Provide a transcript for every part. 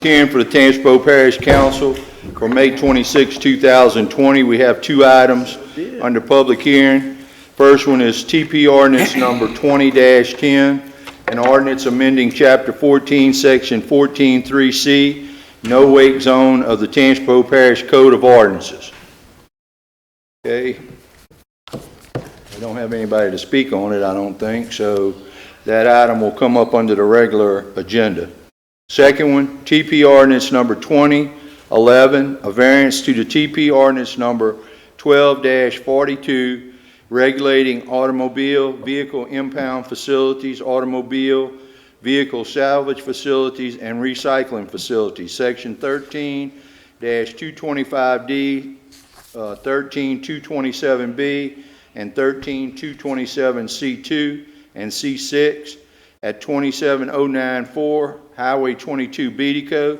Hearing for the Tangipahoa Parish Council for May 26, 2020. We have two items under public hearing. First one is TP Ordinance number 20-10, an ordinance amending Chapter 14, Section 14.3C, no wake zone of the Tangipahoa Parish Code of Ordinances. Okay. We don't have anybody to speak on it, I don't think, so that item will come up under the regular agenda. Second one, TP Ordinance number 2011, a variance to the TP Ordinance number 12-42, regulating automobile vehicle impound facilities, automobile vehicle salvage facilities, and recycling facilities. Section 13-225D, 13-227B, and 13-227C2 and C6 at 27094 Highway 22 Beatico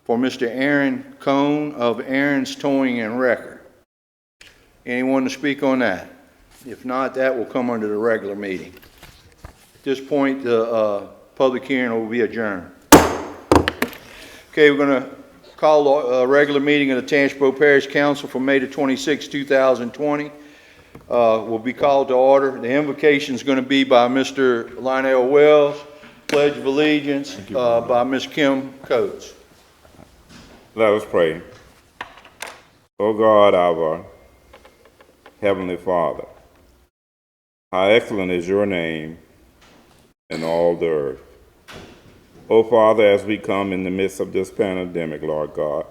for Mr. Aaron Cohn of Aaron's Towing and Record. Anyone to speak on that? If not, that will come under the regular meeting. At this point, the public hearing will be adjourned. Okay, we're going to call a regular meeting of the Tangipahoa Parish Council for May the 26th, 2020. Will be called to order. The invocation is going to be by Mr. Lionel Wells. Pledge of Allegiance by Ms. Kim Coates. Let us pray. O God, our Heavenly Father, how excellent is your name in all the earth. O Father, as we come in the midst of this pandemic, Lord God,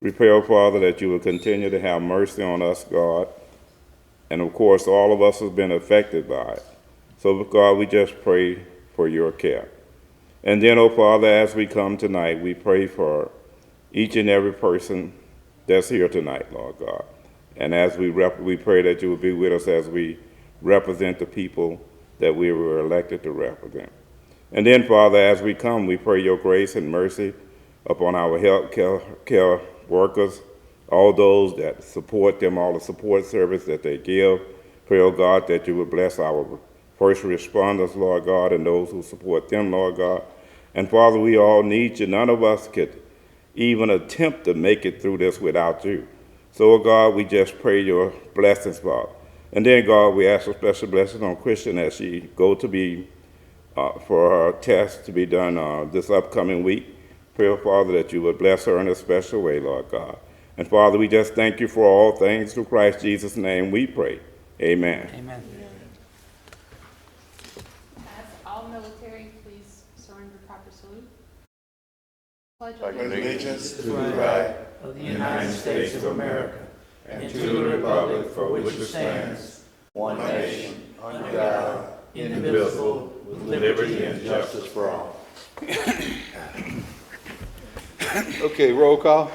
we pray, O Father, that you will continue to have mercy on us, God. And of course, all of us have been affected by it. So, God, we just pray for your care. And then, oh Father, as we come tonight, we pray for each and every person that's here tonight, Lord God. And as we pray that you will be with us as we represent the people that we were elected to represent. And then, Father, as we come, we pray your grace and mercy upon our health care workers, all those that support them, all the support service that they give. Pray, oh God, that you would bless our first responders, Lord God, and those who support them, Lord God. And Father, we all need you. None of us could even attempt to make it through this without you. So, oh God, we just pray your blessings, Father. And then, God, we ask a special blessing on Christian as she go to be for her test to be done this upcoming week. Pray, oh Father, that you would bless her in a special way, Lord God. And Father, we just thank you for all things. Through Christ Jesus' name we pray. Amen. Amen. As all military, please surrender proper salute. Pledge allegiance to the flag of the United States of America and to the republic for which it stands, one nation, under God, indivisible, with liberty and justice for all. Okay, roll call.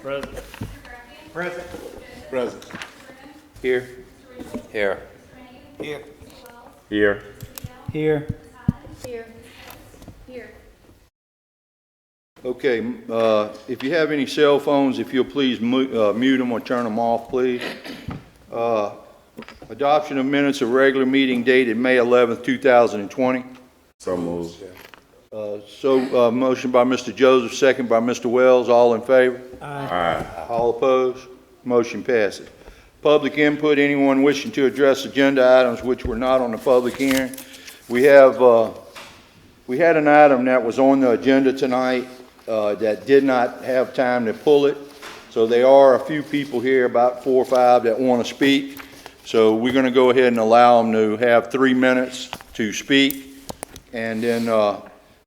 Present. Present. Present. Here. Here. Here. Here. Here. Here. Okay, if you have any cell phones, if you'll please mute them or turn them off, please. Adoption of minutes of regular meeting dated May 11th, 2020. So moved. Motion by Mr. Joseph, second by Mr. Wells. All in favor? Aye. All opposed? Motion passes. Public input, anyone wishing to address agenda items which were not on the public hearing. We had an item that was on the agenda tonight that did not have time to pull it. So there are a few people here, about 4 or 5, that want to speak. So we're going to go ahead and allow them to have 3 minutes to speak. And then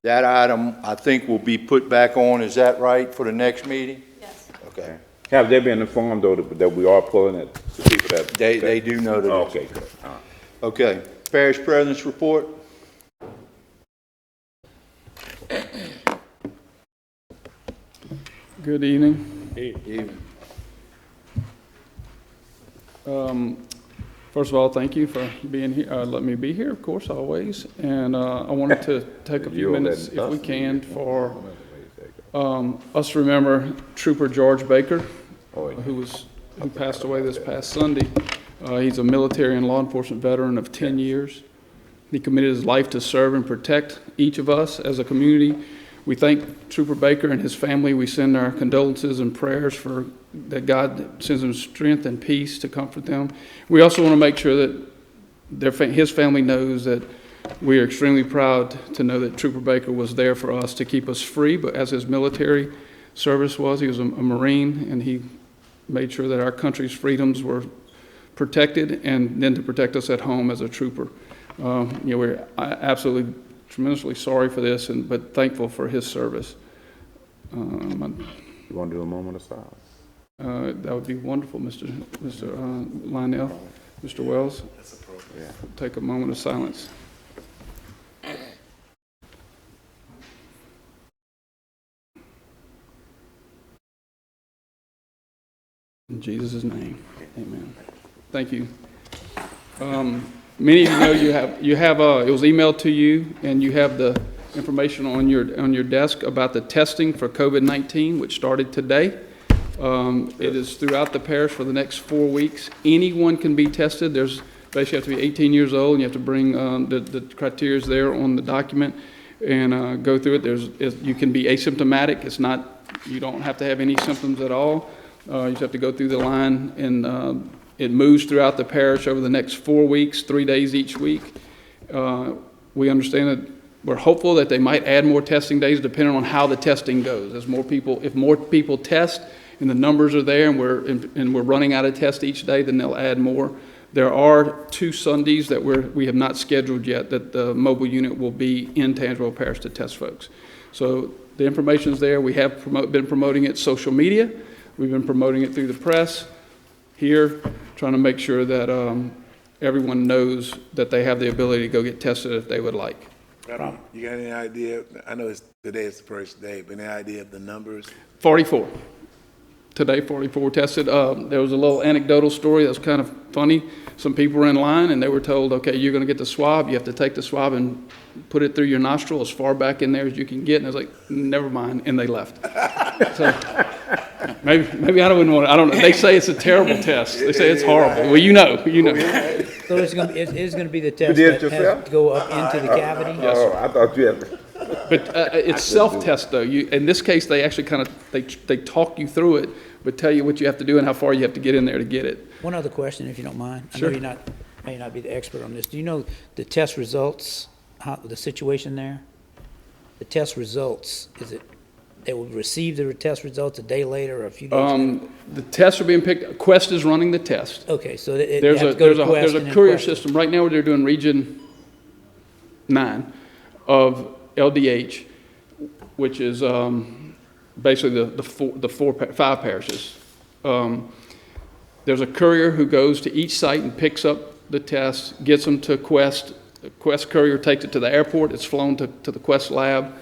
that item, I think, will be put back on. Is that right, for the next meeting? Yes. Okay. Have they been informed, though, that we are pulling it? The people that They do know that. Okay, good. All right. Okay. Parish President's report. Good evening. Evening. First of all, thank you for being here. Let me be here, of course, always. And I wanted to take a few minutes, if we can, for us to remember Trooper George Baker, who passed away this past Sunday. He's a military and law enforcement veteran of 10 years. He committed his life to serve and protect each of us as a community, We thank Trooper Baker and his family. We send our condolences and prayers for that God sends them strength and peace to comfort them. We also want to make sure that his family knows that we are extremely proud to know that Trooper Baker was there for us to keep us free, but as his military service was, he was a Marine, and he made sure that our country's freedoms were protected, and then to protect us at home as a trooper. We're absolutely tremendously sorry for this, but thankful for his service. You want to do a moment of silence? That would be wonderful, Mr. Lionel. Mr. Wells? That's appropriate. Yeah. Take a moment of silence. In Jesus' name, amen. Thank you. Many of you know you have it was emailed to you, and you have the information on your desk about the testing for COVID-19, which started today. It is throughout the parish for the next 4 weeks. Anyone can be tested. There's basically have to be 18 years old, and you have to bring the criteria there on the document and go through it. You can be asymptomatic. It's not, you don't have to have any symptoms at all. You just have to go through the line, and it moves throughout the parish over the next 4 weeks, 3 days each week. We understand that we're hopeful that they might add more testing days depending on how the testing goes. If more people test and the numbers are there, and we're running out of tests each day, then they'll add more. There are 2 Sundays that we have not scheduled yet that the mobile unit will be in Tangipahoa Parish to test folks. So the information is there. We have been promoting it social media. We've been promoting it through the press here, trying to make sure that everyone knows that they have the ability to go get tested if they would like. You got any idea? I know today is the first day, but any idea of the numbers? 44. Today, 44 tested. There was a little anecdotal story that was kind of funny. Some people were in line, and they were told, okay, you're going to get the swab. You have to take the swab and put it through your nostril as far back in there as you can get. And I was like, never mind, and they left. So maybe I don't know. They say it's a terrible test. They say it's horrible. Well, you know. So it's going to be the test that has to go up into the cavity? Yes, sir. I thought you had. But it's self-test, though. In this case, they actually they talk you through it, but tell you what you have to do and how far you have to get in there to get it. One other question, if you don't mind. Sure. I know may not be the expert on this. Do you know the test results, the situation there? The test results, is it they will receive the test results a day later or a few days later? The tests are being picked. Quest is running the test. Okay, so they There's have to go to Quest there's and a then courier Quest. system right now where they're doing Region 9 of LDH, which is basically the 5 parishes. There's a courier who goes to each site and picks up the test, gets them to Quest. The Quest courier takes it to the airport. It's flown to the Quest lab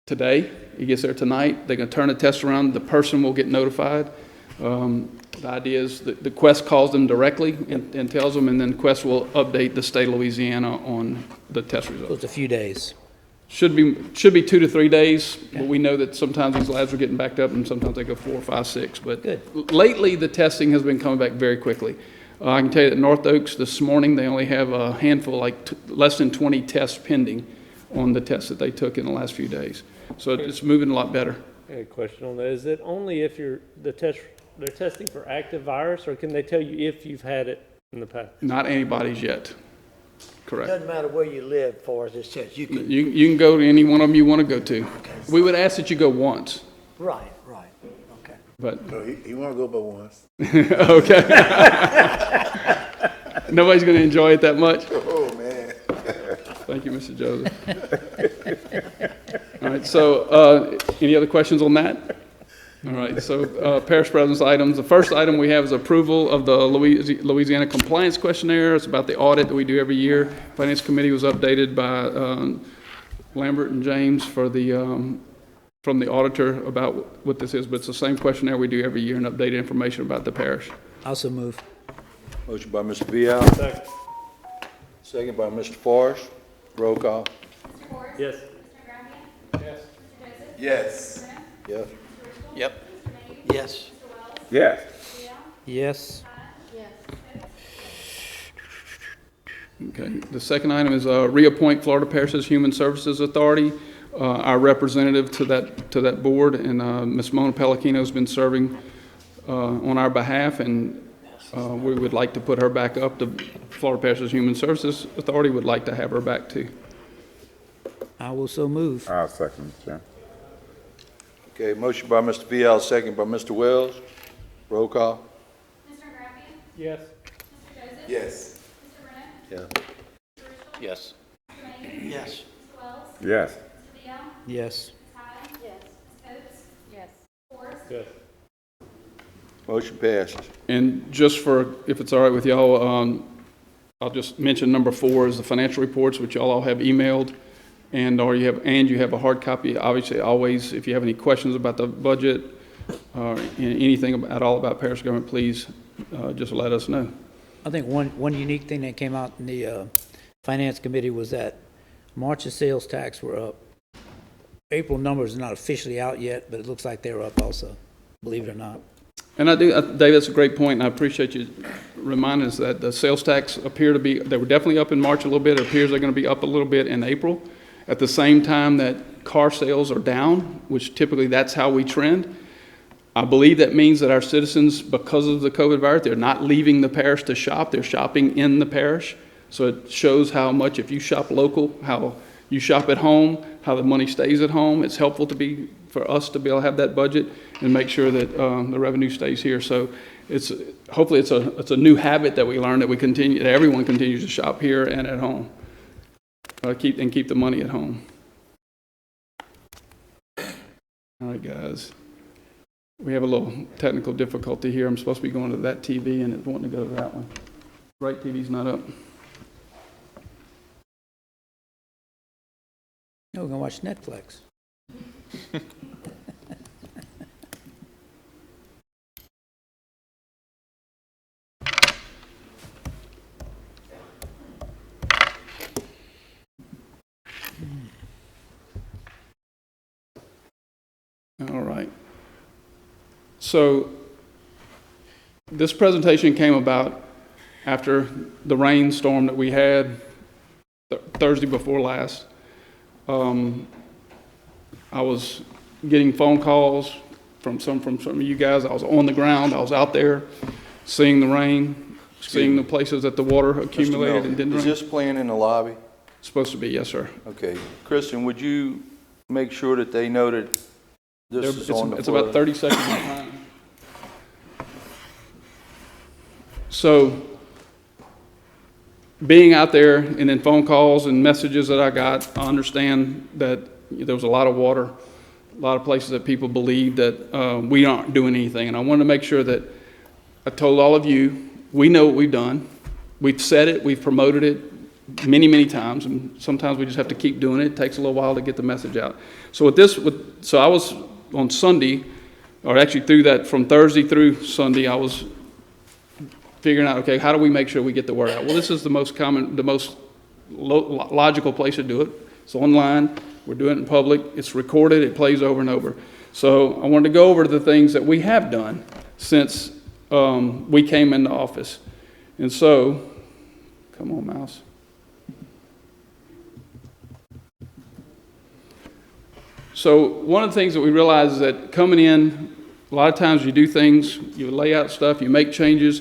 today. He gets there tonight. They're going to turn the test around. The person will get notified. The idea is that the Quest calls them directly and tells them, and then Quest will update the state of Louisiana on the test So results. it's a few days. Should be 2 to 3 days, but we know that sometimes these labs are getting backed up, and sometimes they go 4, 5, 6. But Good. Lately, the testing has been coming back very quickly. I can tell you that North Oaks this morning, they only have a handful, less than 20 tests pending on the tests that they took in the last few days. So it's moving a lot better. I had a question on that. Is it only if they're testing for active virus, or can they tell you if you've had it in the past? Not antibodies yet. Correct. Doesn't matter where you live, for this test, you can. You can go to any one of them you want to go to. We would ask that you go once, Right, okay. but No, he want to go but once. okay. Nobody's going to enjoy it that much. Oh, man. Thank you, Mr. Joseph. All right, so any other questions on that? All right, so parish president's items. The first item we have is approval of the Louisiana Compliance Questionnaire. It's about the audit that we do every year. Finance Committee was updated by Lambert and James from the auditor about what this is, but it's the same questionnaire we do every year and updated information about the parish. Also move. Motion by Mr. Vial. Second. Second by Mr. Forrest. Roll call. Mr. Forrest? Yes. Mr. Graffian? Yes. Mr. Joseph? Yes. Yes. Yep. Mr. Mayhew? Yes. Mr. Wells? Yes. Leal? Yes. Yes. Okay, the second item is reappoint Florida Parishes Human Services Authority, our representative to that board, and Ms. Mona Pellequino has been serving on our behalf, and we would like to put her back up. The Florida Parishes Human Services Authority would like to have her back too. I will so move. I'll second, Mr. Chairman. Okay, motion by Mr. Vial, second by Mr. Wells. Roll call. Mr. Gravian? Yes. Mr. Joseph? Yes. Mr. Brennan? Yeah. Mr. Richards? Yes. Mr. Mayhew? Yes. Mr. Wells? Yes. Mr. Vial? Yes. Ms. Hyde? Yes. Ms. Coates? Yes. Forrest? Yes. Motion passes. And just for, if it's all right with y'all, I'll just mention number 4 is the financial reports, which y'all all have emailed, and you have a hard copy. Obviously, always, if you have any questions about the budget or anything at all about parish government, please just let us know. I think one unique thing that came out in the finance committee was that March's sales tax were up. April numbers are not officially out yet, but it looks like they're up also, believe it or not. And Dave, that's a great point, and I appreciate you reminding us that the sales tax appear to be, they were definitely up in March a little bit. It appears they're going to be up a little bit in April. At the same time that car sales are down, which typically that's how we trend. I believe that means that our citizens, because of the COVID virus, they're not leaving the parish to shop. They're shopping in the parish. So it shows how much, if you shop local, how you shop at home, how the money stays at home. It's helpful for us to be able to have that budget and make sure that the revenue stays here. So hopefully it's a new habit that we learn, that everyone continues to shop here and at home. Keep the money at home. All right, guys. We have a little technical difficulty here. I'm supposed to be going to that TV and it's wanting to go to that one. Right TV's not up. No, we're gonna watch Netflix. All right. So this presentation came about after the rainstorm that we had Thursday before last. I was getting phone calls from some of you guys. I was on the ground. I was out there seeing the rain, seeing the places that the water accumulated and didn't rain. Is this playing in the lobby? Supposed to be, yes, sir. Okay. Kristen, would you make sure that they know that this is on the It's flood? about 30 seconds behind. So, being out there and then phone calls and messages that I got, I understand that there was a lot of water, a lot of places that people believe that we aren't doing anything. And I wanted to make sure that I told all of you, we know what we've done. We've said it, we've promoted it many, many times, and sometimes we just have to keep doing it. It takes a little while to get the message out. So so I was on Sunday, or actually through that, from Thursday through Sunday, I was figuring out, okay, how do we make sure we get the word out? Well, this is the most logical place to do it. It's online. We're doing it in public. It's recorded. It plays over and over. So I wanted to go over the things that we have done since we came into office. And so, come on, mouse. So one of the things that we realize is that coming in, a lot of times you do things, you lay out stuff, you make changes.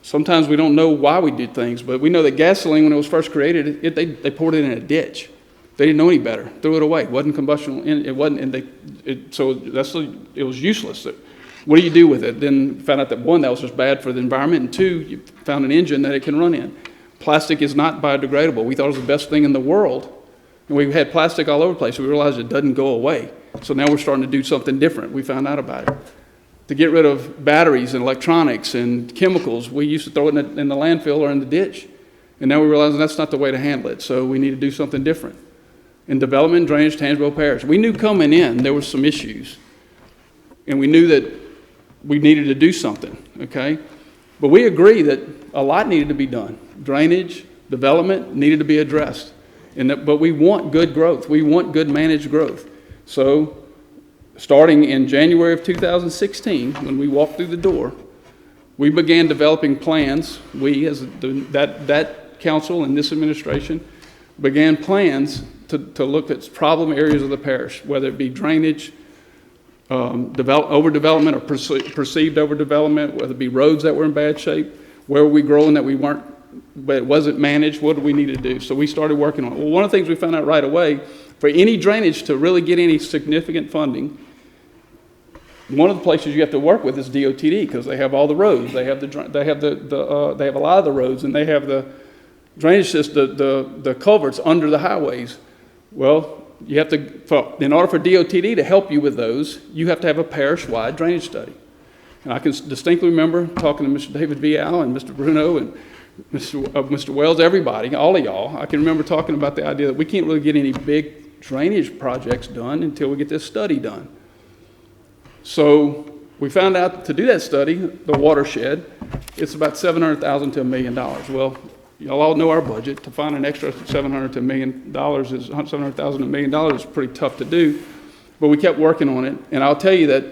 Sometimes we don't know why we did things, but we know that gasoline, when it was first created, they poured it in a ditch. They didn't know any better. Threw it away. It wasn't combustible. It wasn't, and it was useless. What do you do with it? Then found out that one, that was just bad for the environment, and two, you found an engine that it can run in. Plastic is not biodegradable. We thought it was the best thing in the world, and we had plastic all over the place. We realized it doesn't go away. So now we're starting to do something different. We found out about it. To get rid of batteries and electronics and chemicals, we used to throw it in the landfill or in the ditch. And now we realize that's not the way to handle it. So we need to do something different. In development and drainage, Tangipahoa Parish, we knew coming in there were some issues. And we knew that we needed to do something, okay? But we agree that a lot needed to be done. Drainage, development needed to be addressed. But we want good growth. We want good managed growth. So starting in January of 2016, when we walked through the door, we began developing plans. We, as that council and this administration began plans to look at problem areas of the parish, whether it be drainage, overdevelopment or perceived overdevelopment, whether it be roads that were in bad shape, where were we growing that we weren't, but it wasn't managed, what do we need to do? So we started working on it. Well, one of the things we found out right away, for any drainage to really get any significant funding, one of the places you have to work with is DOTD, because they have all the roads, they have they have a lot of the roads, and they have the drainage system, the culverts under the highways. Well, you have to, in order for DOTD to help you with those, you have to have a parish-wide drainage study. And I can distinctly remember talking to Mr. David Vial and Mr. Bruno and Mr. Wells, everybody, all of y'all. I can remember talking about the idea that we can't really get any big drainage projects done until we get this study done. So we found out to do that study, the watershed, it's about $700,000 to $1 million. Well, y'all all know our budget. To find an extra $700,000 to $1 million is $700,000 to $1 million is pretty tough to do, but we kept working on it. And I'll tell you that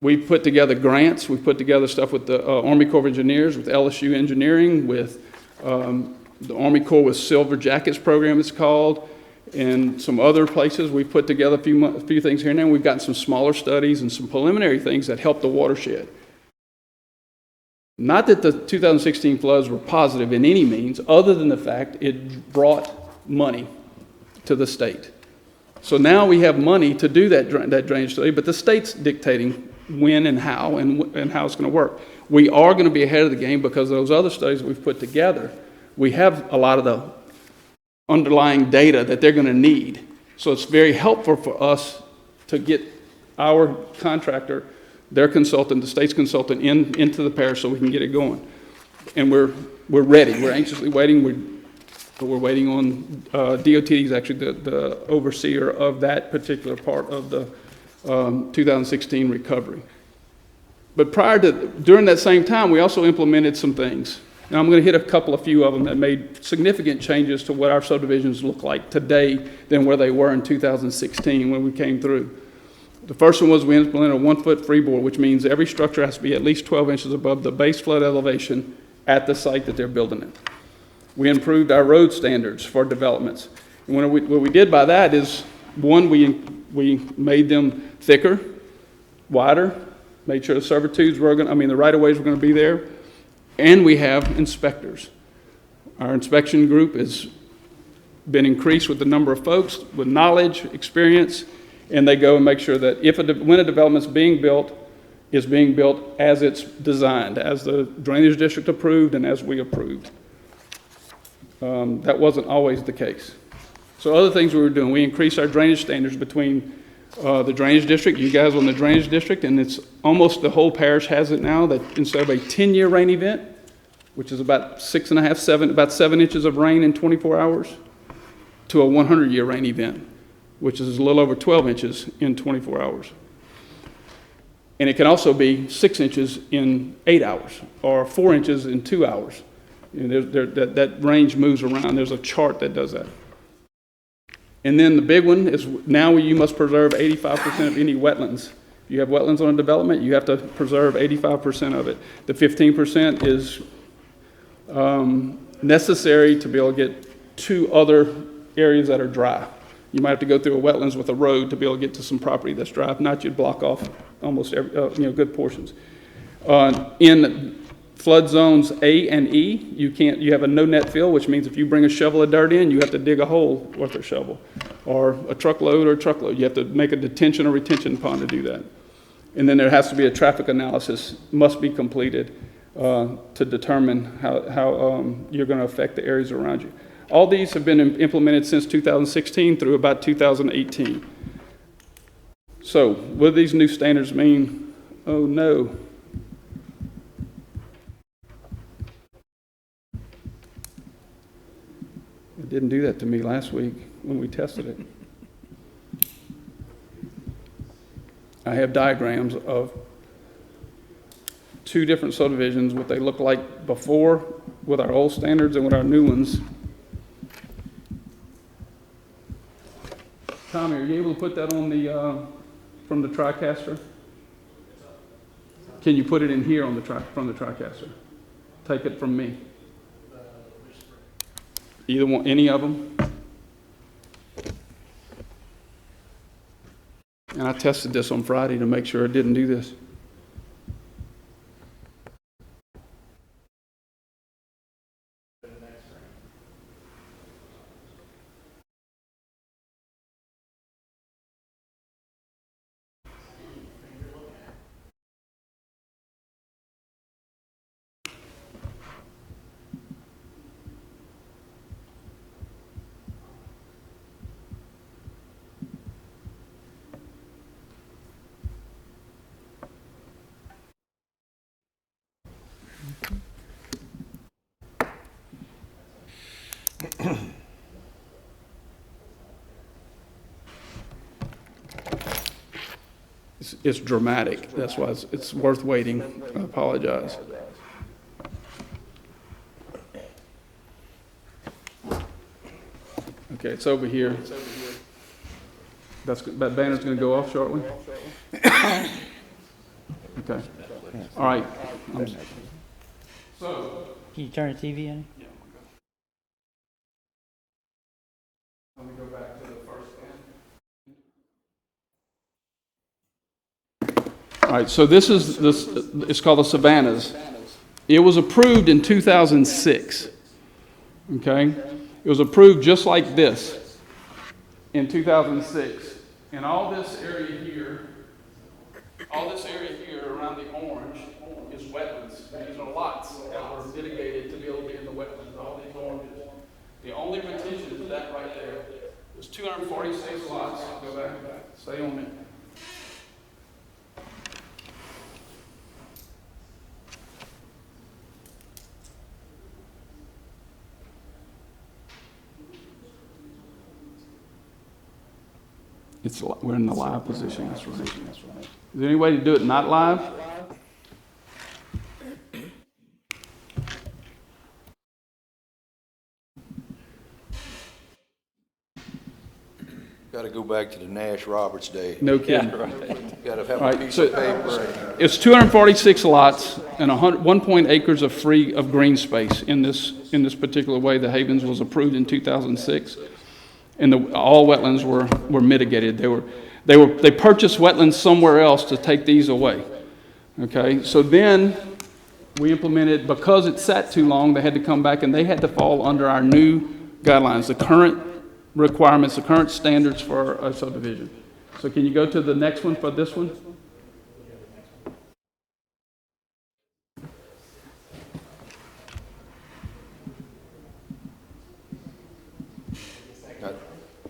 we put together grants. We put together stuff with the Army Corps of Engineers, with LSU Engineering, with the Army Corps with Silver Jackets program, it's called, and some other places. We've put together a few things here and there. We've gotten some smaller studies and some preliminary things that help the watershed. Not that the 2016 floods were positive in any means, other than the fact it brought money to the state. So now we have money to do that drainage study, but the state's dictating when and how it's going to work. We are going to be ahead of the game because of those other studies we've put together. We have a lot of the underlying data that they're going to need. So it's very helpful for us to get our contractor, their consultant, the state's consultant, into the parish so we can get it going. And we're ready. We're anxiously waiting. We're waiting on DOT is actually the overseer of that particular part of the 2016 recovery. But during that same time, we also implemented some things. Now I'm going to hit a few of them that made significant changes to what our subdivisions look like today than where they were in 2016 when we came through. The first one was we implemented a 1-foot freeboard, which means every structure has to be at least 12 inches above the base flood elevation at the site that they're building it. We improved our road standards for developments. And what we did by that is, one, we made them thicker, wider, made sure the servitudes the right-of-ways were going to be there, and we have inspectors. Our inspection group has been increased with the number of folks with knowledge, experience, and they go and make sure that when a development's being built, is being built as it's designed, as the drainage district approved and as we approved. That wasn't always the case. So other things we were doing, we increased our drainage standards between the drainage district, you guys on the drainage district, and it's almost the whole parish has it now, that instead of a 10-year rain event, which is about 6.5, about 7 inches of rain in 24 hours, to a 100-year rain event, which is a little over 12 inches in 24 hours. And it can also be 6 inches in 8 hours, or 4 inches in 2 hours. That range moves around. There's a chart that does that. And then the big one is now you must preserve 85% of any wetlands. If you have wetlands on a development, you have to preserve 85% of it. The 15% is necessary to be able to get to other areas that are dry. You might have to go through a wetlands with a road to be able to get to some property that's dry. If not, you'd block off almost every, good portions. In flood zones A and E, you have a no net fill, which means if you bring a shovel of dirt in, you have to dig a hole with a shovel, or a truckload or a truckload. You have to make a detention or retention pond to do that. And then there has to be a traffic analysis must be completed to determine how you're going to affect the areas around you. All these have been implemented since 2016 through about 2018. So what do these new standards mean? Oh no. It didn't do that to me last week when we tested it. I have diagrams of 2 different subdivisions, what they look like before with our old standards and with our new ones. Tommy, are you able to put that on the from the TriCaster? Can you put it in here on the from the TriCaster? Take it from me. Either one, any of them? And I tested this on Friday to make sure it didn't do this. It's dramatic. That's why it's worth waiting. I apologize. Okay, it's over here. That banner's going to go off shortly? Okay. All right. So, Can you turn the TV on? let me go back to the first one. All right, so this, it's called the Savannahs. It was approved in 2006, okay? It was approved just like this in 2006. And all this area here around the orange is wetlands. These are lots that were mitigated to be able to be in the wetlands, all these oranges. The only retention is that right there. There's 246 lots. Go back, stay on it. We're in the live position, that's right. Is there any way to do it not live? Got to go back to the Nash Roberts day. No kidding. Got to have All a right, piece so of paper. it's 246 lots and 1 acres of green space in this particular way. The Havens was approved in 2006, and all wetlands were mitigated. They purchased wetlands somewhere else to take these away. Okay, so then we implemented, because it sat too long, they had to come back and they had to fall under our new guidelines, the current requirements, the current standards for a subdivision. So can you go to the next one for this one?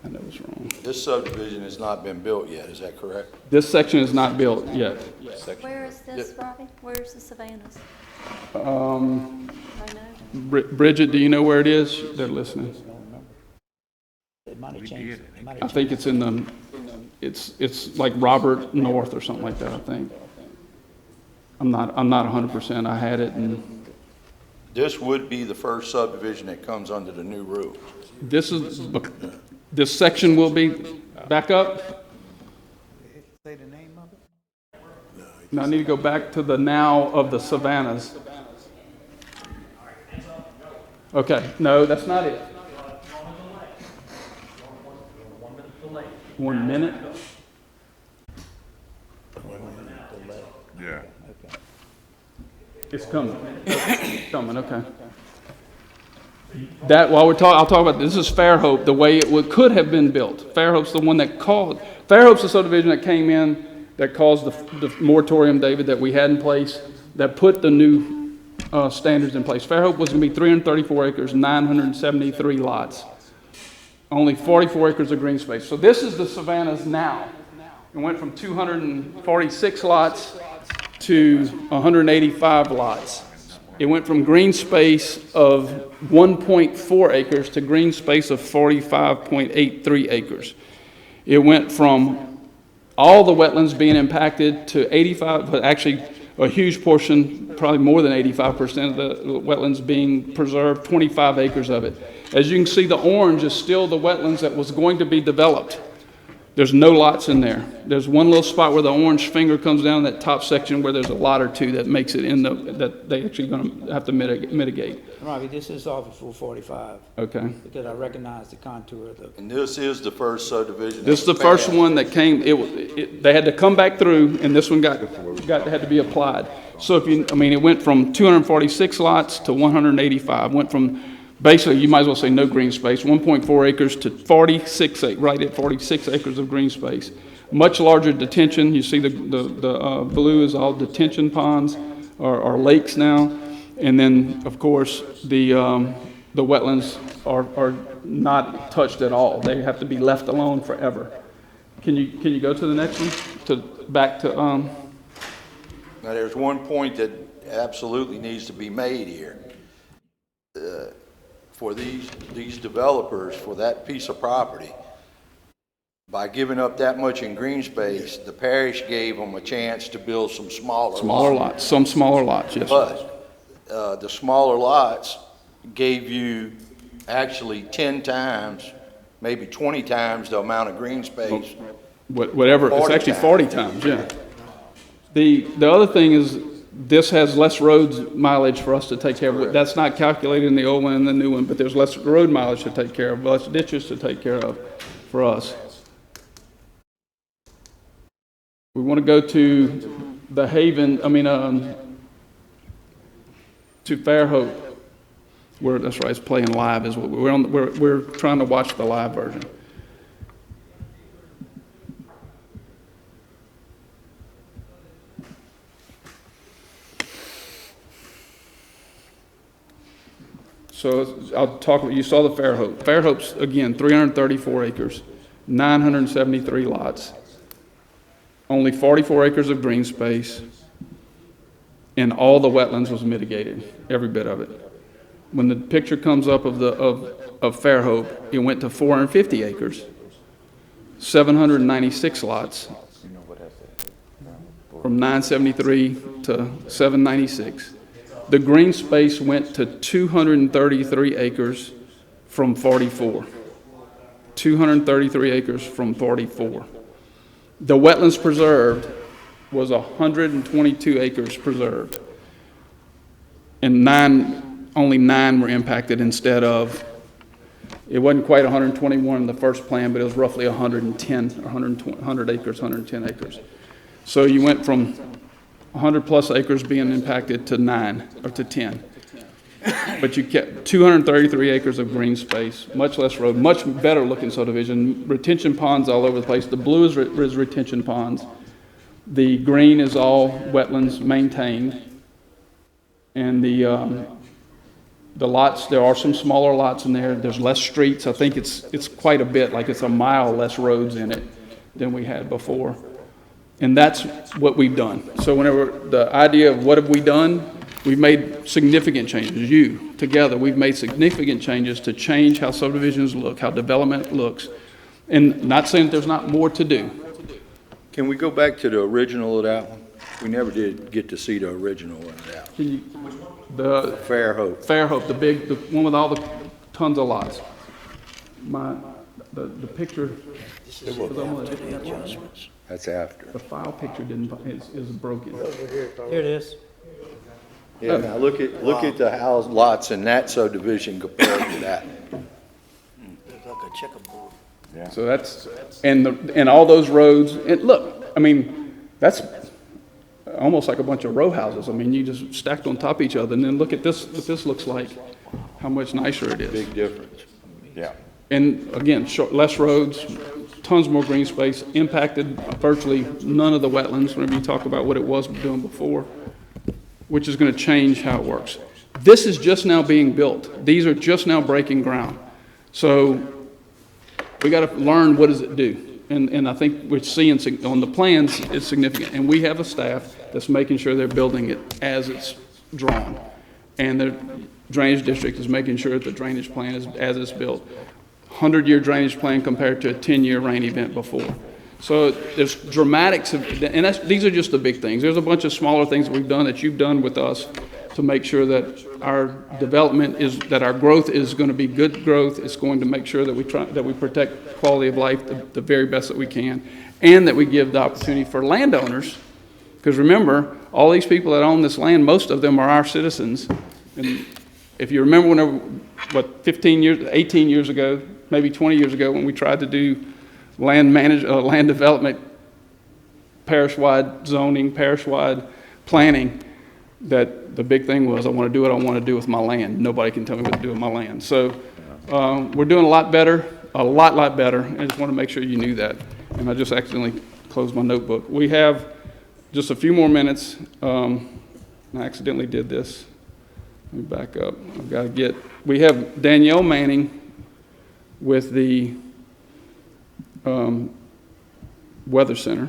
I know it's wrong. This subdivision has not been built yet, is that correct? This section is not built yet. Where is this, Robbie? Where's the Savannahs? I know. Bridget, do you know where it is? They're listening. It might have changed. It might have I think it's in the, it's like Robert North or something like that, I think. I'm not 100%. I had it, and This would be the first subdivision that comes under the new rules. this section will be back up. Say the name of it? Now I need to go back to the now of the Savannahs. Okay, no, that's not it. 1 minute? Yeah. It's coming. It's coming, okay. That, while I'll talk about this is Fairhope, the way it could have been built. Fairhope's the one that Fairhope's the subdivision that came in, that caused the moratorium, David, that we had in place, that put the new standards in place. Fairhope was going to be 334 acres, 973 lots. Only 44 acres of green space. So this is the Savannahs now. It went from 246 lots to 185 lots. It went from green space of 1.4 acres to green space of 45.83 acres. It went from all the wetlands being impacted to 85, but actually a huge portion, probably more than 85% of the wetlands being preserved, 25 acres of it. As you can see, the orange is still the wetlands that was going to be developed. There's no lots in there. There's one little spot where the orange finger comes down that top section where there's a lot or two that makes it in that they actually going to have to mitigate. Robbie, this is off of 445, Okay. because I recognize the contour of the, And this is the first subdivision. This is the first one that came, they had to come back through, and this one had to be applied. So it went from 246 lots to 185, went from, basically, you might as well say no green space, 1.4 acres to 46, right at 46 acres of green space. Much larger detention. You see the blue is all detention ponds or lakes now. And then, of course, the wetlands are not touched at all. They have to be left alone forever. Can you go to the next one? Back to Now, there's one point that absolutely needs to be made here. For these developers, for that piece of property, by giving up that much in green space, the parish gave them a chance to build some smaller lots, some smaller lots, yes. But the smaller lots gave you actually 10 times, maybe 20 times the amount of green space. Whatever, it's actually 40 times, yeah. The other thing is, this has less road mileage for us to take care of. That's not calculated in the old one and the new one, but there's less road mileage to take care of, less ditches to take care of for us. We want to go to the Haven, to Fairhope. That's right, it's playing live. Is what we're trying to watch the live version. So I'll talk. You saw the Fairhope. Fairhope's again 334 acres, 973 lots, only 44 acres of green space, and all the wetlands was mitigated, every bit of it. When the picture comes up of Fairhope, it went to 450 acres, 796 lots, from 973 to 796. The green space went to 233 acres from 44. 233 acres from 44. The wetlands preserved was 122 acres preserved. And only 9 were impacted instead of, it wasn't quite 121 in the first plan, but it was roughly 100 acres, 110 acres. So you went from 100 plus acres being impacted to 9 or to 10. But you kept 233 acres of green space, much less road, much better looking subdivision, retention ponds all over the place. The blue is retention ponds. The green is all wetlands maintained. And the lots, there are some smaller lots in there. There's less streets. I think it's quite a bit, like it's a mile less roads in it than we had before. And that's what we've done. So whenever the idea of what have we done, we've made significant changes. Together, we've made significant changes to change how subdivisions look, how development looks. And not saying that there's not more to do. Can we go back to the original of that one? We never did get to see the original of that one. The Fairhope, the one with all the tons of lots. The picture. That's after. The file picture is broken. here it is. Yeah, now look at the house lots in that subdivision compared to that. It's like a checkerboard. Yeah. So that's, and all those roads, and look, that's almost like a bunch of row houses. You just stacked on top of each other, and then look at this, what this looks like, how much nicer it is. Big difference. Yeah. And again, less roads, tons more green space, impacted virtually none of the wetlands whenever you talk about what it was doing before, which is going to change how it works. This is just now being built. These are just now breaking ground. So we got to learn, what does it do? And I think we're seeing on the plans it's significant. And we have a staff that's making sure they're building it as it's drawn. And the drainage district is making sure that the drainage plan is as it's built. 100-year drainage plan compared to a 10-year rain event before. So there's dramatics, and these are just the big things. There's a bunch of smaller things that we've done that you've done with us to make sure that our development that our growth is going to be good growth. It's going to make sure that we protect quality of life the very best that we can, and that we give the opportunity for landowners, because remember, all these people that own this land, most of them are our citizens. And if you remember 18 years ago, maybe 20 years ago, when we tried to do land development, parish-wide zoning, parish-wide planning, that the big thing was, I want to do what I want to do with my land. Nobody can tell me what to do with my land. So we're doing a lot better, a lot better. I just want to make sure you knew that. And I just accidentally closed my notebook. We have just a few more minutes. I accidentally did this. Let me back up. We have Danielle Manning with the Weather Center.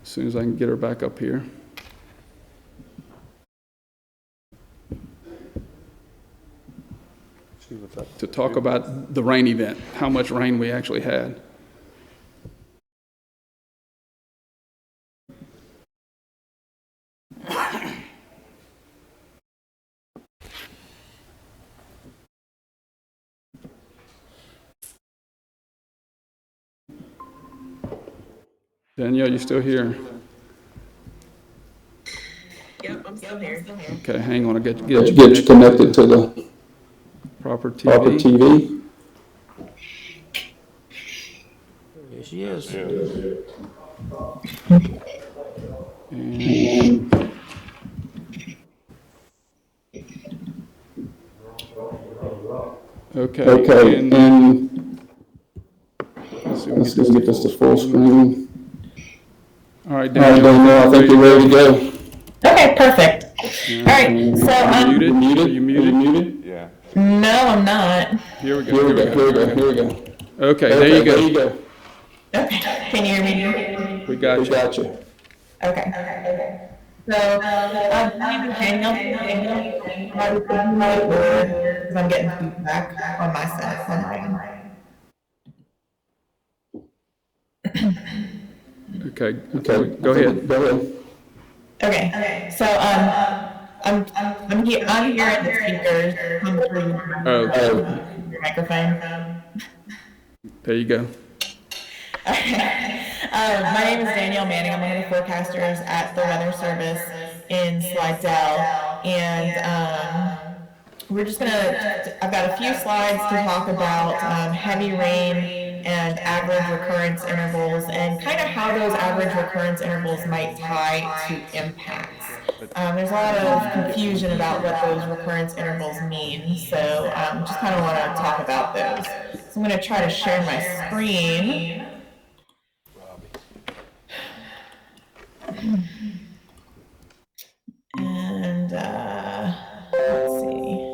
As soon as I can get her back up here. To talk about the rain event, how much rain we actually had. Danielle, you still here? Yep, I'm still here. Okay, hang on. I'll get you connected to the proper TV. There she is. And okay, and let's see, let's get this to full screen. All right, Danielle, I think you're ready to go. Okay, perfect. All right, so Are you muted? Yeah. no, I'm not. Here we go. Okay, there you go. Okay, can you hear me? We got you. Okay. So, my name is Danielle. Because I'm getting feedback on my side, on my end. Okay, go ahead. Okay, so I'm here at the speakers. Come through your microphone. There you go. My name is Danielle Manning. I'm one of the forecasters at the Weather Service in Slidell, and we're just I've got a few slides to talk about heavy rain and average recurrence intervals, and kind of how those average recurrence intervals might tie to impacts. There's a lot of confusion about what those recurrence intervals mean, so just kind of want to talk about those. So I'm going to try to share my screen. And let's see.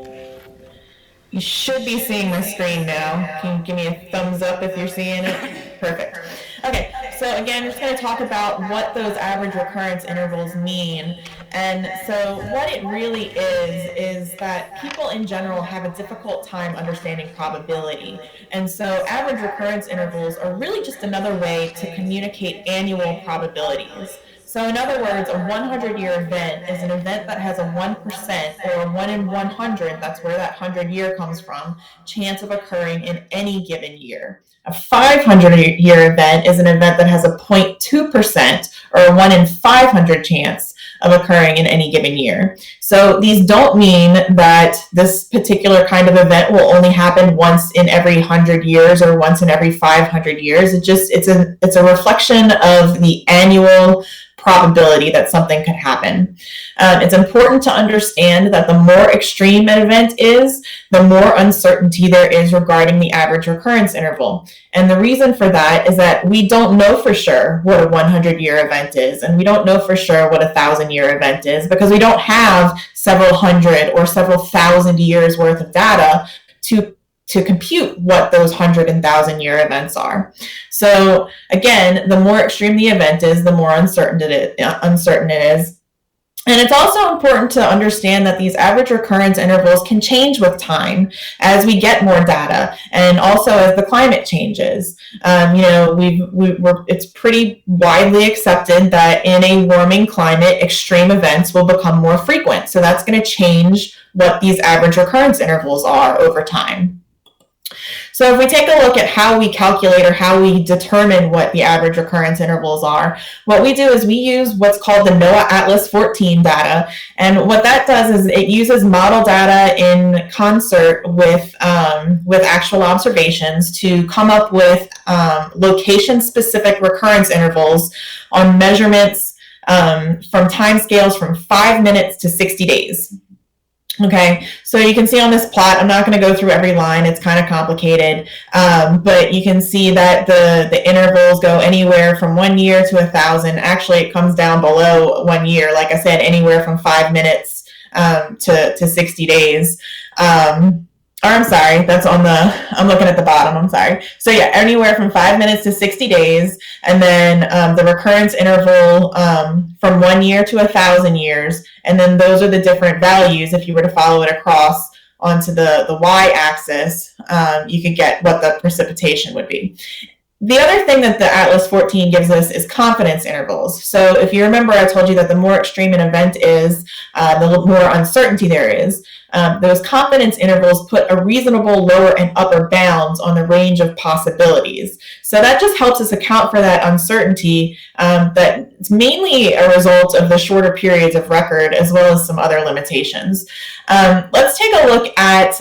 You should be seeing my screen now. Can you give me a thumbs up if you're seeing it? Perfect. Okay, so again, we're just going to talk about what those average recurrence intervals mean. And so what it really is that people in general have a difficult time understanding probability. And so average recurrence intervals are really just another way to communicate annual probabilities. So in other words, a 100-year event is an event that has a 1% or a 1 in 100, that's where that 100-year comes from, chance of occurring in any given year. A 500-year event is an event that has a 0.2% or a 1 in 500 chance of occurring in any given year. So these don't mean that this particular kind of event will only happen once in every 100 years or once in every 500 years. It's a reflection of the annual probability that something could happen. It's important to understand that the more extreme an event is, the more uncertainty there is regarding the average recurrence interval. And the reason for that is that we don't know for sure what a 100-year event is, and we don't know for sure what a 1,000-year event is, because we don't have several hundred or several thousand years worth of data to compute what those 100 and 1,000-year events are. So again, the more extreme the event is, the more uncertain it is. And it's also important to understand that these average recurrence intervals can change with time as we get more data, and also as the climate changes. It's pretty widely accepted that in a warming climate, extreme events will become more frequent. So that's going to change what these average recurrence intervals are over time. So if we take a look at how we calculate or how we determine what the average recurrence intervals are, what we do is we use what's called the NOAA Atlas 14 data. And what that does is it uses model data in concert with actual observations to come up with location-specific recurrence intervals on measurements from timescales from 5 minutes to 60 days. Okay, so you can see on this plot, I'm not going to go through every line, it's kind of complicated, but you can see that the intervals go anywhere from 1 year to 1,000. Actually, it comes down below 1 year, like I said, anywhere from 5 minutes to 60 days. I'm sorry, I'm looking at the bottom, I'm sorry. So yeah, anywhere from 5 minutes to 60 days, and then the recurrence interval from 1 year to 1,000 years, and then those are the different values. If you were to follow it across onto the y-axis, you could get what the precipitation would be. The other thing that the Atlas 14 gives us is confidence intervals. So if you remember, I told you that the more extreme an event is, the more uncertainty there is. Those confidence intervals put a reasonable lower and upper bounds on the range of possibilities. So that just helps us account for that uncertainty that's mainly a result of the shorter periods of record as well as some other limitations. Let's take a look at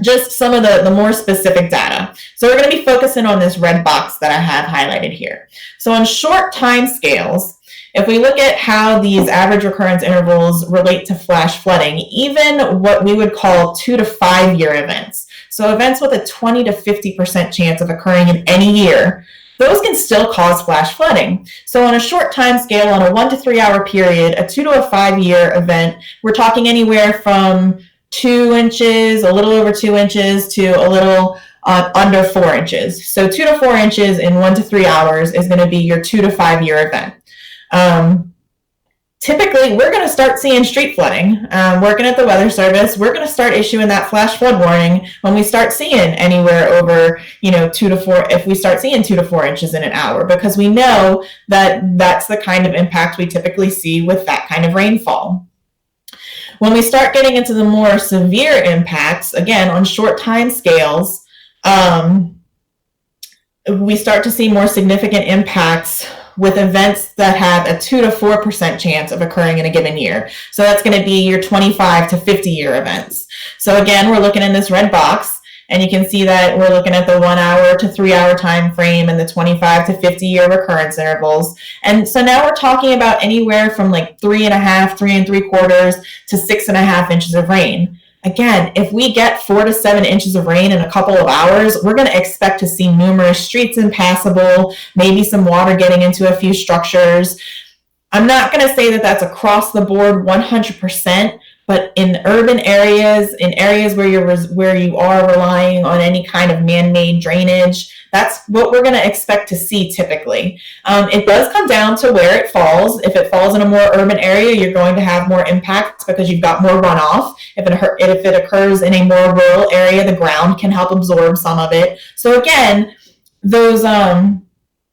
just some of the more specific data. So we're going to be focusing on this red box that I have highlighted here. So on short time scales, if we look at how these average recurrence intervals relate to flash flooding, even what we would call 2 to 5 year events, so events with a 20 to 50% chance of occurring in any year, those can still cause flash flooding. So on a short time scale, on a 1 to 3 hour period, a 2 to 5 year event, we're talking anywhere from 2 inches, a little over 2 inches, to a little under 4 inches. So 2 to 4 inches in 1 to 3 hours is going to be your 2 to 5 year event. Typically, we're going to start seeing street flooding. Working at the Weather Service, we're going to start issuing that flash flood warning when we start seeing anywhere over, 2 to 4, if we start seeing 2 to 4 inches in an hour, because we know that that's the kind of impact we typically see with that kind of rainfall. When we start getting into the more severe impacts, again, on short time scales, we start to see more significant impacts with events that have a 2 to 4% chance of occurring in a given year. So that's going to be your 25 to 50 year events. So again, we're looking in this red box, and you can see that we're looking at the 1 hour to 3 hour time frame and the 25 to 50 year recurrence intervals. And so now we're talking about anywhere from like 3.5, 3 3/4 to 6.5 inches of rain. Again, if we get 4 to 7 inches of rain in a couple of hours, we're going to expect to see numerous streets impassable, maybe some water getting into a few structures. I'm not going to say that that's across the board 100%, but in urban areas, in areas where you are relying on any kind of man-made drainage, that's what we're going to expect to see typically. It does come down to where it falls. If it falls in a more urban area, you're going to have more impacts because you've got more runoff. If it occurs in a more rural area, the ground can help absorb some of it. So again, those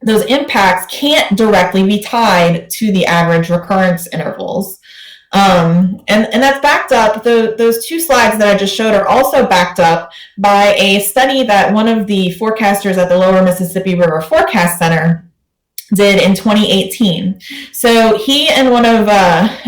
impacts can't directly be tied to the average recurrence intervals. And that's backed up, those 2 slides that I just showed are also backed up by a study that one of the forecasters at the Lower Mississippi River Forecast Center did in 2018. So he and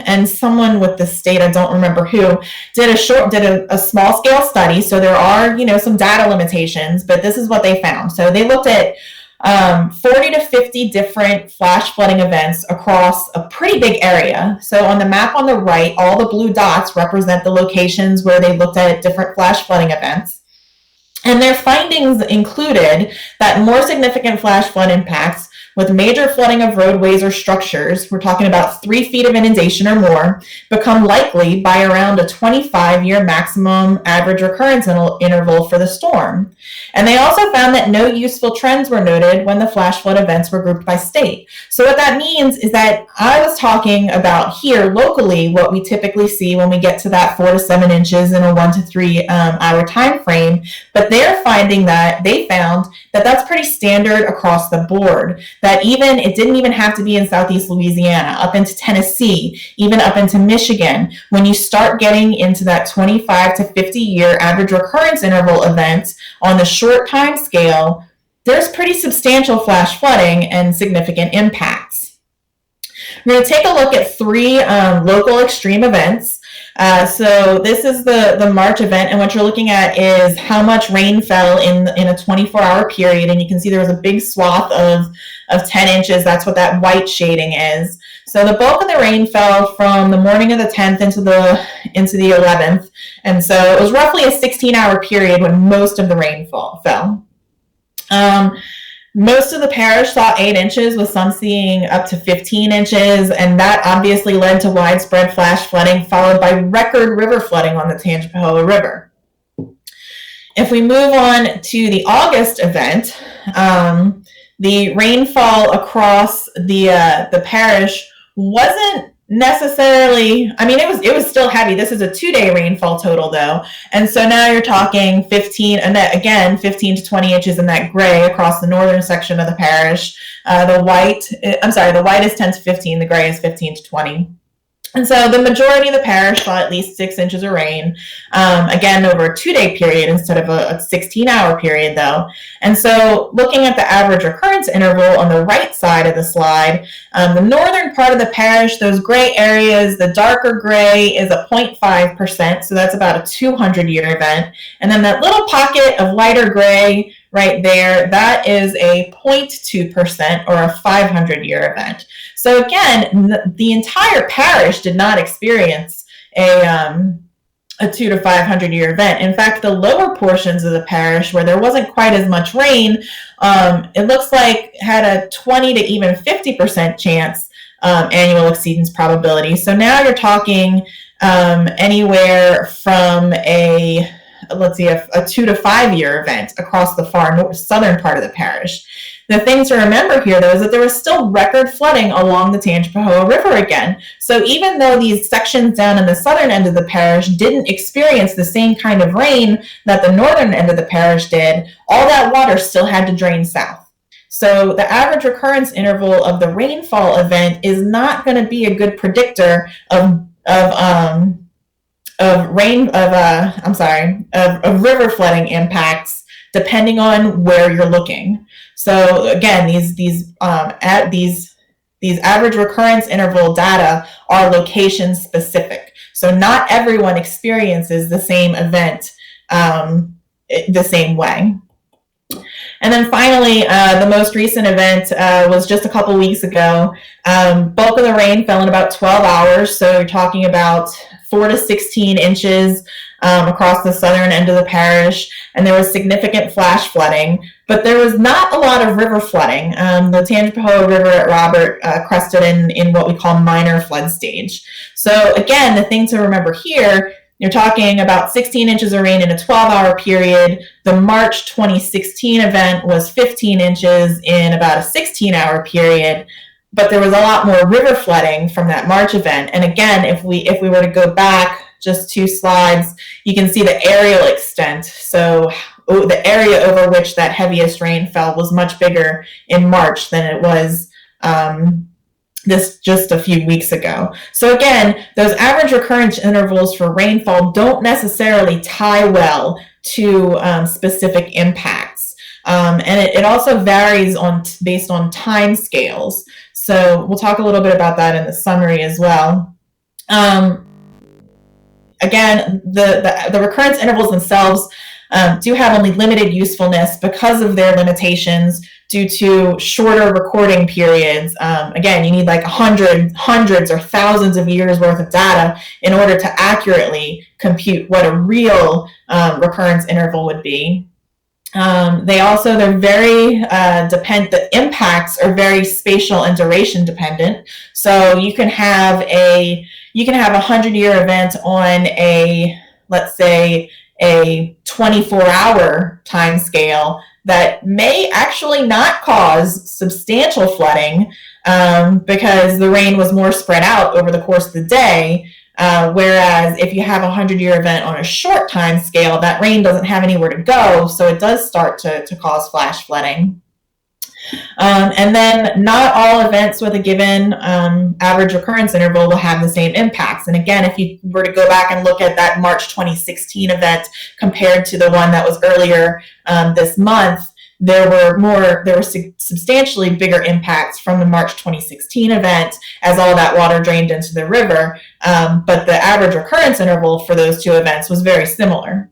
and someone with the state, I don't remember who, did a small scale study. So there are, some data limitations, but this is what they found. So they looked at 40 to 50 different flash flooding events across a pretty big area. So on the map on the right, all the blue dots represent the locations where they looked at different flash flooding events. And their findings included that more significant flash flood impacts with major flooding of roadways or structures, we're talking about 3 feet of inundation or more, become likely by around a 25-year maximum average recurrence interval for the storm. And they also found that no useful trends were noted when the flash flood events were grouped by state. So what that means is that I was talking about here locally what we typically see when we get to that 4 to 7 inches in a 1 to 3 hour time frame, but they're finding that they found that that's pretty standard across the board, that even it didn't even have to be in Southeast Louisiana, up into Tennessee, even up into Michigan. When you start getting into that 25 to 50 year average recurrence interval event on the short time scale, there's pretty substantial flash flooding and significant impacts. We're going to take a look at 3 local extreme events. So this is the March event, and what you're looking at is how much rain fell in a 24-hour period, and you can see there was a big swath of 10 inches. That's what that white shading is. So the bulk of the rain fell from the morning of the 10th into the 11th, and so it was roughly a 16-hour period when most of the rainfall fell. Most of the parish saw 8 inches, with some seeing up to 15 inches, and that obviously led to widespread flash flooding, followed by record river flooding on the Tangipahoa River. If we move on to the August event, the rainfall across the parish wasn't necessarily, I mean, it was still heavy. This is a 2-day rainfall total though. And so now you're talking 15 to 20 inches in that gray across the northern section of the parish. The white is 10 to 15, the gray is 15 to 20. And so the majority of the parish saw at least 6 inches of rain, again, over a 2-day period instead of a 16-hour period, though. And so looking at the average recurrence interval on the right side of the slide, the northern part of the parish, those gray areas, the darker gray is a 0.5%, so that's about a 200-year event. And then that little pocket of lighter gray right there, that is a 0.2% or a 500-year event. So again, the entire parish did not experience a 2 to 500 year event. In fact, the lower portions of the parish where there wasn't quite as much rain, it looks like had a 20 to even 50% chance annual exceedance probability. So now you're talking anywhere from a 2 to 5 year event across the far southern part of the parish. The thing to remember here, though, is that there was still record flooding along the Tangipahoa River again. So even though these sections down in the southern end of the parish didn't experience the same kind of rain that the northern end of the parish did, all that water still had to drain south. So the average recurrence interval of the rainfall event is not going to be a good predictor of river flooding impacts, depending on where you're looking. So again, these average recurrence interval data are location specific. So not everyone experiences the same event the same way. And then finally, the most recent event was just a couple weeks ago. Bulk of the rain fell in about 12 hours. So you're talking about 4 to 16 inches across the southern end of the parish. And there was significant flash flooding, but there was not a lot of river flooding. The Tangipahoa River at Robert crested in what we call minor flood stage. So again, the thing to remember here, you're talking about 16 inches of rain in a 12-hour period. The March 2016 event was 15 inches in about a 16-hour period, but there was a lot more river flooding from that March event. And again, if we were to go back just 2 slides, you can see the areal extent. So the area over which that heaviest rain fell was much bigger in March than it was this just a few weeks ago. So again, those average recurrence intervals for rainfall don't necessarily tie well to specific impacts. And it also varies based on time scales. So we'll talk a little bit about that in the summary as well. Again, the recurrence intervals themselves do have only limited usefulness because of their limitations due to shorter recording periods. Again, you need like hundreds or thousands of years worth of data in order to accurately compute what a real recurrence interval would be. They're very the impacts are very spatial and duration dependent. So you can have a 100-year event on let's say a 24-hour time scale that may actually not cause substantial flooding because the rain was more spread out over the course of the day. Whereas if you have a 100-year event on a short time scale, that rain doesn't have anywhere to go, so it does start to cause flash flooding. And then not all events with a given average recurrence interval will have the same impacts. And again, if you were to go back and look at that March 2016 event compared to the one that was earlier this month, there were substantially bigger impacts from the March 2016 event as all that water drained into the river. But the average recurrence interval for those two events was very similar.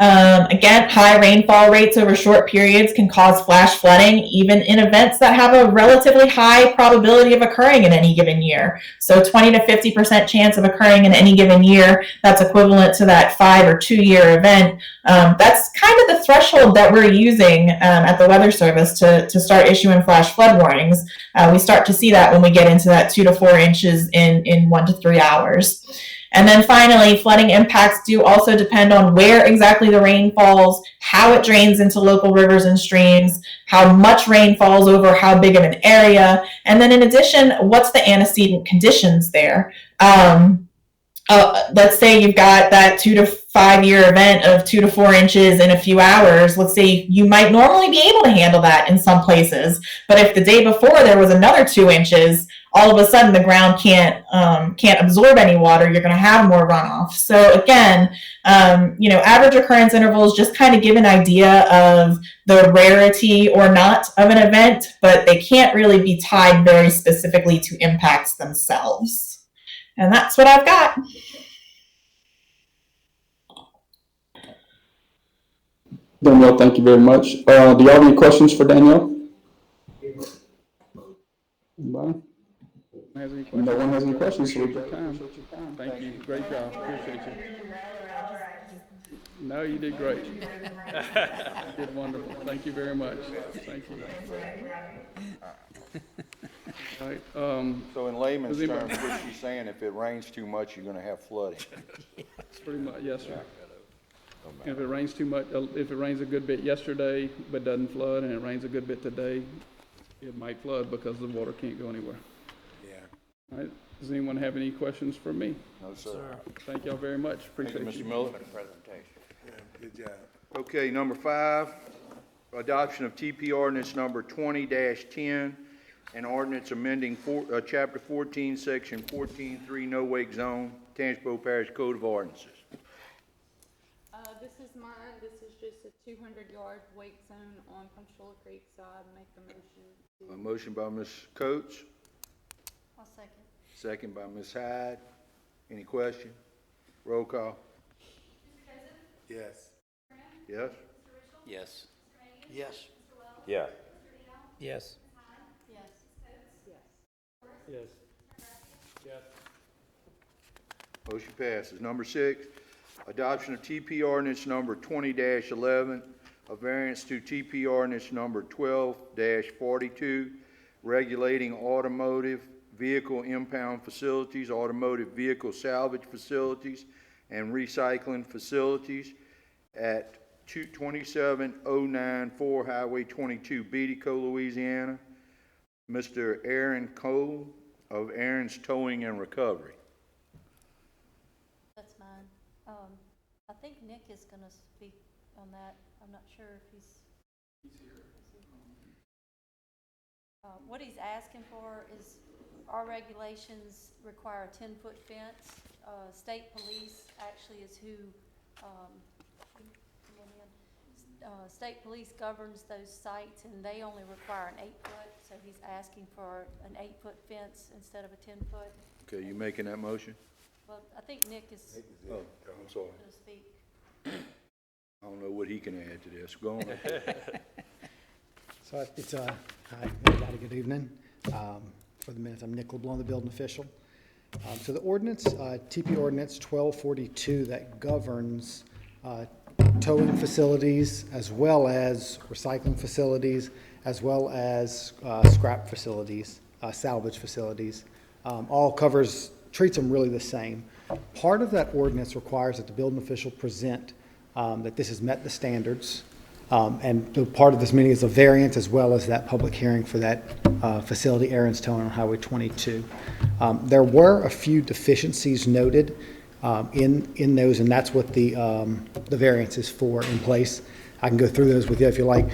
Again, high rainfall rates over short periods can cause flash flooding, even in events that have a relatively high probability of occurring in any given year. So 20 to 50% chance of occurring in any given year, that's equivalent to that 5 or 2 year event. That's kind of the threshold that we're using at the Weather Service to start issuing flash flood warnings. We start to see that when we get into that 2 to 4 inches in 1 to 3 hours. And then finally, flooding impacts do also depend on where exactly the rain falls, how it drains into local rivers and streams, how much rain falls over how big of an area, and then in addition, what's the antecedent conditions there. Let's say you've got that 2 to 5 year event of 2 to 4 inches in a few hours. Let's say you might normally be able to handle that in some places, but if the day before there was another 2 inches, all of a sudden the ground can't absorb any water. You're going to have more runoff. So again, average occurrence intervals just kind of give an idea of the rarity or not of an event, but they can't really be tied very specifically to impacts themselves. And that's what I've got. Danielle, thank you very much. Do y'all have any questions for Danielle? Anybody? No one has any questions, so we got time. Thank you. Great job. Appreciate you. No, you did great. You did wonderful. Thank you very much. Thank you. All right. So in layman's terms, what she's saying, if it rains too much, you're gonna have flooding. Pretty much, yes, sir. If it rains too much, if it rains a good bit yesterday but doesn't flood, and it rains a good bit today, it might flood because the water can't go anywhere. Yeah. All right. Does anyone have any questions for me? No, sir. Thank y'all very much. Appreciate Thank you, you. Mr. Miller. Yeah, good job. Okay, number 5, adoption of TP ordinance number 20-10, an ordinance amending chapter 14, section 14.3, no wake zone, Tangipahoa Parish Code of Ordinances. This is mine. This is just a 200-yard wake zone on Punchula Creek, so I make the motion. A motion by Ms. Coates, I'll second. second by Ms. Hyde. Any question? Roll call. Yes. Yes? Yes. Yes. Yeah. Yes. Yes. Yes. Motion passes. Number 6, adoption of TP ordinance number 20-11, a variance to TP ordinance number 12-42, regulating automotive vehicle impound facilities, automotive vehicle salvage facilities, and recycling facilities at 27094 Highway 22, Beattyco, Louisiana. Mr. Aaron Cole of Aaron's Towing and Recovery. That's mine. I think Nick is going to speak on that. I'm not sure if he's here. What he's asking for is our regulations require a 10-foot fence. State police actually is who, state police governs those sites, and they only require an 8-foot. So he's asking for an 8-foot fence instead of a 10-foot. Okay, you making that motion? Well, I think Nick is Oh, I'm sorry. going to speak. I don't know what he can add to this. Go on. So it's, hi, everybody, good evening. For the minutes, I'm Nick LeBlanc, the building official. So the ordinance, TP ordinance 1242 that governs towing facilities, as well as recycling facilities, as well as scrap facilities, salvage facilities. All treats them really the same. Part of that ordinance requires that the building official present that this has met the standards. And the part of this meeting is a variance as well as that public hearing for that facility Aaron's Towing on Highway 22. There were a few deficiencies noted in those, and that's what the variance is for in place. I can go through those with you if you like.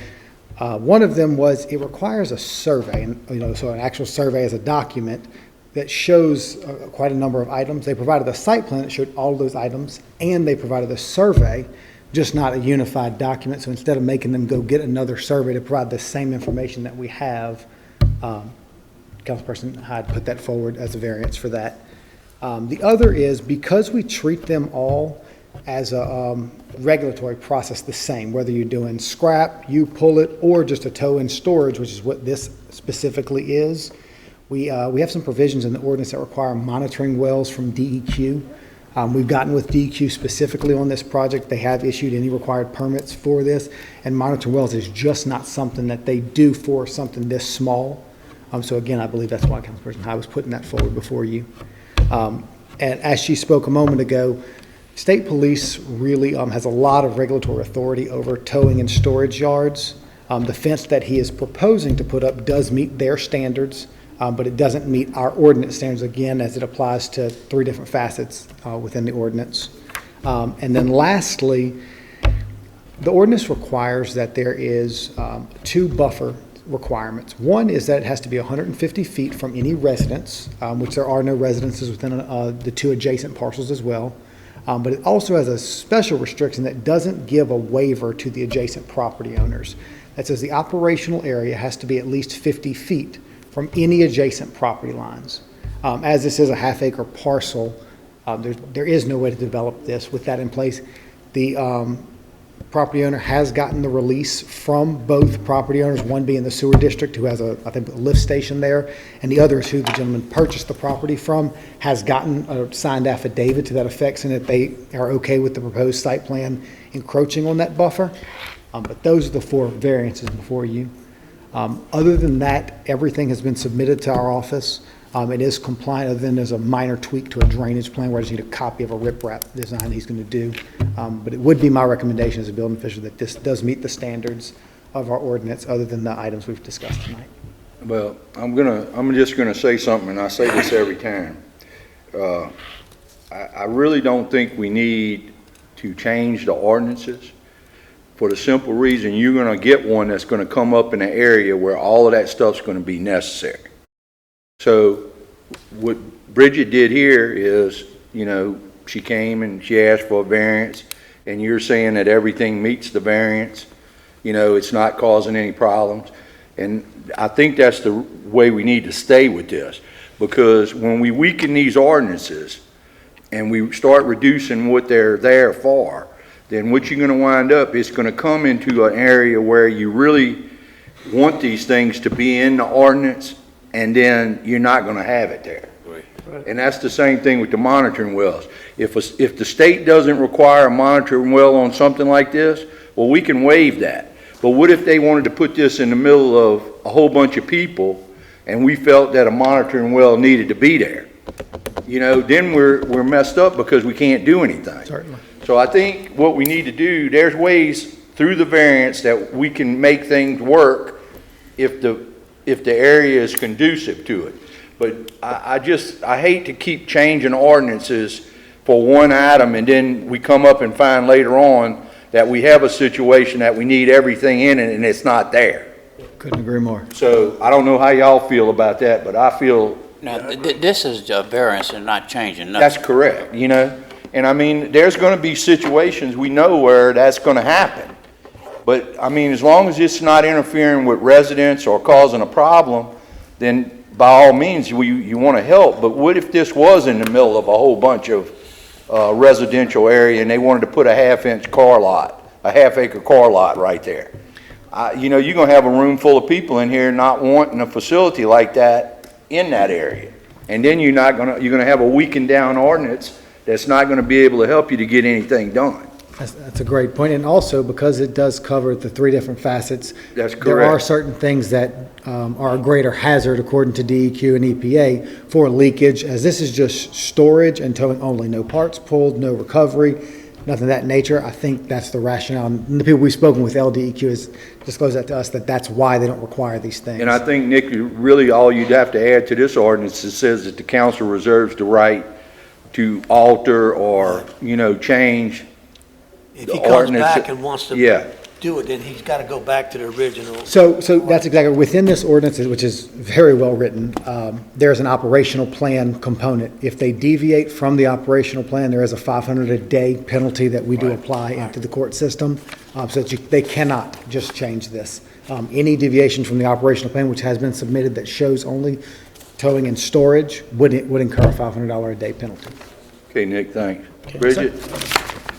One of them was it requires a survey, and so an actual survey is a document that shows quite a number of items. They provided a site plan that showed all of those items, and they provided a survey, just not a unified document. So instead of making them go get another survey to provide the same information that we have, Councilperson Hyde put that forward as a variance for that. The other is because we treat them all as a regulatory process the same, whether you're doing scrap, you pull it, or just a tow and storage, which is what this specifically is. We have some provisions in the ordinance that require monitoring wells from DEQ. We've gotten with DEQ specifically on this project. They have issued any required permits for this, and monitoring wells is just not something that they do for something this small. So again, I believe that's why Councilperson Hyde was putting that forward before you. And as she spoke a moment ago, state police really has a lot of regulatory authority over towing and storage yards. The fence that he is proposing to put up does meet their standards. But it doesn't meet our ordinance standards, again, as it applies to 3 different facets within the ordinance. And then lastly, the ordinance requires that there is 2 buffer requirements. One is that it has to be 150 feet from any residence, which there are no residences within the 2 adjacent parcels as well. But it also has a special restriction that doesn't give a waiver to the adjacent property owners. That says the operational area has to be at least 50 feet from any adjacent property lines. As this is a half-acre parcel, there is no way to develop this with that in place. The property owner has gotten the release from both property owners, one being the sewer district, who has I think, a lift station there, and the other is who the gentleman purchased the property from, has gotten a signed affidavit to that effect, saying that they are okay with the proposed site plan encroaching on that buffer. But those are the 4 variances before you. Other than that, everything has been submitted to our office. It is compliant, other than there's a minor tweak to a drainage plan where I just need a copy of a riprap design he's going to do. But it would be my recommendation as a building official that this does meet the standards of our ordinance, other than the items we've discussed tonight. Well, I'm just gonna say something, and I say this every time. I really don't think we need to change the ordinances, for the simple reason you're going to get one that's going to come up in an area where all of that stuff's going to be necessary. So what Bridget did here is, she came and she asked for a variance, and you're saying that everything meets the variance, it's not causing any problems. And I think that's the way we need to stay with this, because when we weaken these ordinances and we start reducing what they're there for, then what you're going to wind up is going to come into an area where you really want these things to be in the ordinance, and then you're not going to have it there. Right. And that's the same thing with the monitoring wells. If the state doesn't require a monitoring well on something like this, well, we can waive that. But what if they wanted to put this in the middle of a whole bunch of people, and we felt that a monitoring well needed to be there? Then we're messed up because we can't do anything. Certainly. So I think what we need to do, there's ways through the variance that we can make things work if the area is conducive to it. But I hate to keep changing ordinances for one item, and then we come up and find later on that we have a situation that we need everything in it and it's not there. Couldn't agree more. So I don't know how y'all feel about that, but I feel... Now, this is a variance and not changing nothing. That's correct, And I mean, there's going to be situations we know where that's going to happen. But I mean, as long as it's not interfering with residents or causing a problem, then by all means, you want to help. But what if this was in the middle of a whole bunch of residential area and they wanted to put a half-acre car lot right there? You're going to have a room full of people in here not wanting a facility like that in that area. And then you're going to have a weakened down ordinance that's not going to be able to help you to get anything done. That's a great point, and also because it does cover the three different facets. That's There are correct. certain things that are a greater hazard according to DEQ and EPA for leakage, as this is just storage and towing only, no parts pulled, no recovery, nothing of that nature. I think that's the rationale. And the people we've spoken with, LDEQ, has disclosed that to us, that that's why they don't require these things. And I think, Nick, really all you'd have to add to this ordinance, it says that the council reserves the right to alter or, change If the he comes ordinance. back and wants to Yeah. do it, then he's got to go back to the original. So that's exactly, within this ordinance, which is very well written, there's an operational plan component. If they deviate from the operational plan, there is a $500 a day penalty that we do apply into the court system, so that they cannot just change this. Any deviation from the operational plan, which has been submitted, that shows only towing and storage, would incur a $500 a day penalty. Okay, Nick, thanks. Bridget?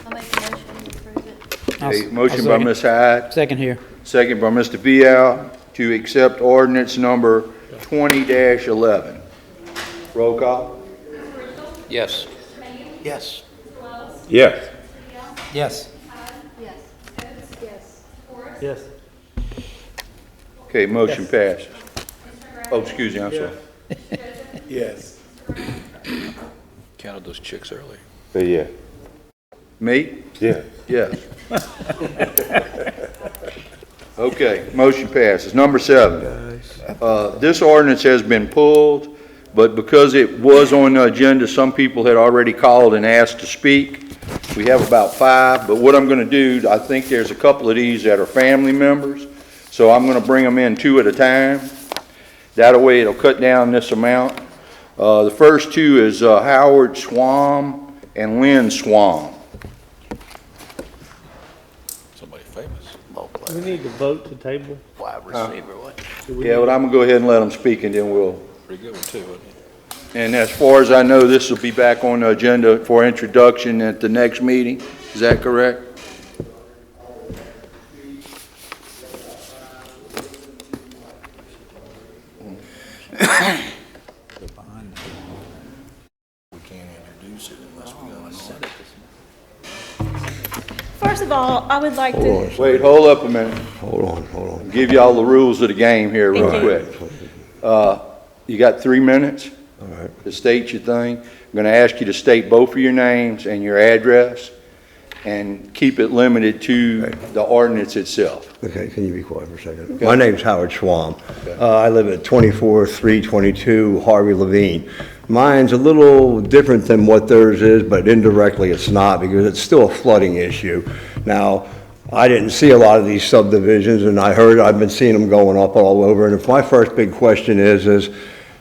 I'll make a motion to approve it. Okay, motion by Ms. Hyde, Second here. second by Mr. Vial to accept ordinance number 20-11. Roll call? Yes. Yes. Yes. Yes. Yes. Okay, motion passes. Oh, excuse me, I'm sorry. Yes. Counted those chicks earlier. Say yeah. Me? Yeah. Yes. Okay, motion passes. Number 7. This ordinance has been pulled, but because it was on the agenda, some people had already called and asked to speak. We have about 5, but what I'm going to do, I think there's a couple of these that are family members, so I'm going to bring them in 2 at a time. That way it'll cut down this amount. The first 2 is Howard Swam and Lynn Swam. Somebody famous. We need to vote to table. Wide receiver, what? Yeah, well, I'm going to go ahead and let them speak, and then we'll... Pretty good one too, wasn't it? And as far as I know, this will be back on the agenda for introduction at the next meeting. Is that correct? We can't introduce it unless we got an order. First of all, I would like to, Wait, hold up a minute. Hold on. Give you all the rules of the game here real Thank quick. You got 3 minutes All right. to state your thing. I'm going to ask you to state both of your names and your address, and keep it limited to the ordinance itself. Okay, can you be quiet for a second? My name's Howard Schwam. I live at 24322 Harvey Levine. Mine's a little different than what theirs is, but indirectly it's not, because it's still a flooding issue. Now, I didn't see a lot of these subdivisions, and I've been seeing them going up all over, and if my first big question is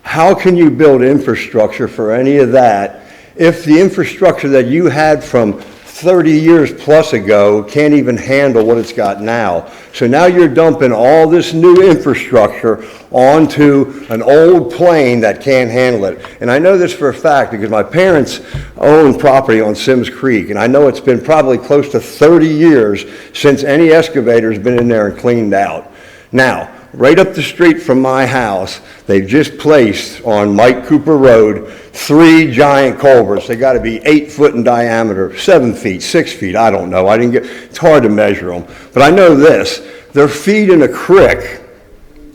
how can you build infrastructure for any of that if the infrastructure that you had from 30 years plus ago can't even handle what it's got now? So now you're dumping all this new infrastructure onto an old plane that can't handle it. And I know this for a fact because my parents own property on Sims Creek, and I know it's been probably close to 30 years since any excavator's been in there and cleaned out. Now, right up the street from my house, they've just placed on Mike Cooper Road 3 giant culverts. They got to be 8 foot in diameter, 7 feet, 6 feet, I don't know. It's hard to measure them. But I know this, they're feeding a creek,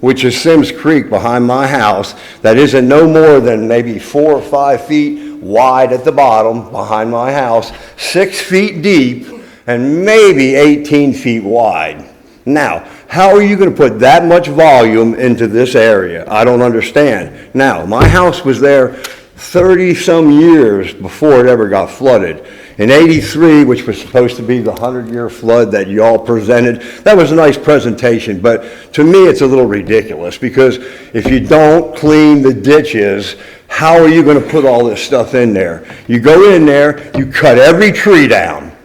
which is Sims Creek behind my house, that isn't no more than maybe 4 or 5 feet wide at the bottom behind my house, 6 feet deep, and maybe 18 feet wide. Now, how are you going to put that much volume into this area? I don't understand. Now, my house was there 30-some years before it ever got flooded. In '83, which was supposed to be the 100-year flood that y'all presented, that was a nice presentation, but to me it's a little ridiculous, because if you don't clean the ditches, how are you going to put all this stuff in there? You go in there, you cut every tree down.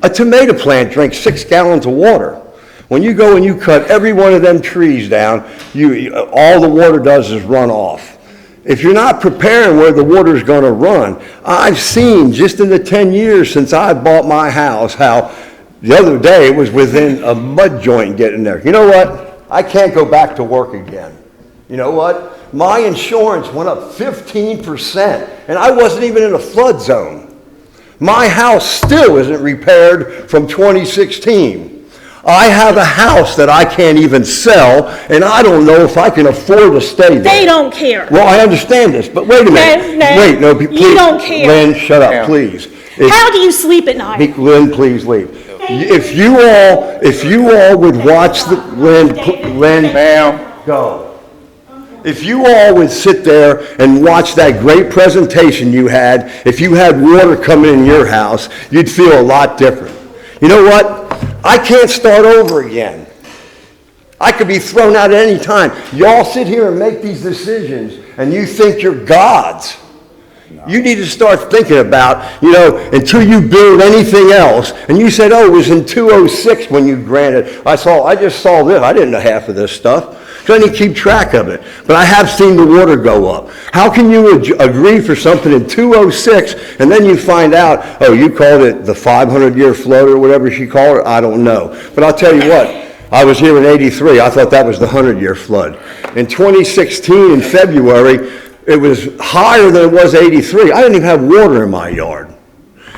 A tomato plant drinks 6 gallons of water. When you go and you cut every one of them trees down, all the water does is run off. If you're not preparing where the water's going to run, I've seen just in the 10 years since I bought my house how the other day it was within a mud joint getting there. You know what? I can't go back to work again. You know what? My insurance went up 15%, and I wasn't even in a flood zone. My house still isn't repaired from 2016. I have a house that I can't even sell, and I don't know if I can afford to stay there. They don't care. Well, I understand this, but wait a minute. No, Wait, no, please. you don't care. Lynn, shut up, please. How do you sleep at night? Lynn, please leave. If you all would watch the, Lynn, Ma'am, go. If you all would sit there and watch that great presentation you had, if you had water coming in your house, you'd feel a lot different. You know what? I can't start over again. I could be thrown out at any time. Y'all sit here and make these decisions, and you think you're gods. You need to start thinking about, until you build anything else. And you said, oh, it was in 206 when you granted. I just saw this. I didn't know half of this stuff. So I didn't keep track of it. But I have seen the water go up. How can you agree for something in 206 and then you find out, oh, you called it the 500-year flood or whatever she called it? I don't know. But I'll tell you what. I was here in 83. I thought that was the 100-year flood. In 2016, in February, it was higher than it was 83. I didn't even have water in my yard.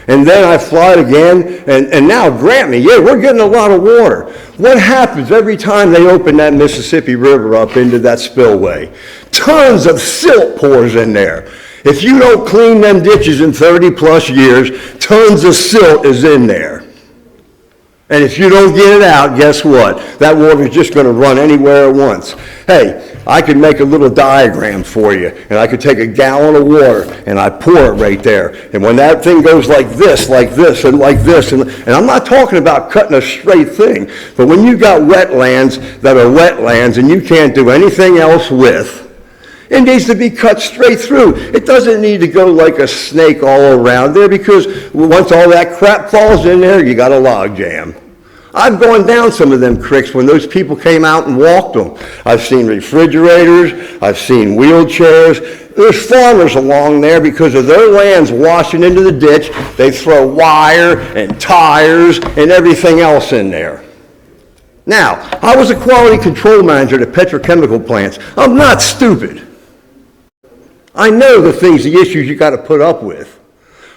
And then I flood again, and now, grant me, yeah, we're getting a lot of water. What happens every time they open that Mississippi River up into that spillway? Tons of silt pours in there. If you don't clean them ditches in 30-plus years, tons of silt is in there. And if you don't get it out, guess what? That water's just going to run anywhere at once. Hey, I could make a little diagram for you, and I could take a gallon of water, and I pour it right there. And when that thing goes like this, and like this, and I'm not talking about cutting a straight thing, but when you got wetlands that are wetlands and you can't do anything else with, it needs to be cut straight through. It doesn't need to go like a snake all around there, because once all that crap falls in there, you got a log jam. I've gone down some of them creeks when those people came out and walked them. I've seen refrigerators. I've seen wheelchairs. There's farmers along there, because of their land's washing into the ditch. They throw wire and tires and everything else in there. Now, I was a quality control manager at petrochemical plants. I'm not stupid. I know the issues you got to put up with.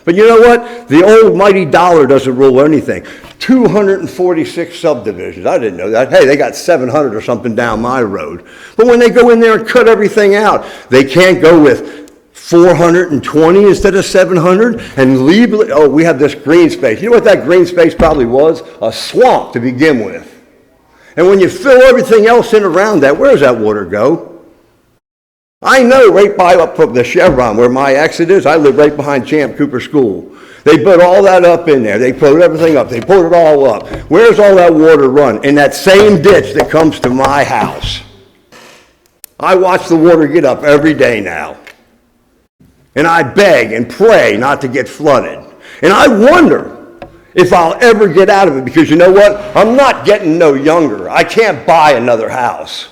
But you know what? The old mighty dollar doesn't rule anything. 246 subdivisions. I didn't know that. Hey, they got 700 or something down my road. But when they go in there and cut everything out, they can't go with 420 instead of 700 and leave. Oh, we have this green space. You know what that green space probably was? A swamp to begin with. And when you fill everything else in around that, where does that water go? I know right by up from the Chevron where my exit is, I live right behind Champ Cooper School. They put all that up in there. They put everything up. They put it all up. Where's all that water run? In that same ditch that comes to my house. I watch the water get up every day now. And I beg and pray not to get flooded. And I wonder if I'll ever get out of it, because you know what? I'm not getting no younger. I can't buy another house.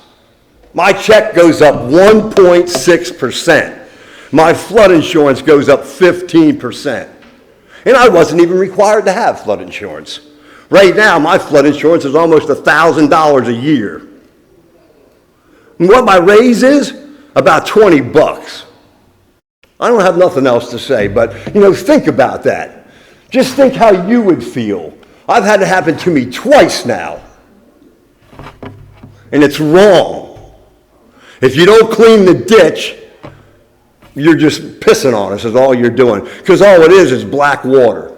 My check goes up 1.6%. My flood insurance goes up 15%. And I wasn't even required to have flood insurance. Right now, my flood insurance is almost $1,000 a year. And what my raise is? About 20 bucks. I don't have nothing else to say, but, think about that. Just think how you would feel. I've had it happen to me twice now. And it's wrong. If you don't clean the ditch, you're just pissing on us is all you're doing. Because all it is black water.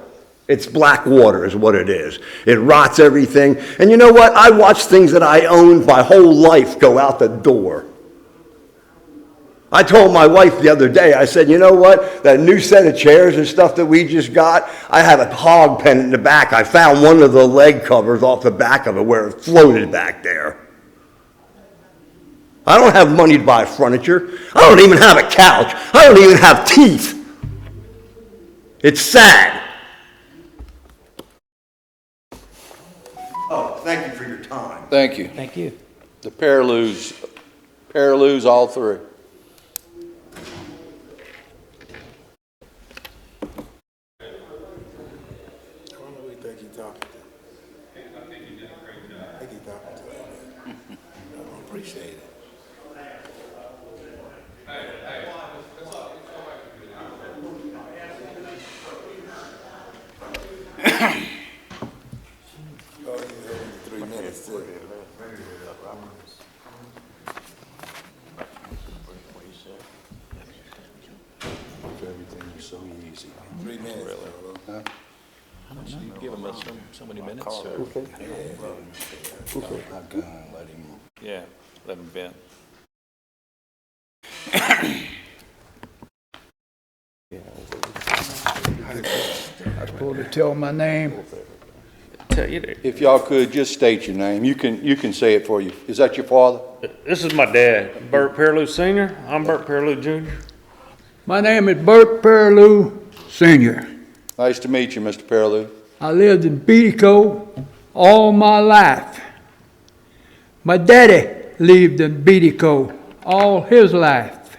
It's black water is what it is. It rots everything. And you know what? I watch things that I owned my whole life go out the door. I told my wife the other day, I said, you know what? That new set of chairs and stuff that we just got, I have a hog pen in the back. I found one of the leg covers off the back of it where it floated back there. I don't have money to buy furniture. I don't even have a couch. I don't even have teeth. It's sad. Oh, thank you for your time. Thank you. Thank you. The Paraloos, all three. Appreciate it. so easy. 3 minutes. Really? You've given us so many minutes. Okay. Yeah, let him vent. I was supposed to tell my name. Tell you that. If y'all could, just state your name. You can say it for you. Is that your father? This is my dad, Bert Pearlou Sr. I'm Bert Pearlou Jr. My name is Bert Pearlou Sr. Nice to meet you, Mr. Pearlou. I lived in Beatico all my life. My daddy lived in Beatico all his life.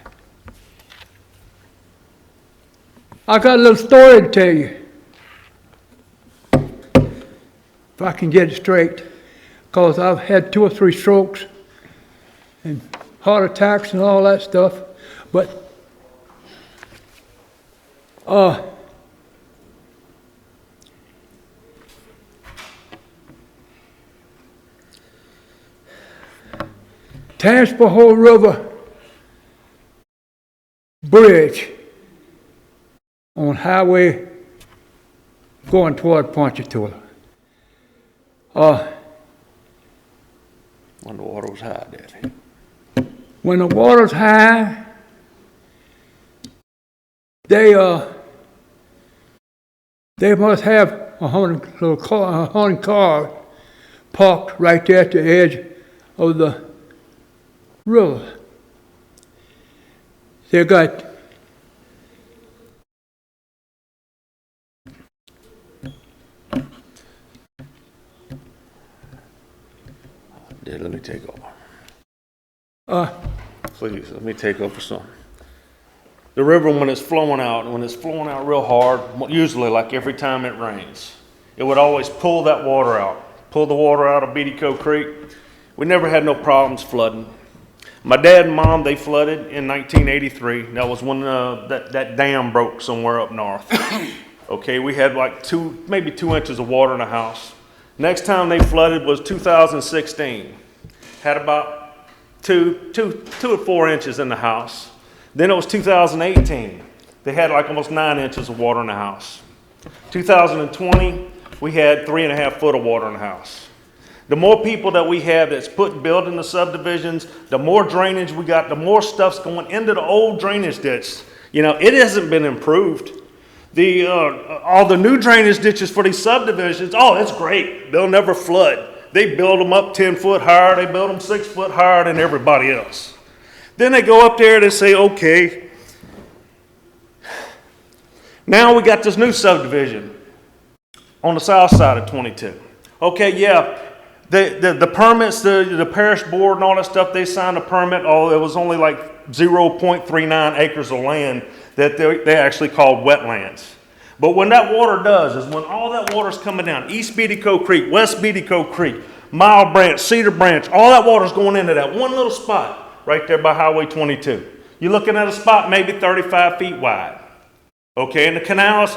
I got a little story to tell you. If I can get it straight, because I've had 2 or 3 strokes and heart attacks and all that stuff. But Tangipahoa River Bridge on highway going toward Ponchatoula. When the water was high, Daddy. When the water's high, they must have 100 cars parked right there at the edge of the river. They got Dad, let me take over. Please, let me take over some. The river, when it's flowing out real hard, usually like every time it rains, it would always pull that water out, pull the water out of Beatico Creek. We never had no problems flooding. My dad and mom, they flooded in 1983. That was when that dam broke somewhere up north. Okay, we had like maybe 2 inches of water in the house. Next time they flooded was 2016. Had about 2 to 4 inches in the house. Then it was 2018. They had like almost 9 inches of water in the house. 2020, we had 3.5 foot of water in the house. The more people that we have that's building the subdivisions, the more drainage we got, the more stuff's going into the old drainage ditch. You know, it hasn't been improved. All the new drainage ditches for these subdivisions, oh, it's great. They'll never flood. They build them up 10 foot higher. They build them 6 foot higher than everybody else. Then they go up there and they say, okay, now we got this new subdivision on the south side of 22. Okay, yeah, the permits, the parish board and all that stuff, they signed a permit. Oh, it was only like 0.39 acres of land that they actually called wetlands. But when that water does is when all that water's coming down, East Beatico Creek, West Beatico Creek, Mile Branch, Cedar Branch, all that water's going into that one little spot right there by Highway 22. You're looking at a spot maybe 35 feet wide. Okay, and the canals,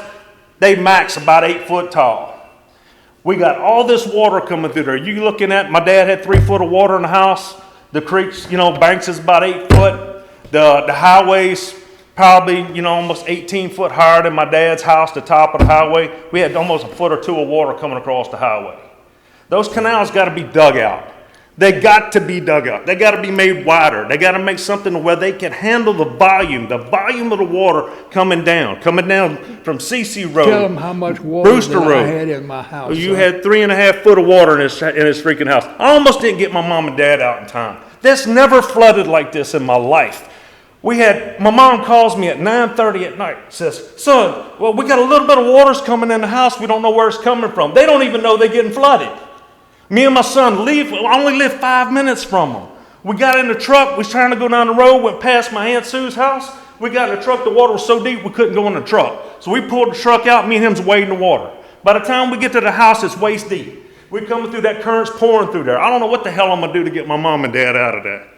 they max about 8 foot tall. We got all this water coming through there. You looking at, my dad had 3 foot of water in the house. The creeks, banks is about 8 foot. The highways, probably, almost 18 foot higher than my dad's house, the top of the highway. We had almost 1 or 2 foot of water coming across the highway. Those canals got to be dug out. They got to be dug out. They got to be made wider. They got to make something where they can handle the volume of the water coming down from CC Road. Tell them how much water Brewster that Road. I had in my house. You had 3.5 foot of water in this freaking house. I almost didn't get my mom and dad out in time. This never flooded like this in my life. My mom calls me at 9:30 at night, says, son, well, we got a little bit of water's coming in the house. We don't know where it's coming from. They don't even know they're getting flooded. Me and my son only live 5 minutes from them. We got in the truck. We was trying to go down the road, went past my Aunt Sue's house. We got in the truck. The water was so deep we couldn't go in the truck. So we pulled the truck out. Me and him's wading the water. By the time we get to the house, it's waist deep. We're coming through that current's pouring through there. I don't know what the hell I'm going to do to get my mom and dad out of that.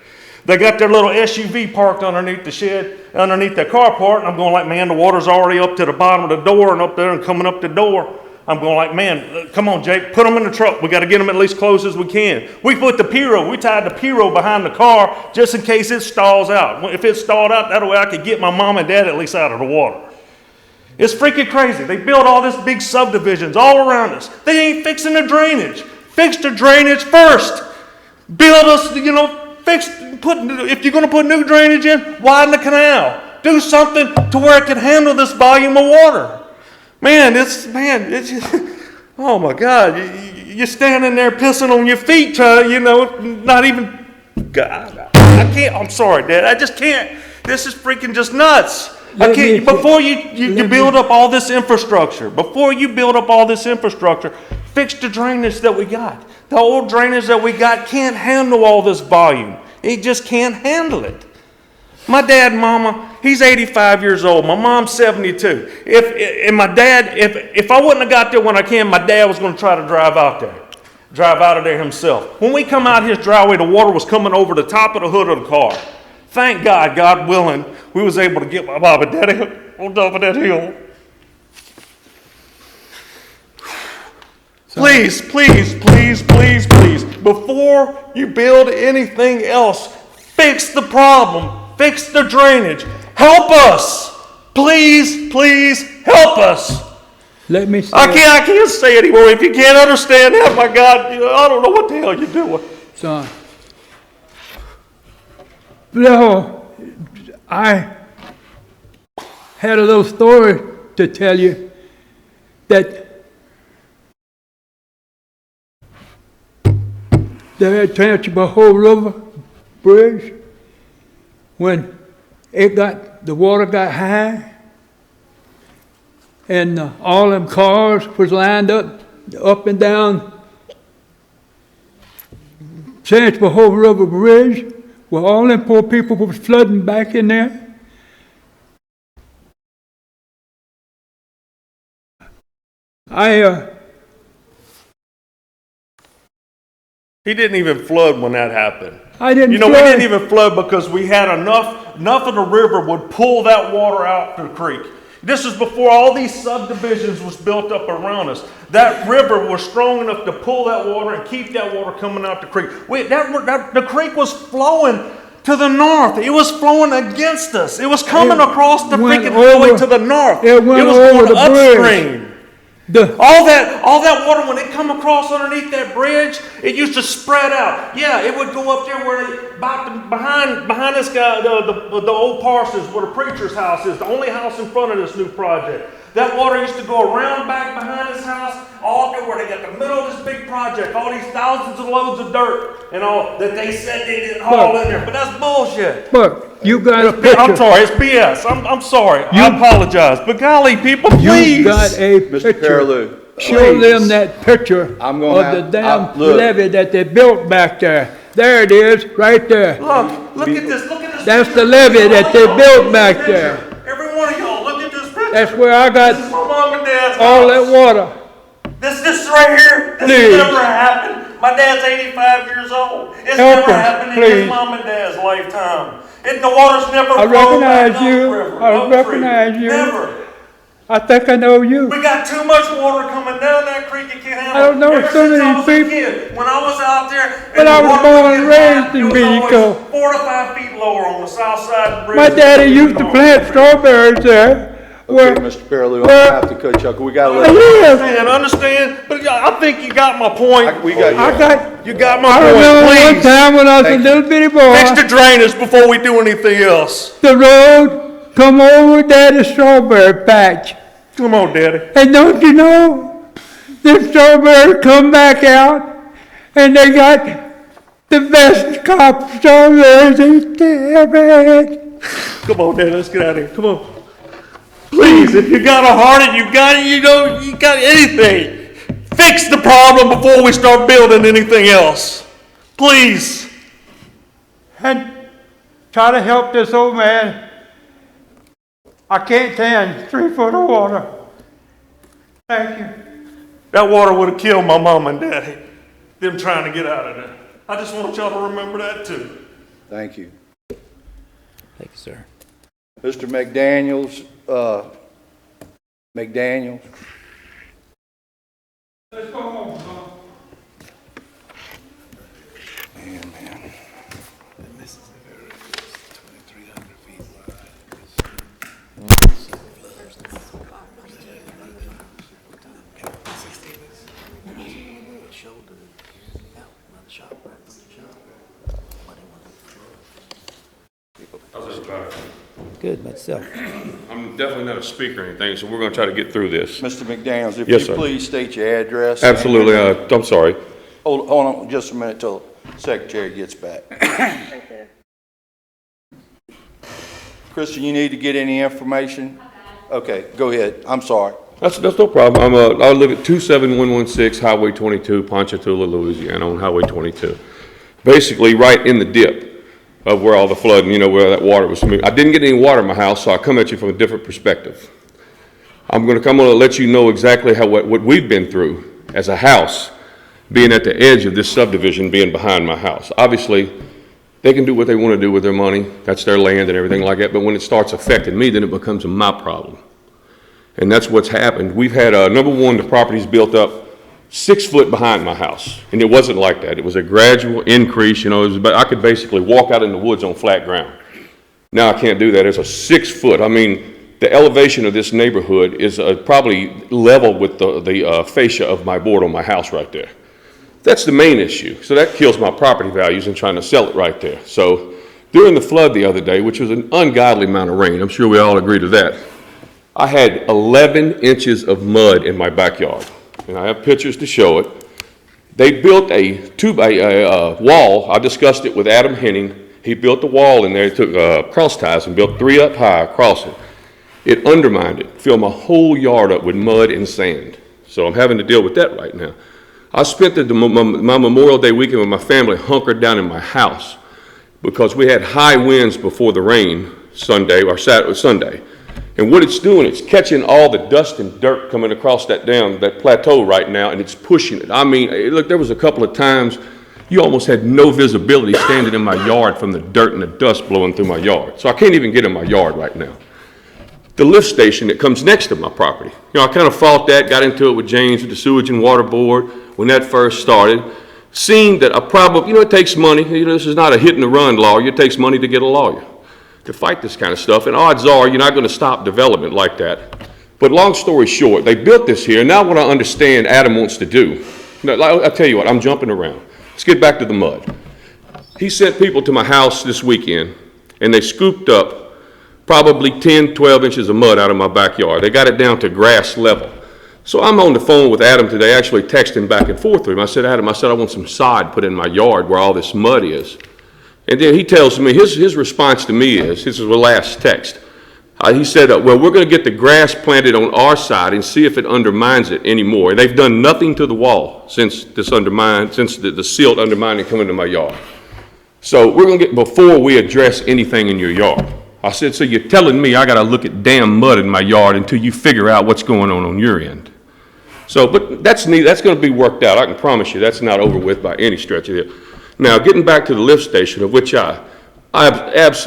They got their little SUV parked underneath the shed, underneath their carport. And I'm going like, man, the water's already up to the bottom of the door and up there and coming up the door. I'm going like, man, come on, Jake, put them in the truck. We got to get them at least close as we can. We tied the Piro behind the car just in case it stalls out. If it stalled out, that way I could get my mom and dad at least out of the water. It's freaking crazy. They build all this big subdivisions all around us. They ain't fixing the drainage. Fix the drainage first. Build us, if you're going to put new drainage in, widen the canal. Do something to where it can handle this volume of water. Man, it's just, oh my God. You're standing there pissing on your feet, not even, God, I can't, I'm sorry, Dad. I just can't. This is freaking just nuts. I can't, before you build up all this infrastructure, fix the drainage that we got. The old drainage that we got can't handle all this volume. It just can't handle it. My dad and mama, he's 85 years old. My mom's 72. If I wouldn't have got there when I came, my dad was going to try to drive out of there himself. When we come out his driveway, the water was coming over the top of the hood of the car. Thank God, God willing, we was able to get my mom and daddy on top of that hill. Please, before you build anything else, fix the problem, fix the drainage. Help us. Please help us. Let me say I can't say anymore. If you can't understand that, my God, I don't know what the hell you're doing. Son. No, I had a little story to tell you that there at Tangipahoa River Bridge, when the water got high, and all them cars was lined up and down Tangipahoa River Bridge, where all them poor people was flooding back in there. He didn't even flood when that happened. I didn't We didn't even flood because we had enough of the river would pull that water out to the creek. This is before all these subdivisions was built up around us. That river was strong enough to pull that water and keep that water coming out the creek. The creek was flowing to the north. It was flowing against us. It was coming across the freaking highway to the north. It was going upstream. All that water, when it come across underneath that bridge, it used to spread out. Yeah, it would go up there behind this guy, the old parsons, where the preacher's house is, the only house in front of this new project. That water used to go around back behind his house, all up there where they got the middle of this big project, all these thousands of loads of dirt and all that they said they didn't haul in there. But that's bullshit. Look, you got a picture. I'm sorry, it's BS. I'm sorry. I apologize. But golly, people, please. You got a Mr. picture. Carolou, Show them that picture I'm of gonna the damn look. levee that they built back there. There it is, right there. Look at this. That's the levee that they built back there. Every one of y'all, look at this picture. That's where I got This is my mom and dad's all house. that water. This right here, this Please. never happened. My dad's 85 years old. It's Help never us, happened in please. his mom and dad's lifetime. The water's never I flowed back recognize you. upriver, I upstream. recognize you. Never. I think I know you. We got too much water coming down that creek you can't handle. I don't know Ever some of since I these was a people. kid, when I was out there, But and I the was water born would and get raised high, in it was always Mexico. 4 to 5 feet lower on the south side of the bridge. My daddy than used to north. plant strawberries there. Okay, Mr. Carolou, I'm gonna have to cut you off. We gotta let I Understand? But I think you got my point. You got my I point. remember one Please. time when I was a little bitty boy. Fix the drainage before we do anything else. The road come over Daddy's strawberry patch. Come on, Daddy. And don't you know, the strawberries come back out, and they got the best crop strawberries they ever had. Come on, Daddy. Let's get out of here. Come on. Please, if you got a heart and you got anything, fix the problem before we start building anything else. Please. And try to help this old man. I can't stand 3 foot of water. Thank you. That water would have killed my mom and daddy, them trying to get out of there. I just want y'all to remember that too. Thank you. Thank you, sir. Mr. McDaniels. Let's go home, Man. This is the area that's 2,300 feet wide. first about it. Good, myself. I'm definitely not a speaker or anything, so we're going to try to get through this. Mr. McDaniels, if Yes, you sir. please state your address. Absolutely. I'm sorry. Hold on just a minute till Secretary gets back. Kristen, you need to get any information? Okay, go ahead. I'm sorry. That's no problem. I live at 27116 Highway 22, Ponchatoula, Louisiana, on Highway 22. Basically, right in the dip of where all the flooding, where that water was moving. I didn't get any water in my house, so I come at you from a different perspective. I'm going to let you know exactly what we've been through as a house, being at the edge of this subdivision, being behind my house. Obviously, they can do what they want to do with their money. That's their land and everything like that. But when it starts affecting me, then it becomes my problem. And that's what's happened. We've had, number one, the property's built up 6 foot behind my house. And it wasn't like that. It was a gradual increase, but I could basically walk out in the woods on flat ground. Now I can't do that. It's a 6 foot. I mean, the elevation of this neighborhood is probably level with the fascia of my board on my house right there. That's the main issue. So that kills my property values in trying to sell it right there. So during the flood the other day, which was an ungodly amount of rain, I'm sure we all agree to that, I had 11 inches of mud in my backyard. And I have pictures to show it. They built a wall. I discussed it with Adam Henning. He built the wall in there. He took cross ties and built 3 up high across it. It undermined it, filled my whole yard up with mud and sand. So I'm having to deal with that right now. I spent my Memorial Day weekend with my family hunkered down in my house because we had high winds before the rain Sunday. And what it's doing, it's catching all the dust and dirt coming across that plateau right now, and it's pushing it. I mean, look, there was a couple of times you almost had no visibility standing in my yard from the dirt and the dust blowing through my yard. So I can't even get in my yard right now. The lift station that comes next to my property, I kind of fought that, got into it with James with the Sewage and Water Board when that first started. Seen that it takes money. This is not a hit and run lawyer. It takes money to get a lawyer to fight this kind of stuff. And odds are you're not going to stop development like that. But long story short, they built this here. Now what I understand Adam wants to do, I'll tell you what, I'm jumping around. Let's get back to the mud. He sent people to my house this weekend, and they scooped up probably 10, 12 inches of mud out of my backyard. They got it down to grass level. So I'm on the phone with Adam today, actually texting back and forth with him. I said, Adam, I want some sod put in my yard where all this mud is. And then he tells me, his response to me is, this is the last text. He said, well, we're going to get the grass planted on our side and see if it undermines it anymore. And they've done nothing to the wall since the silt undermining coming into my yard. So we're going to before we address anything in your yard. I said, so you're telling me I got to look at damn mud in my yard until you figure out what's going on your end. So, but that's going to be worked out. I can promise you that's not over with by any stretch of it. Now, getting back to the lift station, of which I just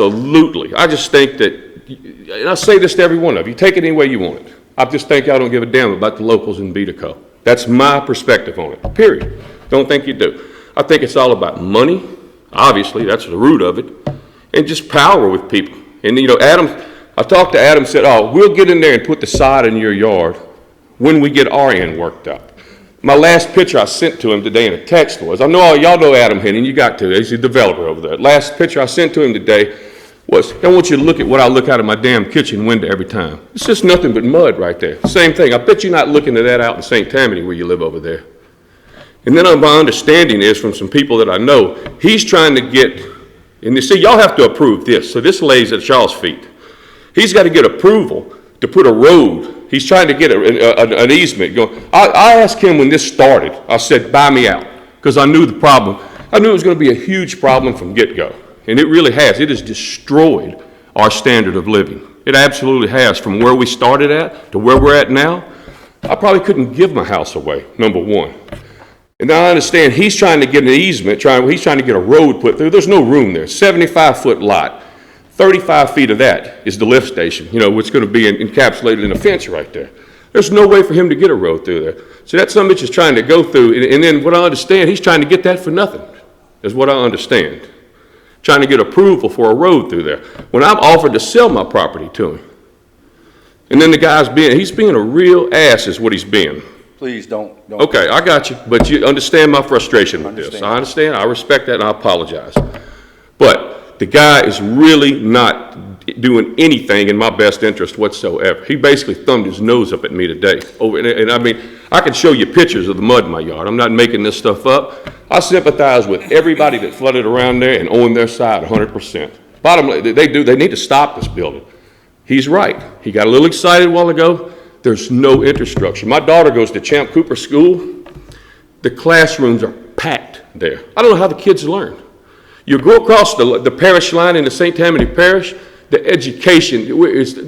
think that, and I say this to every one of you, take it any way you want it. I just think y'all don't give a damn about the locals in Bedeco. That's my perspective on it, period. Don't think you do. I think it's all about money. Obviously, that's the root of it. And just power with people. And, Adam, I talked to Adam, said, we'll get in there and put the sod in your yard when we get our end worked out. My last picture I sent to him today in a text was, y'all know Adam Henning, you got to, he's a developer over there. Last picture I sent to him today was, I want you to look at what I look out of my damn kitchen window every time. It's just nothing but mud right there. Same thing. I bet you're not looking at that out in St. Tammany where you live over there. And then my understanding is from some people that I know, he's trying to get, and you see, y'all have to approve this. So this lays at y'all's feet. He's got to get approval to put a road. He's trying to get an easement going. I asked him when this started, I said, buy me out, because I knew the problem. I knew it was going to be a huge problem from get-go, and it really has. It has destroyed our standard of living. It absolutely has. From where we started at to where we're at now, I probably couldn't give my house away, number one. And now I understand he's trying to get an easement, he's trying to get a road put through. There's no room there, 75-foot lot. 35 feet of that is the lift station, which is going to be encapsulated in a fence right there. There's no way for him to get a road through there. So that some bitch is trying to go through, and then what I understand, he's trying to get that for nothing, is what I understand. Trying to get approval for a road through there. When I've offered to sell my property to him. And then the guy's he's being a real ass is what he's being. Please don't. Okay, I got you, but you understand my frustration with this. I understand, I respect that, and I apologize. But the guy is really not doing anything in my best interest whatsoever. He basically thumbed his nose up at me today. And I mean, I can show you pictures of the mud in my yard. I'm not making this stuff up. I sympathize with everybody that flooded around there and on their side 100%. Bottom line, they need to stop this building. He's right. He got a little excited a while ago. There's no infrastructure. My daughter goes to Champ Cooper School. The classrooms are packed there. I don't know how the kids learn. You go across the parish line in the St. Tammany Parish, the education,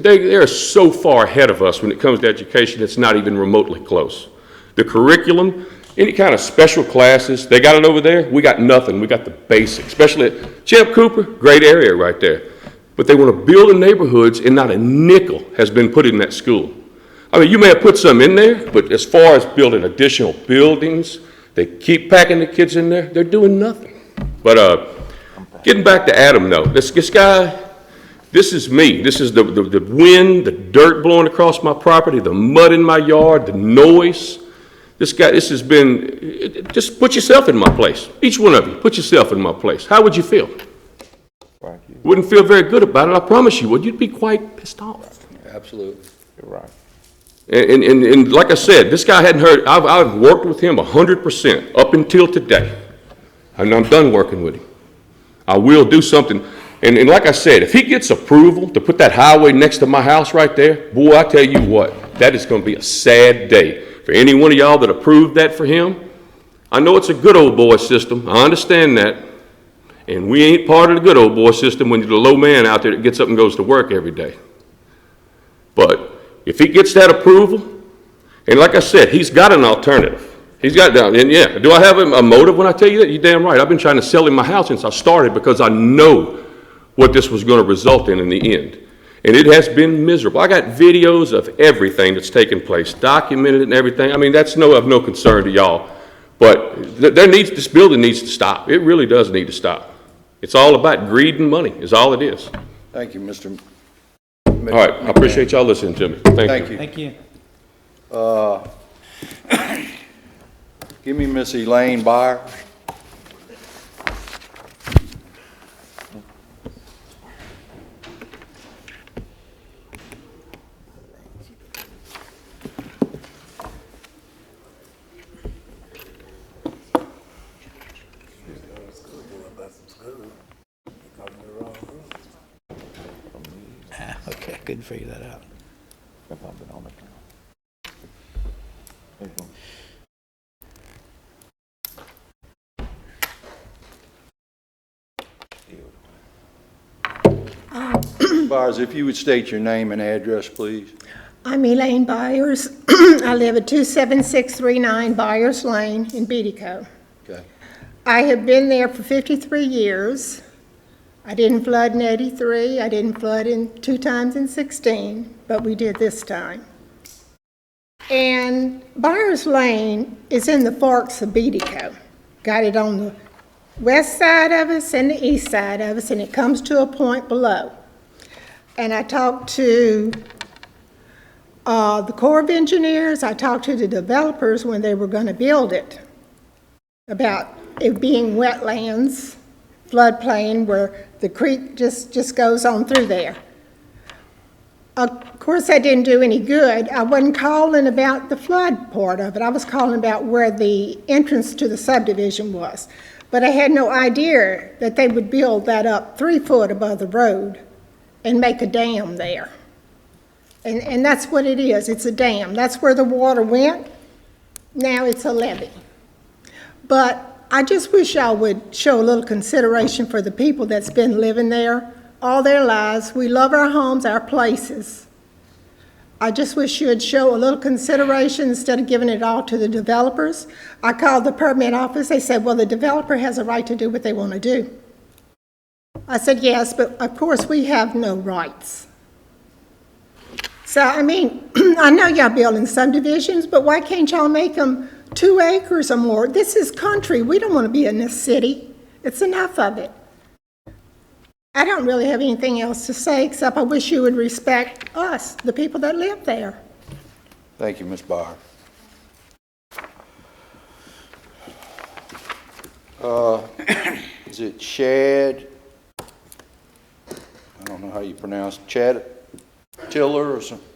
they are so far ahead of us when it comes to education, it's not even remotely close. The curriculum, any kind of special classes, they got it over there. We got nothing. We got the basics, especially at Champ Cooper, great area right there. But they want to build in neighborhoods and not a nickel has been put in that school. I mean, you may have put some in there, but as far as building additional buildings, they keep packing the kids in there, they're doing nothing. But getting back to Adam though, this guy, this is me. This is the wind, the dirt blowing across my property, the mud in my yard, the noise. This has been, just put yourself in my place. Each one of you, put yourself in my place. How would you feel? Wouldn't feel very good about it, I promise you would. You'd be quite pissed off. Absolutely. You're right. And like I said, this guy hadn't heard, I've worked with him 100% up until today. And I'm done working with him. I will do something. And like I said, if he gets approval to put that highway next to my house right there, boy, I tell you what, that is going to be a sad day for any one of y'all that approved that for him. I know it's a good old boy system. I understand that. And we ain't part of the good old boy system when you're the low man out there that gets up and goes to work every day. But if he gets that approval, and like I said, he's got an alternative. He's got down, and yeah, do I have a motive when I tell you that? You're damn right. I've been trying to sell him my house since I started because I know what this was going to result in the end. And it has been miserable. I got videos of everything that's taken place, documented and everything. I mean, that's of no concern to y'all. But this building needs to stop. It really does need to stop. It's all about greed and money, is all it is. Thank you, Mr. All right, I appreciate y'all listening to me. Thank you. Thank you. Give me Miss Elaine Byer. Okay, I couldn't figure that out. Byers, if you would state your name and address, please. I'm Elaine Byers. I live at 27639 Byers Lane in Beatico. Okay. I have been there for 53 years. I didn't flood in 83. I didn't flood in 2 times in 16, but we did this time. And Byers Lane is in the forks of Beatico. Got it on the west side of us and the east side of us, and it comes to a point below. And I talked to the Corps of Engineers, I talked to the developers when they were going to build it, about it being wetlands, floodplain, where the creek just goes on through there. Of course, that didn't do any good. I wasn't calling about the flood part of it. I was calling about where the entrance to the subdivision was. But I had no idea that they would build that up 3 foot above the road and make a dam there. And that's what it is. It's a dam. That's where the water went. Now it's a levee. But I just wish y'all would show a little consideration for the people that's been living there all their lives. We love our homes, our places. I just wish you would show a little consideration instead of giving it all to the developers. I called the permit office. They said, well, the developer has a right to do what they want to do. I said, yes, but of course we have no rights. So, I mean, I know y'all building subdivisions, but why can't y'all make them 2 acres or more? This is country. We don't want to be in this city. It's enough of it. I don't really have anything else to say, except I wish you would respect us, the people that live there. Thank you, Ms. Byer. Is it Shad I don't know how you pronounce it, Chad Tiller or something.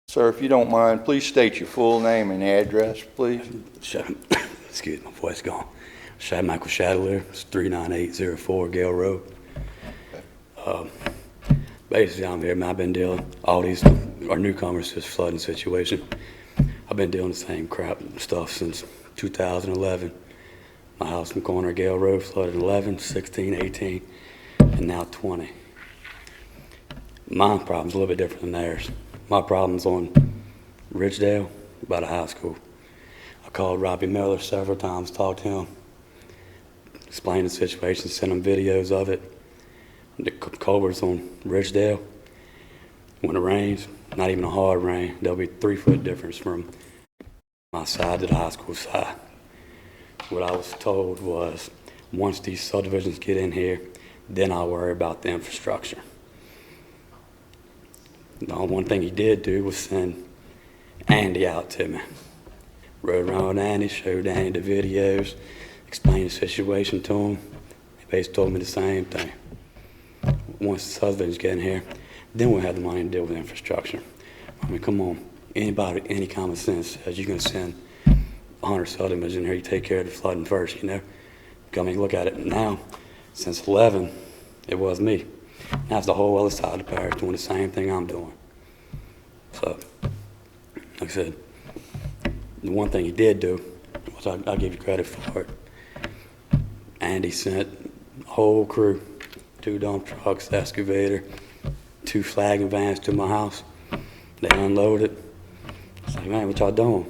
Sir, if you don't mind, please state your full name and address, please. Excuse my voice gone. Michael Shadler, it's 39804 Gale Road. Basically, I'm here, man. I've been dealing, all these are newcomers to this flooding situation. I've been dealing the same crap and stuff since 2011. My house in the corner of Gale Road flooded 11, 16, 18, and now 20. My problem's a little bit different than theirs. My problem's on Ridgedale, by the high school. I called Robbie Miller several times, talked to him, explained the situation, sent him videos of it. The culverts on Ridgedale, when it rains, not even a hard rain, there'll be 3 foot difference from my side to the high school side. What I was told was, once these subdivisions get in here, then I'll worry about the infrastructure. The only one thing he did do was send Andy out to me. Rode around with Andy, showed Andy the videos, explained the situation to him. He basically told me the same thing. Once the subdivisions get in here, then we'll have the money to deal with infrastructure. I mean, come on. Anybody, any common sense says you can send 100 subdivisions in here, you take care of the flooding first, you know? I mean, look at it now. Since 11, it was me. Now it's the whole other side of the parish doing the same thing I'm doing. So, like I said, the one thing he did do was I'll give you credit for it. Andy sent a whole crew, 2 dump trucks, excavator, 2 flagging vans to my house. They unloaded. It's like, man, what y'all doing?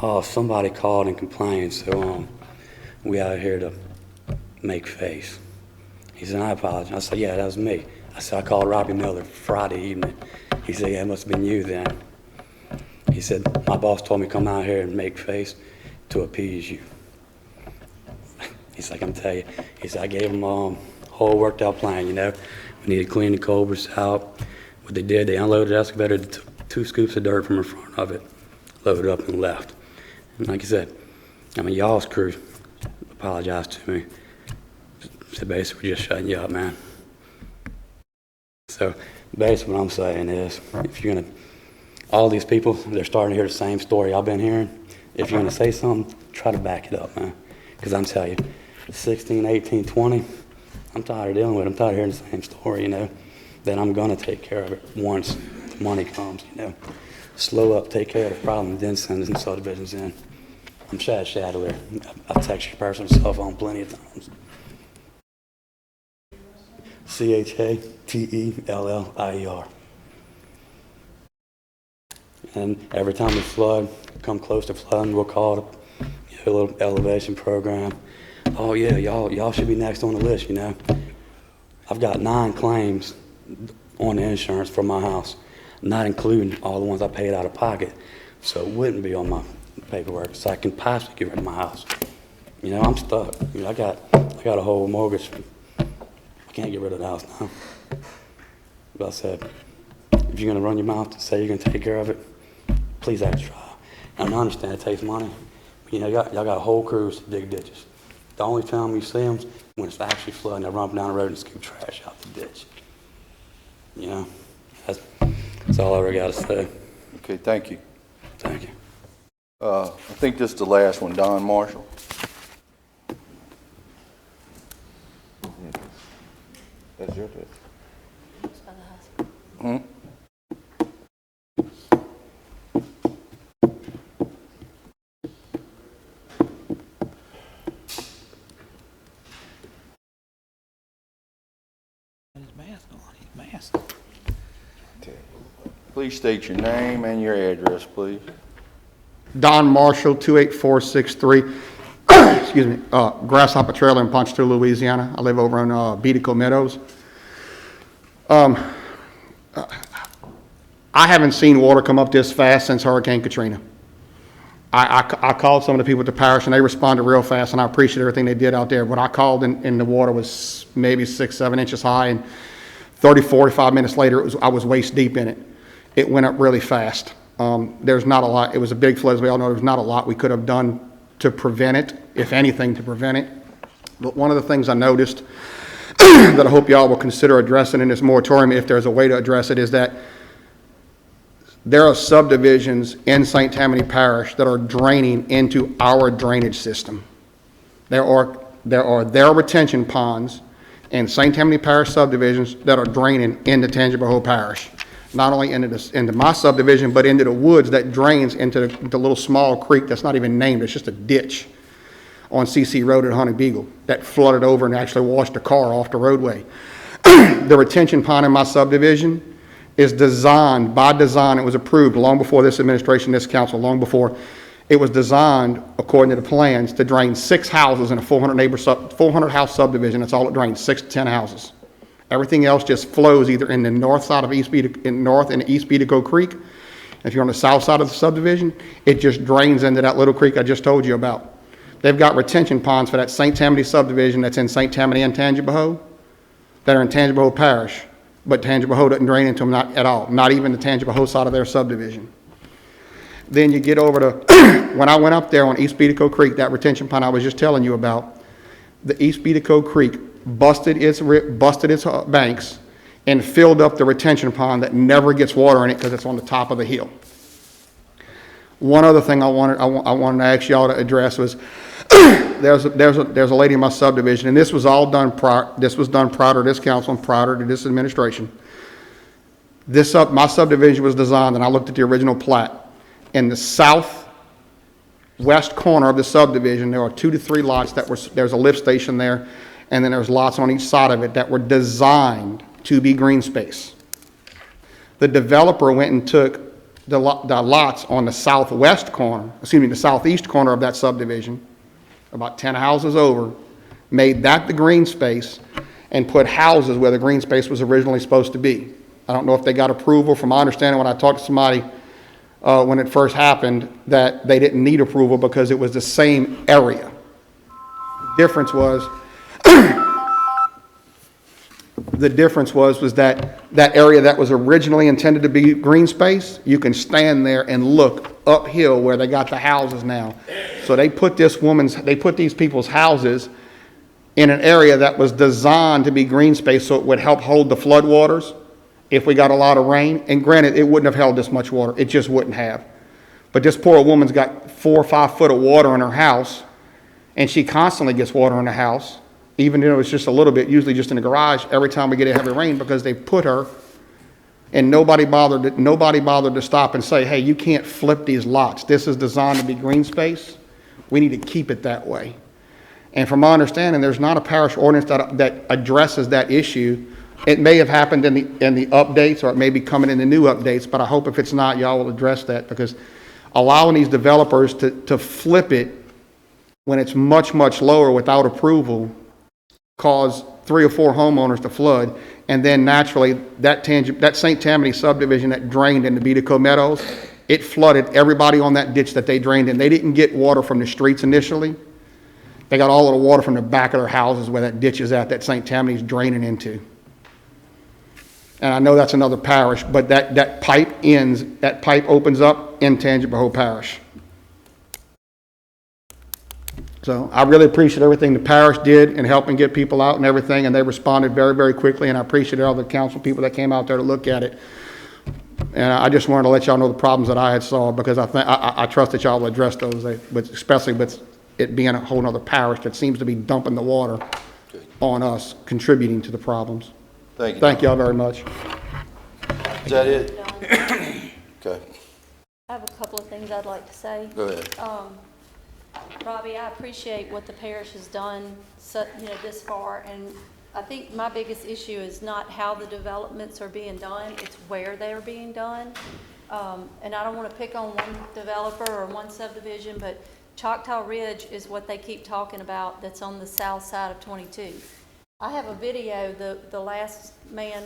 Oh, somebody called and complained, so we out here to make face. He said, I apologize. I said, yeah, that was me. I said, I called Robbie Miller Friday evening. He said, yeah, it must have been you then. He said, my boss told me to come out here and make face to appease you. He's like, I'm telling you. He said, I gave him a whole worked out plan, you know. We needed to clean the culverts out. What they did, they unloaded the excavator, 2 scoops of dirt from in front of it, loaded up and left. And like I said, I mean, y'all's crew apologized to me. So basically, we're just shutting you up, man. So basically what I'm saying is, if you're gonna, all these people, they're starting to hear the same story I've been hearing. If you're gonna say something, try to back it up, man. Because I'm telling you, 16, 18, 20, I'm tired of dealing with it. I'm tired of hearing the same story, you know. Then I'm gonna take care of it once the money comes, you know. Slow up, take care of the problem, then send some subdivisions in. I'm Chad Shadler. I've texted your personal cell phone plenty of times. CHATELLIER. And every time we flood, come close to flooding, we'll call it a little elevation program. Oh yeah, y'all should be next on the list, you know. I've got 9 claims on the insurance for my house, not including all the ones I paid out of pocket. So it wouldn't be on my paperwork, so I can possibly get rid of my house. You know, I'm stuck. You know, I got a whole mortgage. I can't get rid of the house now. But I said, if you're gonna run your mouth and say you're gonna take care of it, please act try. And I understand it takes money. But, you know, y'all got a whole crews to dig ditches. The only time you see them is when it's actually flooding, they run up down the road and scoop trash out the ditch. You know, that's all I ever got to say. Okay, thank you. Thank you. I think this is the last one, Don Marshall. That's your pitch. Hmm? Please state your name and your address, please. Don Marshall, 28463, excuse me, Grasshopper Trailer in Ponchatoula, Louisiana. I live over in Beatico Meadows. I haven't seen water come up this fast since Hurricane Katrina. I called some of the people at the parish, and they responded real fast, and I appreciate everything they did out there. What I called and the water was maybe 6-7 inches high, and 45 minutes later, I was waist deep in it. It went up really fast. There's not a lot. It was a big flood, as we all know. There's not a lot we could have done to prevent it, if anything, to prevent it. But one of the things I noticed that I hope y'all will consider addressing in this moratorium, if there's a way to address it, is that there are subdivisions in St. Tammany Parish that are draining into our drainage system. There are retention ponds in St. Tammany Parish subdivisions that are draining into Tangipahoa Parish. Not only into my subdivision, but into the woods that drains into the little small creek that's not even named. It's just a ditch on CC Road at Honey Beagle that flooded over and actually washed a car off the roadway. The retention pond in my subdivision is designed, by design, it was approved long before this administration, this council, long before, it was designed, according to the plans, to drain 6 houses in a 400 house subdivision. That's all it drains, 6 to 10 houses. Everything else just flows either in the north side of East Beatico Creek. If you're on the south side of the subdivision, it just drains into that little creek I just told you about. They've got retention ponds for that St. Tammany subdivision that's in St. Tammany and Tangipahoa that are in Tangipahoa Parish. But Tangipahoa doesn't drain into them, not at all, not even the Tangipahoa side of their subdivision. Then you get over to, when I went up there on East Beatico Creek, that retention pond I was just telling you about, the East Beatico Creek busted its banks and filled up the retention pond that never gets water in it because it's on the top of the hill. One other thing I wanted to ask y'all to address was, there's a lady in my subdivision, and this was all done prior to this council and prior to this administration. My subdivision was designed, and I looked at the original plat. In the southwest corner of the subdivision, there are 2 to 3 lots there's a lift station there, and then there's lots on each side of it that were designed to be green space. The developer went and took the lots on the southeast corner of that subdivision, about 10 houses over, made that the green space, and put houses where the green space was originally supposed to be. I don't know if they got approval. From my understanding, when I talked to somebody when it first happened, that they didn't need approval because it was the same area. The difference was that area that was originally intended to be green space, you can stand there and look uphill where they got the houses now. So they put these people's houses in an area that was designed to be green space so it would help hold the flood waters if we got a lot of rain. And granted, it wouldn't have held this much water. It just wouldn't have. But this poor woman's got 4 or 5 foot of water in her house, and she constantly gets water in the house, even though it's just a little bit, usually just in the garage, every time we get a heavy rain, because they put her, and nobody bothered to stop and say, hey, you can't flip these lots. This is designed to be green space. We need to keep it that way. And from my understanding, there's not a parish ordinance that addresses that issue. It may have happened in the updates, or it may be coming in the new updates, but I hope if it's not, y'all will address that, because allowing these developers to flip it when it's much, much lower without approval cause 3 or 4 homeowners to flood, and then naturally that St. Tammany subdivision that drained into Beatico Meadows, it flooded everybody on that ditch that they drained in. They didn't get water from the streets initially. They got all of the water from the back of their houses where that ditch is at, that St. Tammany's draining into. And I know that's another parish, but that pipe opens up in Tangipahoa Parish. So I really appreciate everything the parish did in helping get people out and everything, and they responded very, very quickly, and I appreciate all the council people that came out there to look at it. And I just wanted to let y'all know the problems that I had saw, because I trust that y'all will address those, especially with it being a whole other parish that seems to be dumping the water on us, contributing to the problems. Thank you. Thank y'all very much. Is that it? Okay. I have a couple of things I'd like to say. Go ahead. Robbie, I appreciate what the parish has done, this far, and I think my biggest issue is not how the developments are being done, it's where they're being done. And I don't want to pick on one developer or one subdivision, but Choctaw Ridge is what they keep talking about that's on the south side of 22. I have a video, the last man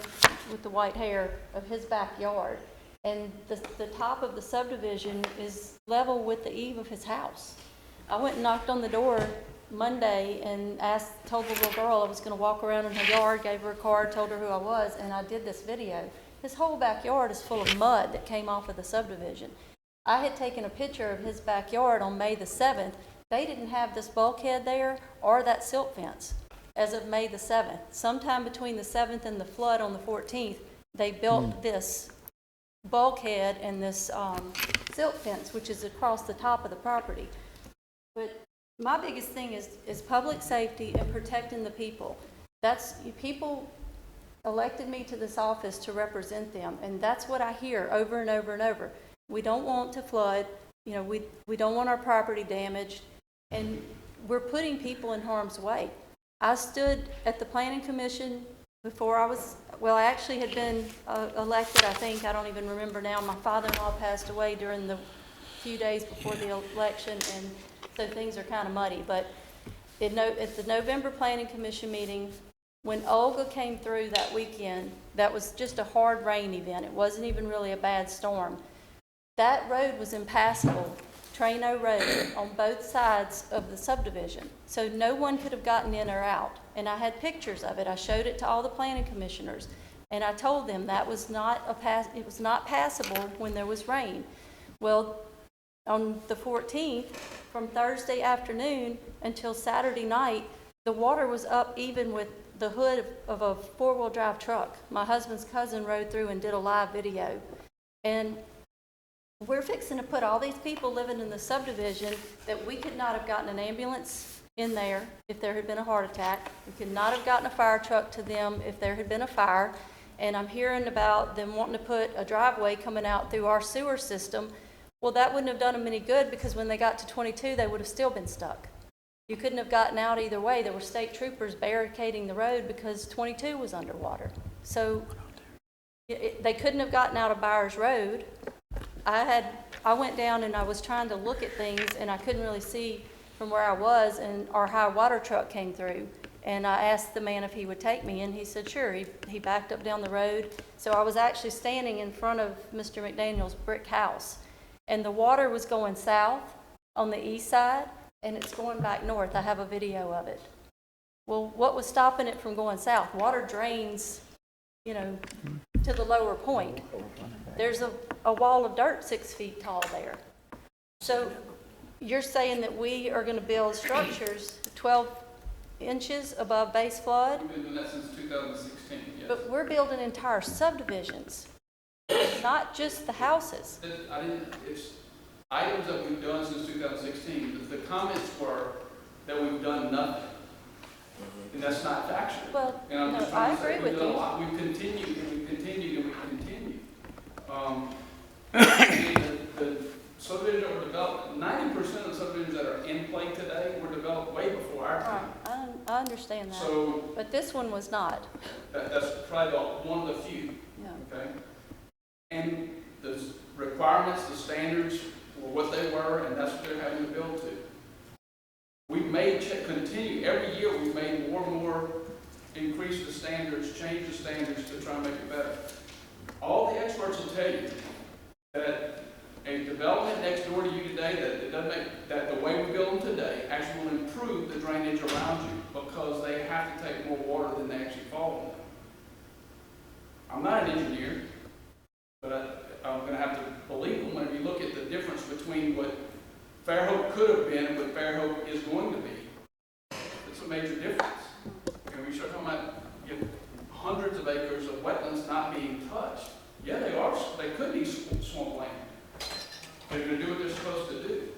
with the white hair, of his backyard. And the top of the subdivision is level with the eave of his house. I went and knocked on the door Monday and told the little girl I was going to walk around in her yard, gave her a card, told her who I was, and I did this video. His whole backyard is full of mud that came off of the subdivision. I had taken a picture of his backyard on May the 7th. They didn't have this bulkhead there or that silt fence as of May the 7th. Sometime between the 7th and the flood on the 14th, they built this bulkhead and this silt fence, which is across the top of the property. But my biggest thing is public safety and protecting the people. People elected me to this office to represent them, and that's what I hear over and over and over. We don't want to flood, we don't want our property damaged, and we're putting people in harm's way. I stood at the Planning Commission before I actually had been elected, I don't even remember now. My father-in-law passed away during the few days before the election, and so things are kind of muddy. But at the November Planning Commission meeting, when Olga came through that weekend, that was just a hard rain event. It wasn't even really a bad storm. That road was impassable, Trano Road, on both sides of the subdivision. So no one could have gotten in or out. And I had pictures of it. I showed it to all the planning commissioners. And I told them that was it was not passable when there was rain. Well, on the 14th, from Thursday afternoon until Saturday night, the water was up even with the hood of a four-wheel drive truck. My husband's cousin rode through and did a live video. And we're fixing to put all these people living in the subdivision that we could not have gotten an ambulance in there if there had been a heart attack. We could not have gotten a fire truck to them if there had been a fire. And I'm hearing about them wanting to put a driveway coming out through our sewer system. Well, that wouldn't have done them any good, because when they got to 22, they would have still been stuck. You couldn't have gotten out either way. There were state troopers barricading the road because 22 was underwater. So they couldn't have gotten out of Byers Road. I went down and I was trying to look at things, and I couldn't really see from where I was, and our high water truck came through. And I asked the man if he would take me, and he said sure. He backed up down the road. So I was actually standing in front of Mr. McDaniel's brick house, and the water was going south on the east side, and it's going back north. I have a video of it. Well, what was stopping it from going south? Water drains, to the lower point. There's a wall of dirt 6 feet tall there. So you're saying that we are going to build structures 12 inches above base flood? We've been doing that since 2016, yes. But we're building entire subdivisions, not just the houses. It's items that we've done since 2016. The comments were that we've done nothing. And that's not factual. Well, and I'm just I trying to say agree with you. We've continued and we've continued and we've continued. The subdivisions that were developed, 90% of the subdivisions that are in play today were developed way before our time. Right. I understand that. So, but this one was not. That's probably one of the few. Yeah. Okay. And the requirements, the standards were what they were, and that's what they're having to build to. We've continue, every year we've made more and more, increase the standards, change the standards to try and make it better. All the experts will tell you that a development next door to you today, that the way we build them today actually will improve the drainage around you, because they have to take more water than they actually fall on them. I'm not an engineer, but I'm going to have to believe them when you look at the difference between what Fairhope could have been and what Fairhope is going to be. It's a major difference. And we start talking about hundreds of acres of wetlands not being touched. Yeah, they are. They could be swampland. They're going to do what they're supposed to do.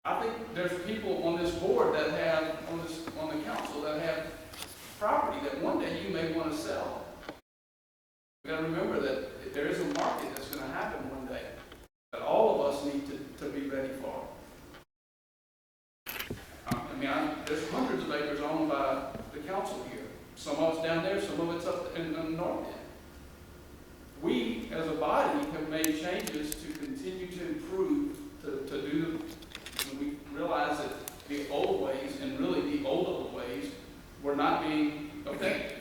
I think there's people on this board that have, on the council, that have property that one day you may want to sell. We've got to remember that there is a market that's going to happen one day that all of us need to be ready for. There's hundreds of acres owned by the council here. Some of it's down there, some of it's up in the north end. We, as a body, have made changes to continue to improve, to do, when we realize that the old ways, and really the old ways, were not being effective.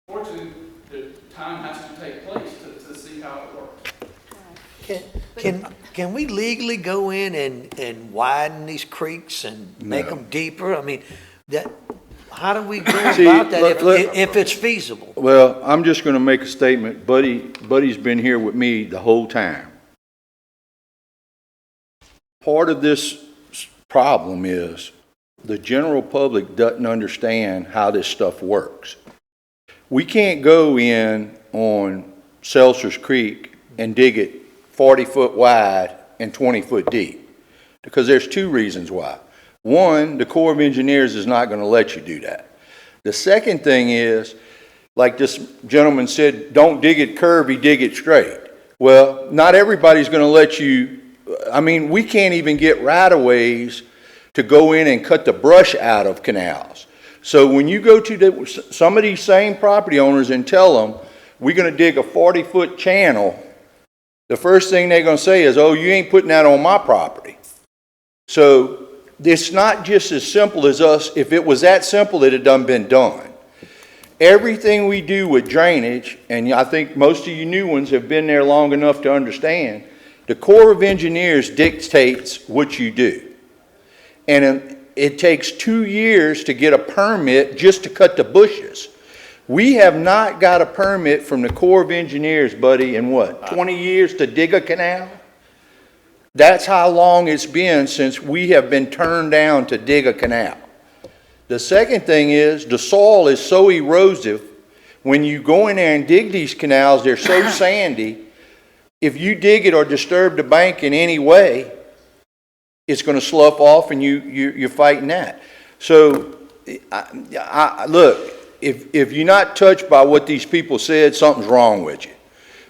Fortunately, the time can we legally go in and widen these creeks and make them deeper? I mean, how do we go about that if it's feasible? Well, I'm just gonna make a statement. Buddy's been here with me the whole time. Part of this problem is the general public doesn't understand how this stuff works. We can't go in on Seltzer's Creek and dig it 40 foot wide and 20 foot deep, because there's two reasons why. One, the Corps of Engineers is not going to let you do that. The second thing is, like this gentleman said, don't dig it curvy, dig it straight. Well, not everybody's going to let you. I mean, we can't even get right-of-ways to go in and cut the brush out of canals. So when you go to some of these same property owners and tell them, we're going to dig a 40-foot channel, the first thing they're going to say is, oh, you ain't putting that on my property. So it's not just as simple as us. If it was that simple, it had been done. Everything we do with drainage, and I think most of you new ones have been there long enough to understand, the Corps of Engineers dictates what you do. And it takes 2 years to get a permit just to cut the bushes. We have not got a permit from the Corps of Engineers, buddy, in what, 20 years to dig a canal? That's how long it's been since we have been turned down to dig a canal. The second thing is the soil is so erosive. When you go in there and dig these canals, they're so sandy. If you dig it or disturb the bank in any way, it's going to slough off, and you're fighting that. So, look, if you're not touched by what these people said, something's wrong with you.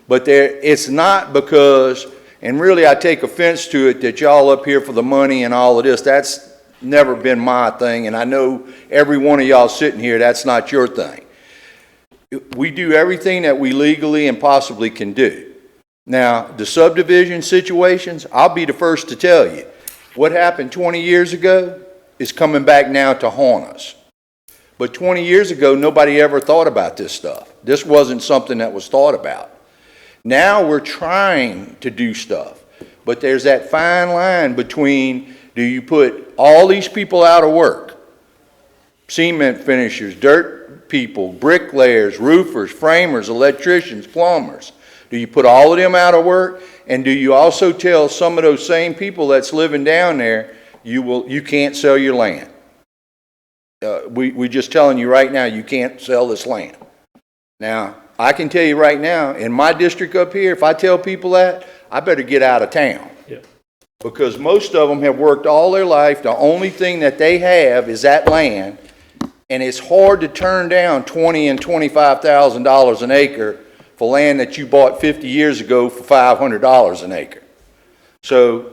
But it's not because, and really I take offense to it, that y'all up here for the money and all of this. That's never been my thing, and I know every one of y'all sitting here, that's not your thing. We do everything that we legally and possibly can do. Now, the subdivision situations, I'll be the first to tell you, what happened 20 years ago is coming back now to haunt us. But 20 years ago, nobody ever thought about this stuff. This wasn't something that was thought about. Now we're trying to do stuff, but there's that fine line between, do you put all these people out of work? Cement finishers, dirt people, bricklayers, roofers, framers, electricians, plumbers. Do you put all of them out of work? And do you also tell some of those same people that's living down there, you can't sell your land? We're just telling you right now, you can't sell this land. Now, I can tell you right now, in my district up here, if I tell people that, I better get out of town. Yeah. Because most of them have worked all their life. The only thing that they have is that land, and it's hard to turn down $20,000 and $25,000 an acre for land that you bought 50 years ago for $500 an acre. So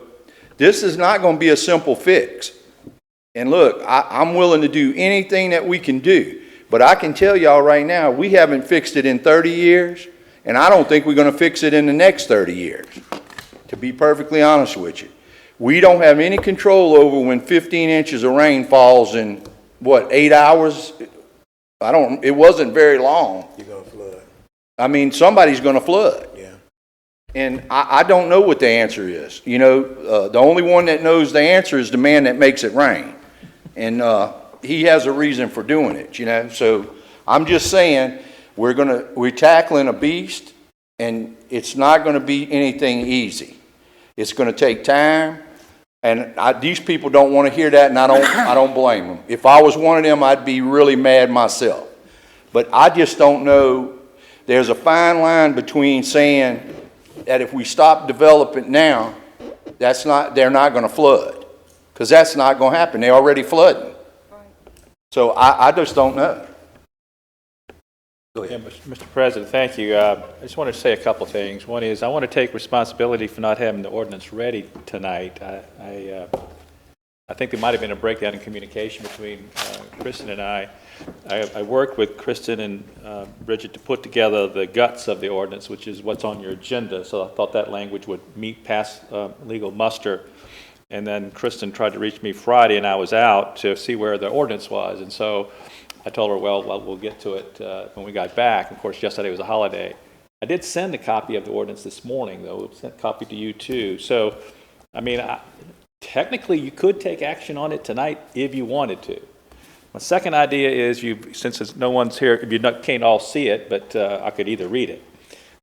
this is not going to be a simple fix. And look, I'm willing to do anything that we can do, but I can tell y'all right now, we haven't fixed it in 30 years, and I don't think we're going to fix it in the next 30 years, to be perfectly honest with you. We don't have any control over when 15 inches of rain falls in, what, 8 hours? It wasn't very long. You're going to flood. I mean, somebody's going to flood. Yeah. And I don't know what the answer is. You know, the only one that knows the answer is the man that makes it rain. And he has a reason for doing it, you know. So I'm just saying, we're tackling a beast, and it's not going to be anything easy. It's going to take time, and these people don't want to hear that, and I don't blame them. If I was one of them, I'd be really mad myself. But I just don't know. There's a fine line between saying that if we stop developing now, they're not going to flood, because that's not going to happen. They're already flooding. So I just don't know. Go ahead. Yeah, Mr. President, thank you. I just want to say a couple things. One is I want to take responsibility for not having the ordinance ready tonight. I think there might have been a breakdown in communication between Kristen and I. I worked with Kristen and Bridget to put together the guts of the ordinance, which is what's on your agenda. So I thought that language would pass legal muster. And then Kristen tried to reach me Friday, and I was out to see where the ordinance was. And so I told her, well, we'll get to it when we got back. Of course, yesterday was a holiday. I did send a copy of the ordinance this morning, though. It was sent a copy to you too. So, I mean, technically you could take action on it tonight if you wanted to. My second idea is since no one's here, can't all see it, but I could either read it.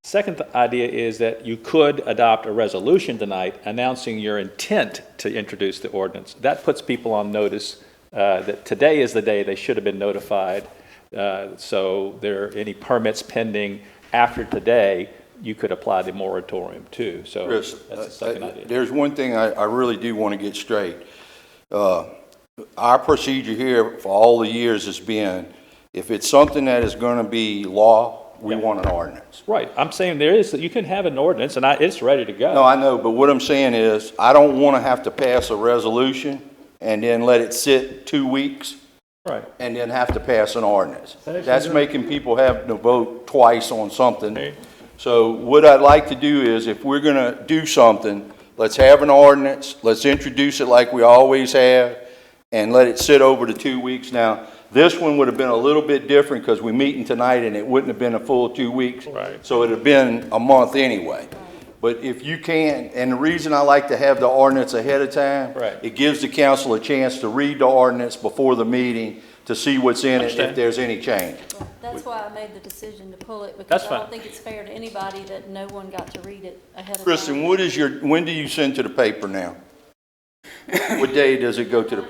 Second idea is that you could adopt a resolution tonight announcing your intent to introduce the ordinance. That puts people on notice that today is the day they should have been notified. So any permits pending after today, you could apply the moratorium too. So Chris, that's the second idea. There's one thing I really do want to get straight. Our procedure here for all the years has been, if it's something that is going to be law, we want an ordinance. Right. I'm saying you can have an ordinance and it's ready to go. No, I know, but what I'm saying is, I don't want to have to pass a resolution and then let it sit 2 weeks. Right. And then have to pass an ordinance. That's making people have to vote twice on something. So what I'd like to do is, if we're going to do something, let's have an ordinance, let's introduce it like we always have, and let it sit over the 2 weeks. Now, this one would have been a little bit different because we're meeting tonight and it wouldn't have been a full 2 weeks. Right. So it would have been a month anyway. But if you can, and the reason I like to have the ordinance ahead of time, it gives the council a chance to read the ordinance before the meeting to see what's in it, if there's any change. Well, that's why I made the decision to pull it, because I don't think it's fair to anybody that no one got to read it ahead of time. Kristen, when do you send to the paper now? What day does it go to the?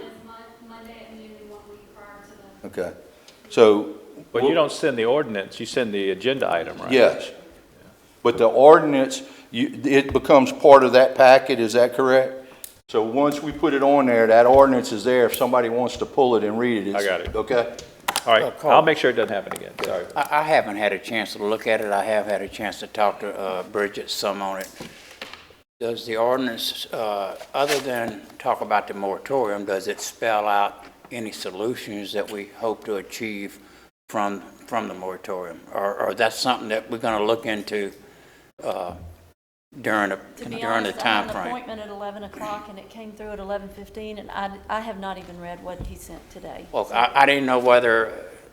Monday at noon, 1 week prior to the. Okay, so. But you don't send the ordinance, you send the agenda item, right? Yes. But the ordinance, it becomes part of that packet, is that correct? So once we put it on there, that ordinance is there. If somebody wants to pull it and read it, I got it. Okay? All right, I'll make sure it doesn't happen again. Sorry. I haven't had a chance to look at it. I have had a chance to talk to Bridget some on it. Does the ordinance, other than talk about the moratorium, does it spell out any solutions that we hope to achieve from the moratorium? Or that's something that we're going to look into during the time I had an frame? appointment at 11 o'clock and it came through at 11:15, and I have not even read what he sent today. Well, I didn't know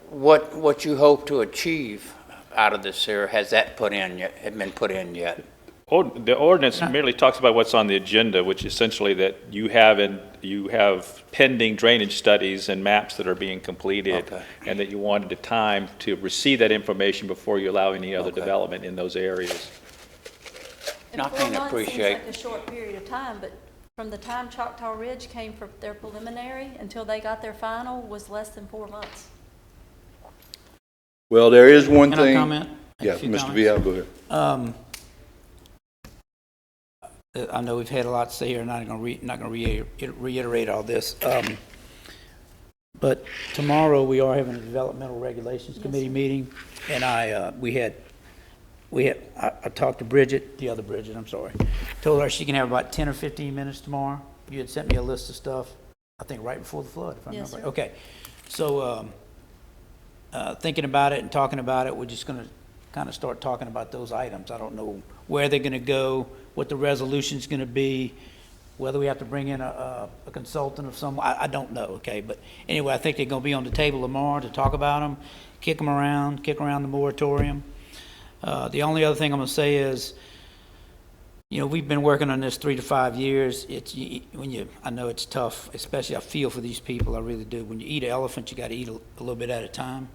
what you hope to achieve out of this here, has that been put in yet? The ordinance merely talks about what's on the agenda, which essentially that you have pending drainage studies and maps that are being completed, and that you wanted the time to receive that information before you allow any other development in those areas. And 4 months seems like a short period of time, but from the time Choctaw Ridge came for their preliminary until they got their final was less than 4 months. Well, there is one thing. Can I comment? Yeah, Mr. Vial, go ahead. I know we've had a lot to say here, not going to reiterate all this. But tomorrow we are having a Developmental Regulations Committee meeting, and I talked to Bridget, the other Bridget, I'm sorry. Told her she can have about 10 or 15 minutes tomorrow. You had sent me a list of stuff, I think right before the flood, if I remember right. Okay. So, thinking about it and talking about it, we're just going to kind of start talking about those items. I don't know where they're going to go, what the resolution's going to be, whether we have to bring in a consultant of some, I don't know, okay? But anyway, I think they're going to be on the table tomorrow to talk about them, kick around the moratorium. The only other thing I'm going to say is, we've been working on this 3 to 5 years. I know it's tough, especially I feel for these people, I really do. When you eat an elephant, you got to eat a little bit at a time.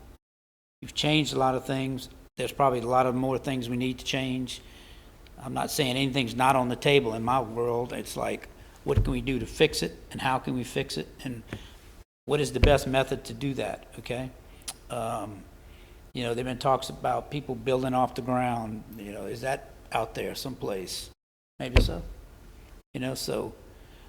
You've changed a lot of things. There's probably a lot of more things we need to change. I'm not saying anything's not on the table in my world. It's like, what can we do to fix it, and how can we fix it, and what is the best method to do that, okay? There've been talks about people building off the ground. Is that out there someplace? Maybe so. So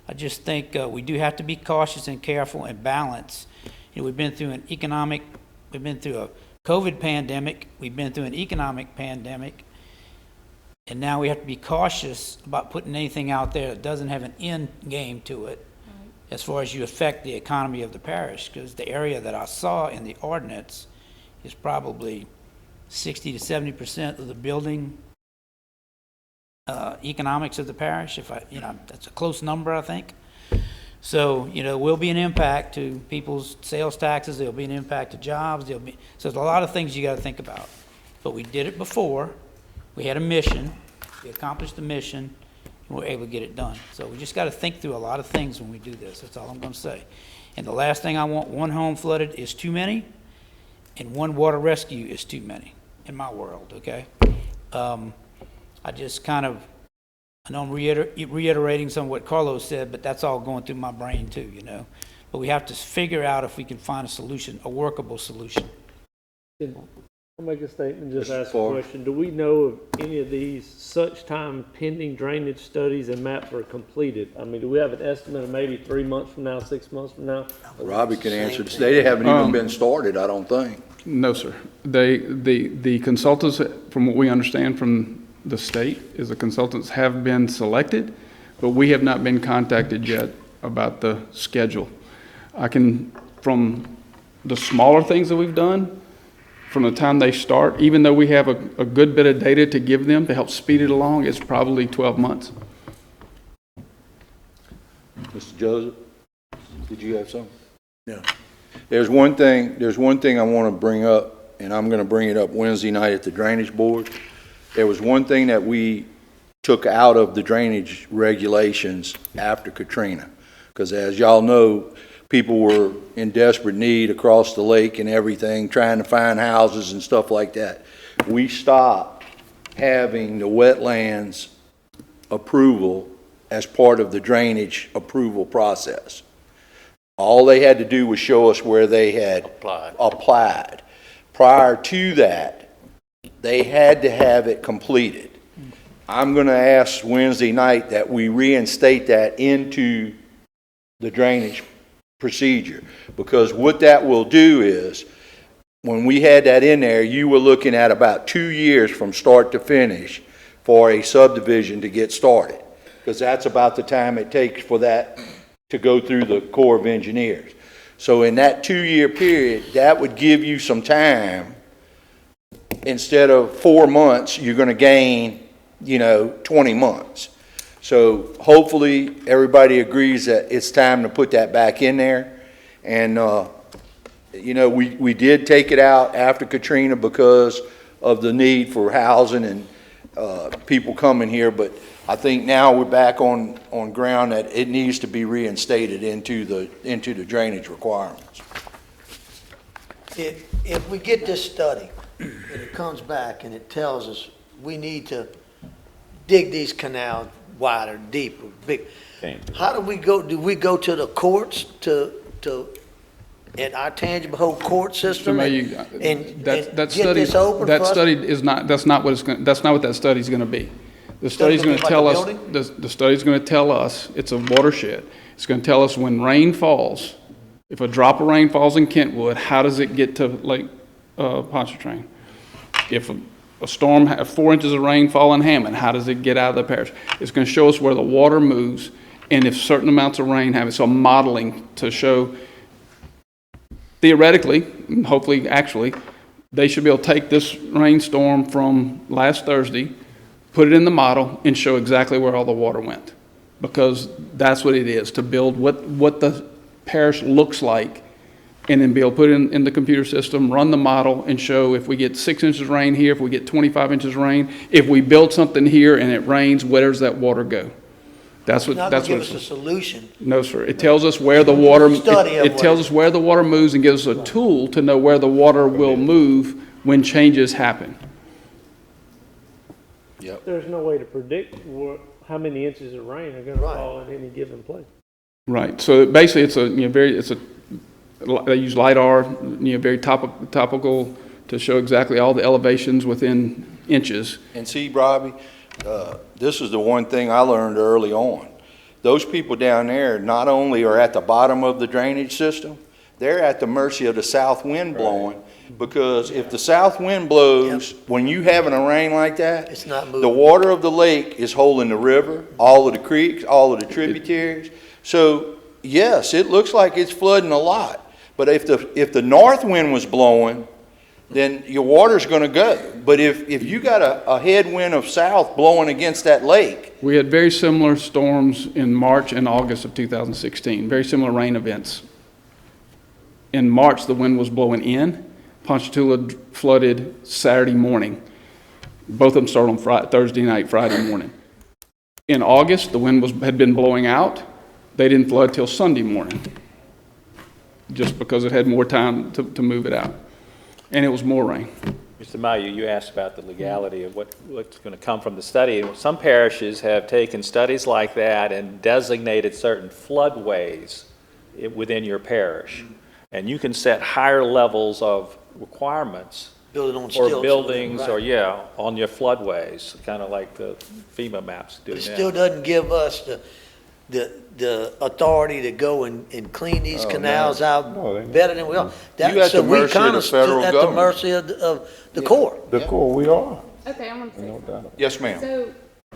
I just think we do have to be cautious and careful and balance. We've been through a COVID pandemic, we've been through an economic pandemic, and now we have to be cautious about putting anything out there that doesn't have an end game to it, as far as you affect the economy of the parish, because the area that I saw in the ordinance is probably 60 to 70% of the building economics of the parish. That's a close number, I think. So, will be an impact to people's sales taxes. There'll be an impact to jobs. So there's a lot of things you got to think about. But we did it before. We had a mission, we accomplished the mission, and we're able to get it done. So we just got to think through a lot of things when we do this. That's all I'm going to say. And the last thing I want, one home flooded is too many, and one water rescue is too many in my world, okay? I just kind of, I know I'm reiterating some of what Carlos said, but that's all going through my brain too, you know? But we have to figure out if we can find a solution, a workable solution. I'll make a statement, just ask a question. Do we know of any of these such time pending drainage studies and maps are completed? I mean, do we have an estimate of maybe 3 months from now, 6 months from now? Robbie can answer this. They haven't even been started, I don't think. No, sir. The consultants, from what we understand from the state, is the consultants have been selected, but we have not been contacted yet about the schedule. I can, from the smaller things that we've done, from the time they start, even though we have a good bit of data to give them to help speed it along, it's probably 12 months. Mr. Joseph, did you have something? No. There's one thing I want to bring up, and I'm going to bring it up Wednesday night at the Drainage Board. There was one thing that we took out of the drainage regulations after Katrina, because as y'all know, people were in desperate need across the lake and everything, trying to find houses and stuff like that. We stopped having the wetlands approval as part of the drainage approval process. All they had to do was show us where they had applied. Prior to that, they had to have it completed. I'm going to ask Wednesday night that we reinstate that into the drainage procedure, because what that will do is, when we had that in there, you were looking at about 2 years from start to finish for a subdivision to get started, because that's about the time it takes for that to go through the Corps of Engineers. So in that 2-year period, that would give you some time. Instead of 4 months, you're going to gain, 20 months. So hopefully everybody agrees that it's time to put that back in there. And, we did take it out after Katrina because of the need for housing and people coming here. But I think now we're back on ground that it needs to be reinstated into the drainage requirements. If we get this study and it comes back and it tells us we need to dig these canals wider, deeper, big, how do we go? Do we go to the courts in our Tangipahoa court system and get this open? That's not what that study's going to be. The study's going to tell us. The study's going to tell us it's a watershed. It's going to tell us when rain falls. If a drop of rain falls in Kentwood, how does it get to Lake Pontchartrain? If a storm, 4 inches of rain fall in Hammond, how does it get out of the parish? It's going to show us where the water moves, and if certain amounts of rain have it. So modeling to show, theoretically, and hopefully actually, they should be able to take this rainstorm from last Thursday, put it in the model, and show exactly where all the water went. Because that's what it is, to build what the parish looks like, and then be able to put it in the computer system, run the model, and show if we get 6 inches of rain here, if we get 25 inches of rain, if we build something here and it rains, where does that water go? That's what. It's not going to give us a solution. No, sir. It tells us where the water. It tells us where the water moves and gives us a tool to know where the water will move when changes happen. Yep. There's no way to predict how many inches of rain are going to fall in any given place. Right. So basically, they use LIDAR, very topical to show exactly all the elevations within inches. And see, Robbie, this is the one thing I learned early on. Those people down there not only are at the bottom of the drainage system, they're at the mercy of the south wind blowing, because if the south wind blows, when you having a rain like that, it's not moving. The water of the lake is holding the river, all of the creeks, all of the tributaries. So yes, it looks like it's flooding a lot. But if the north wind was blowing, then your water's going to go. But if you got a headwind of south blowing against that lake. We had very similar storms in March and August of 2016, very similar rain events. In March, the wind was blowing in. Ponchatoula flooded Saturday morning. Both of them start on Thursday night, Friday morning. In August, the wind had been blowing out. They didn't flood till Sunday morning, just because it had more time to move it out. And it was more rain. Mr. Mayu, you asked about the legality of what's going to come from the study. Some parishes have taken studies like that and designated certain floodways within your parish. And you can set higher levels of requirements for buildings or, on your floodways, kind of like the FEMA maps do now. But it still doesn't give us the authority to go and clean these canals out better than we are. So we kind of still at the mercy of the Corps. The Corps, we are. Okay, I'm gonna say No something. doubt. Yes, ma'am. So,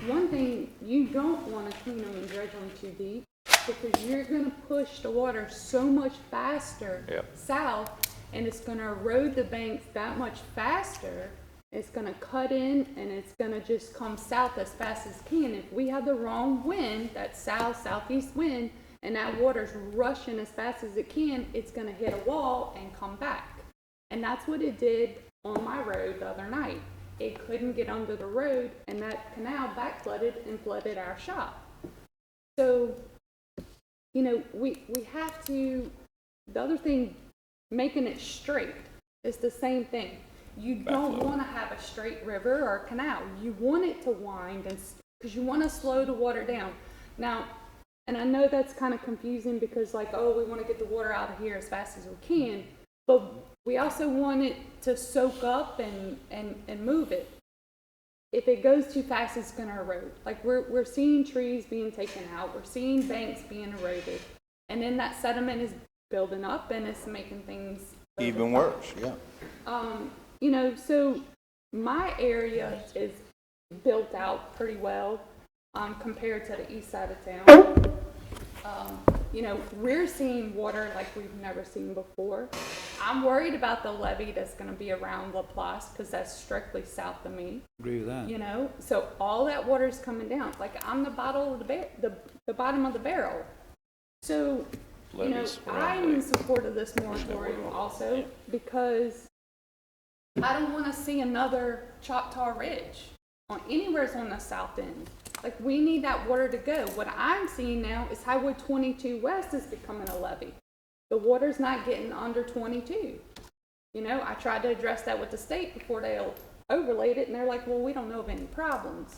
one thing, you don't wanna clean them and dredge them too deep, because you're gonna push the water so much faster south, and it's gonna erode the banks that much faster. It's gonna cut in, and it's gonna just come south as fast as it can. If we have the wrong wind, that southeast wind, and that water's rushing as fast as it can, it's gonna hit a wall and come back. And that's what it did on my road the other night. It couldn't get under the road, and that canal back flooded and flooded our shop. So, we have to, the other thing, making it straight is the same thing. You don't want to have a straight river or canal. You want it to wind, because you want to slow the water down. Now, and I know that's kind of confusing because we want to get the water out of here as fast as we can, but we also want it to soak up and move it. If it goes too fast, it's going to erode. We're seeing trees being taken out. We're seeing banks being eroded. And then that sediment is building up, and it's making things Even worse, yeah. So my area is built out pretty well compared to the east side of town. We're seeing water like we've never seen before. I'm worried about the levee that's going to be around LaPlace because that's strictly south of me. Agree with that. So all that water is coming down. I'm the bottom of the barrel. So, I'm in support of this moratorium also because I don't want to see another Choctaw Ridge anywhere on the south end. We need that water to go. What I'm seeing now is Highway 22 West is becoming a levee. The water's not getting under 22. I tried to address that with the state before they overlaid it, and they're like, well, we don't know of any problems.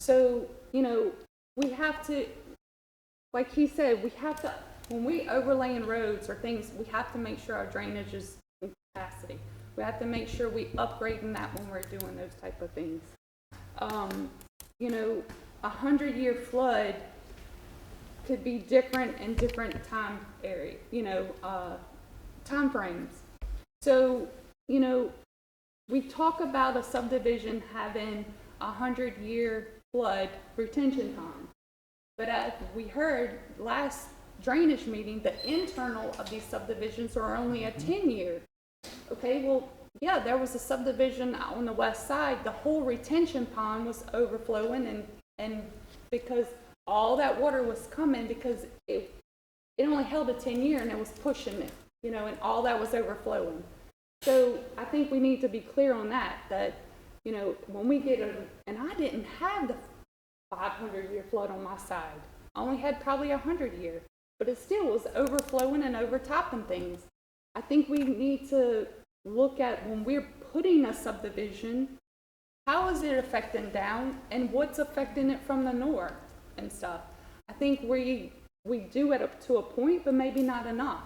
So, we have to, like he said, when we overlaying roads or things, we have to make sure our drainage is in capacity. We have to make sure we upgrading that when we're doing those type of things. 100-year flood could be different in different time frames. So, we talk about a subdivision having 100-year flood retention time. But as we heard last drainage meeting, the internal of these subdivisions are only a 10-year. Okay, well, yeah, there was a subdivision on the west side. The whole retention pond was overflowing, and because all that water was coming, because it only held a 10-year and it was pushing it, and all that was overflowing. So I think we need to be clear on that when we get and I didn't have the 500-year flood on my side. I only had probably 100-year, but it still was overflowing and overtopping things. I think we need to look at when we're putting a subdivision, how is it affecting down and what's affecting it from the north and stuff. I think we do it up to a point, but maybe not enough.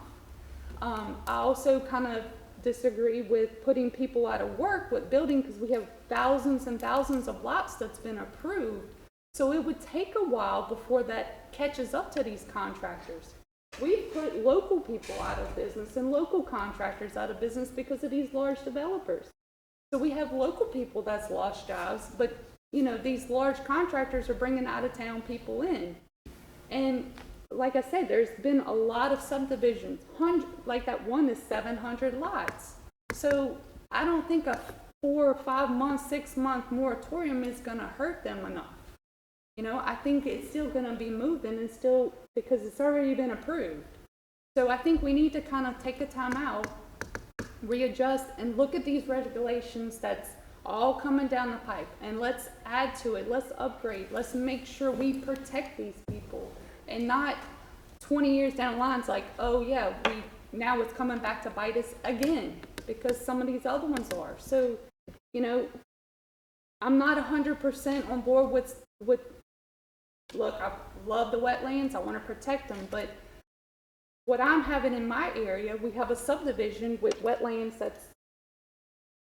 I also kind of disagree with putting people out of work with building because we have thousands and thousands of lots that's been approved. So it would take a while before that catches up to these contractors. We've put local people out of business and local contractors out of business because of these large developers. So we have local people that's lost jobs, but these large contractors are bringing out of town people in. And like I said, there's been a lot of subdivisions, like that one is 700 lots. So I don't think a 4 or 5 month, 6 month moratorium is going to hurt them enough. I think it's still going to be moving and still because it's already been approved. So I think we need to kind of take a time out, readjust, and look at these regulations that's all coming down the pipe, and let's add to it, let's upgrade, let's make sure we protect these people, and not 20 years down the line, it's like, oh yeah, now it's coming back to bite us again, because some of these other ones are. So, you know, I'm not 100% on board with, look, I love the wetlands, I want to protect them, but what I'm having in my area, we have a subdivision with wetlands that's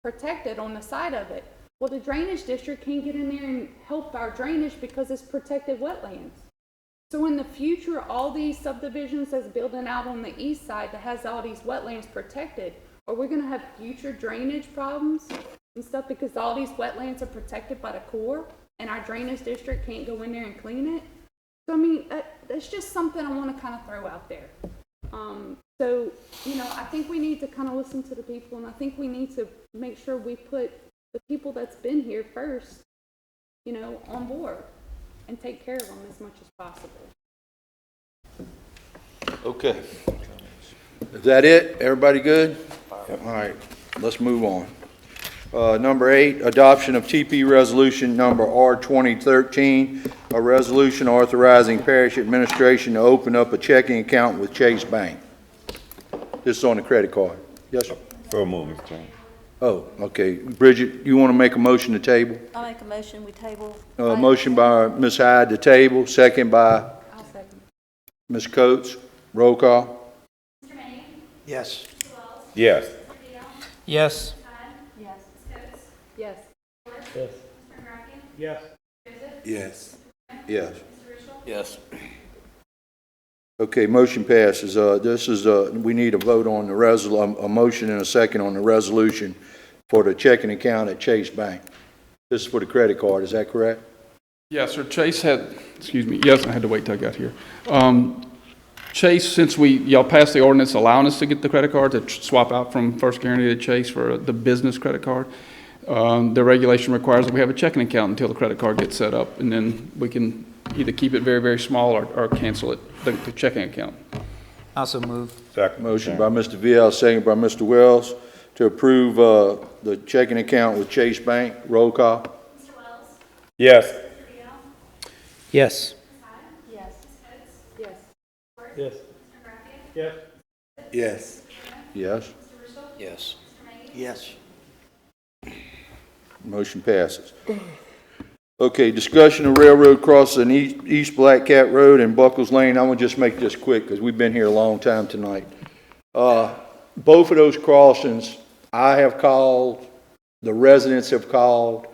protected on the side of it. Well, the drainage district can't get in there and help our drainage because it's protected wetlands. So in the future, all these subdivisions that's building out on the east side that has all these wetlands protected, are we gonna have future drainage problems and stuff because all these wetlands are protected by the Corps and our drainage district can't go in there and clean it? So I mean, that's just something I wanna kind of throw out there. So, you know, I think we need to kind of listen to the people, and I think we need to make sure we put the people that's been here first, you know, on board and take care of them as much as possible. Okay. Is that it? Everybody good? All right, let's move on. Number 8, adoption of TP resolution number R2013, a resolution authorizing parish administration to open up a checking account with Chase Bank. This is on the credit card. Yes, sir. So move, Mr. Chairman. Oh, okay. Bridget, you want to make a motion to table? I'll make a motion, we table. Motion by Ms. Hyde to table, second by I'll second. Ms. Coates. Roll call. Yes. Yes. Yes. Yes. Yes. Yes. Yes. Okay, motion passes. This is, we need a vote on the a motion and a second on the resolution for the checking account at Chase Bank. This is for the credit card, is that correct? Yes, sir. Chase had, excuse me, yes, I had to wait till I got here. Chase, since y'all passed the ordinance allowing us to get the credit card to swap out from First Guarantee to Chase for the business credit card, the regulation requires that we have a checking account until the credit card gets set up, and then we can either keep it very, very small or cancel it, the checking account. Also move. Second. Motion by Mr. Vial, second by Mr. Wells to approve the checking account with Chase Bank. Roll call. Yes. Yes. Yes. Yes. Yes. Yes. Yes. Yes. Yes. Yes. Motion passes. Okay, discussion of railroad crossing East Black Cat Road and Buckles Lane. I'm gonna just make this quick because we've been here a long time tonight. Both of those crossings, I have called, the residents have called.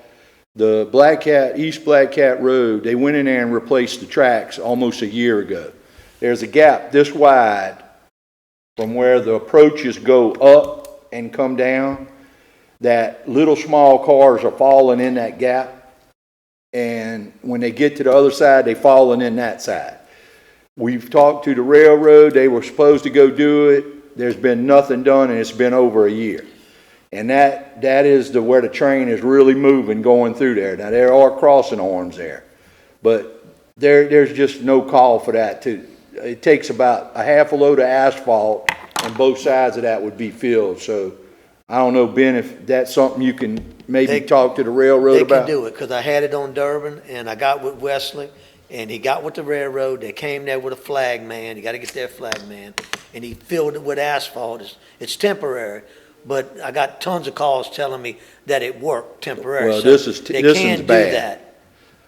The East Black Cat Road, they went in there and replaced the tracks almost a year ago. There's a gap this wide from where the approaches go up and come down, that little small cars are falling in that gap. And when they get to the other side, they're falling in that side. We've talked to the railroad. They were supposed to go do it. There's been nothing done, and it's been over a year. And that is where the train is really moving going through there. Now, there are crossing arms there, but there's just no call for that. It takes about a half a load of asphalt, and both sides of that would be filled. So I don't know, Ben, if that's something you can maybe talk to the railroad about. They can do it, because I had it on Durban, and I got with Wesley, and he got with the railroad. They came there with a flag man. You got to get their flag man, and he filled it with asphalt. It's temporary, but I got tons of calls telling me that it worked temporarily. Well, So this one's they bad. can do that.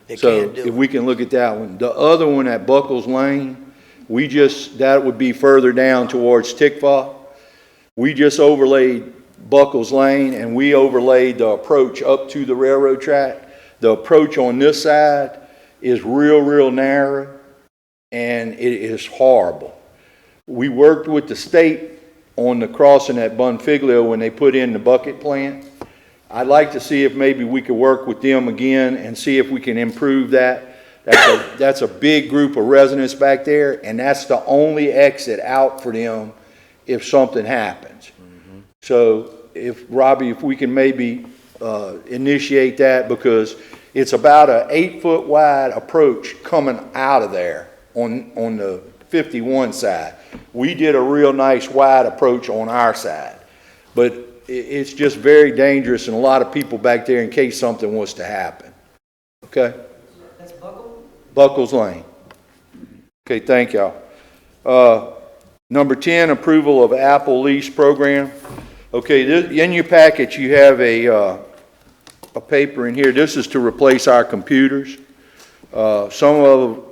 They So can do if it. we can look at that one. The other one at Buckles Lane, that would be further down towards Tickfaw. We just overlaid Buckles Lane, and we overlaid the approach up to the railroad track. The approach on this side is real narrow, and it is horrible. We worked with the state on the crossing at Bonfiglio when they put in the bucket plant. I'd like to see if maybe we could work with them again and see if we can improve that. That's a big group of residents back there, and that's the only exit out for them if something happens. So Robbie, if we can maybe initiate that, because it's about an 8-foot wide approach coming out of there on the 51 side. We did a real nice wide approach on our side, but it's just very dangerous and a lot of people back there in case something was to happen. Okay? That's Buckle? Buckles Lane. Okay, thank y'all. Number 10, approval of Apple lease program. Okay, in your package you have a paper in here. This is to replace our computers. Some of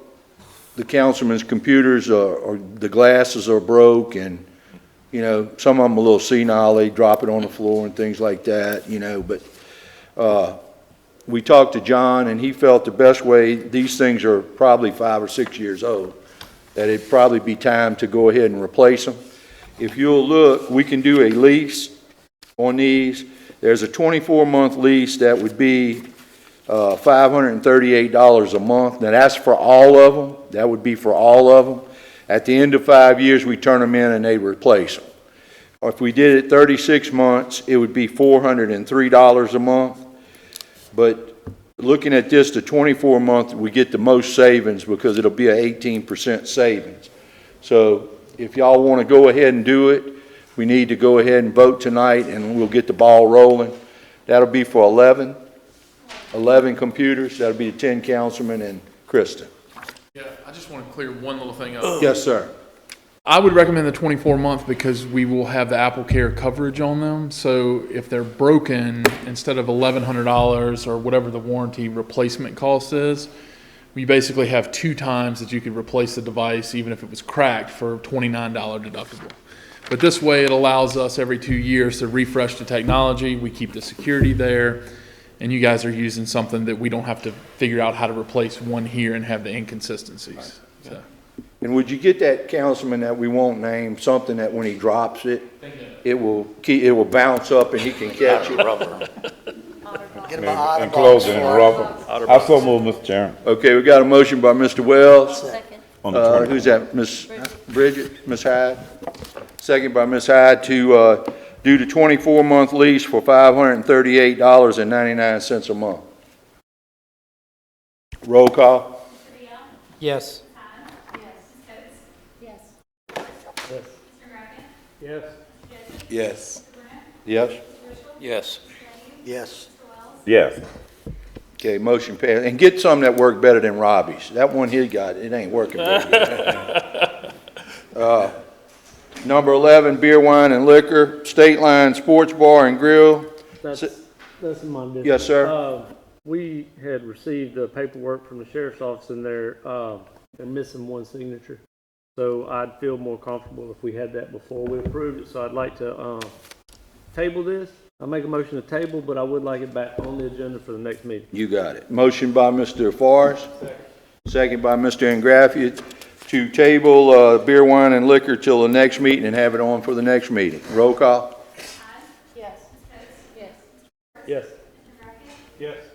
the councilman's computers are the glasses are broke, and you know, some of them a little senile. They drop it on the floor and things like that, you know, but we talked to John and he felt the best way, these things are probably 5 or 6 years old, that it'd probably be time to go ahead and replace them. If you'll look, we can do a lease on these. There's a 24-month lease that would be $538 a month. Now that's for all of them. That would be for all of them. At the end of 5 years, we turn them in and they replace them. Or if we did it 36 months, it would be $403 a month. But looking at this, the 24-month, we get the most savings because it'll be an 18% savings. So if y'all want to go ahead and do it, we need to go ahead and vote tonight and we'll get the ball rolling. That'll be for 11 computers. That'll be the 10 councilmen and Kristen. Yeah, I just want to clear one little thing up. Yes, sir. I would recommend the 24-month because we will have the Apple Care coverage on them. So if they're broken, instead of $1,100 or whatever the warranty replacement cost is, we basically have 2 times that you could replace the device, even if it was cracked, for $29 deductible. But this way, it allows us every 2 years to refresh the technology. We keep the security there. And you guys are using something that we don't have to figure out how to replace one here and have the inconsistencies. So. And would you get that councilman that we won't name, something that when he drops it, it will bounce up and he can catch it? Enclosed in rubber. I so move, Mr. Chairman. Okay, we got a motion by Mr. Wells. Second. Who's that? Miss Bridget? Miss Hyde? Second by Miss Hyde to do the 24-month lease for $538.99 a month. Roll call. Yes. Yes. Yes. Yes. Yes. Yes. Yes. Okay, motion passed. And get some that work better than Robbie's. That one he got, it ain't working very good. Number 11, beer, wine, and liquor, State Line Sports Bar and Grill. That's my district. Yes, sir. We had received the paperwork from the sheriff's office and they're missing one signature. So I'd feel more comfortable if we had that before we approved it. So I'd like to table this. I'll make a motion to table, but I would like it back on the agenda for the next meeting. You got it. Motion by Mr. Forrest. Second by Mr. Ingrafia to table beer, wine, and liquor till the next meeting and have it on for the next meeting. Roll call. Yes. Yes. Yes. Yes.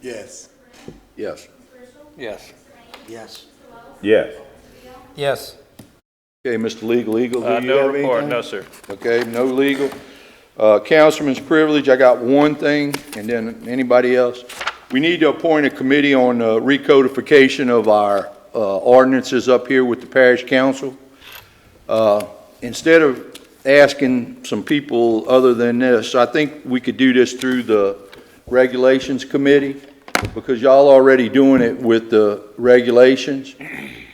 Yes. Yes. Yes. Yes. Yes. Yes. Okay, Mr. Legal, do you No have report, anything? no, sir. Okay, no legal. Councilman's privilege, I got one thing, and then anybody else. We need to appoint a committee on recodification of our ordinances up here with the parish council. Instead of asking some people other than this, I think we could do this through the regulations committee, because y'all already doing it with the regulations.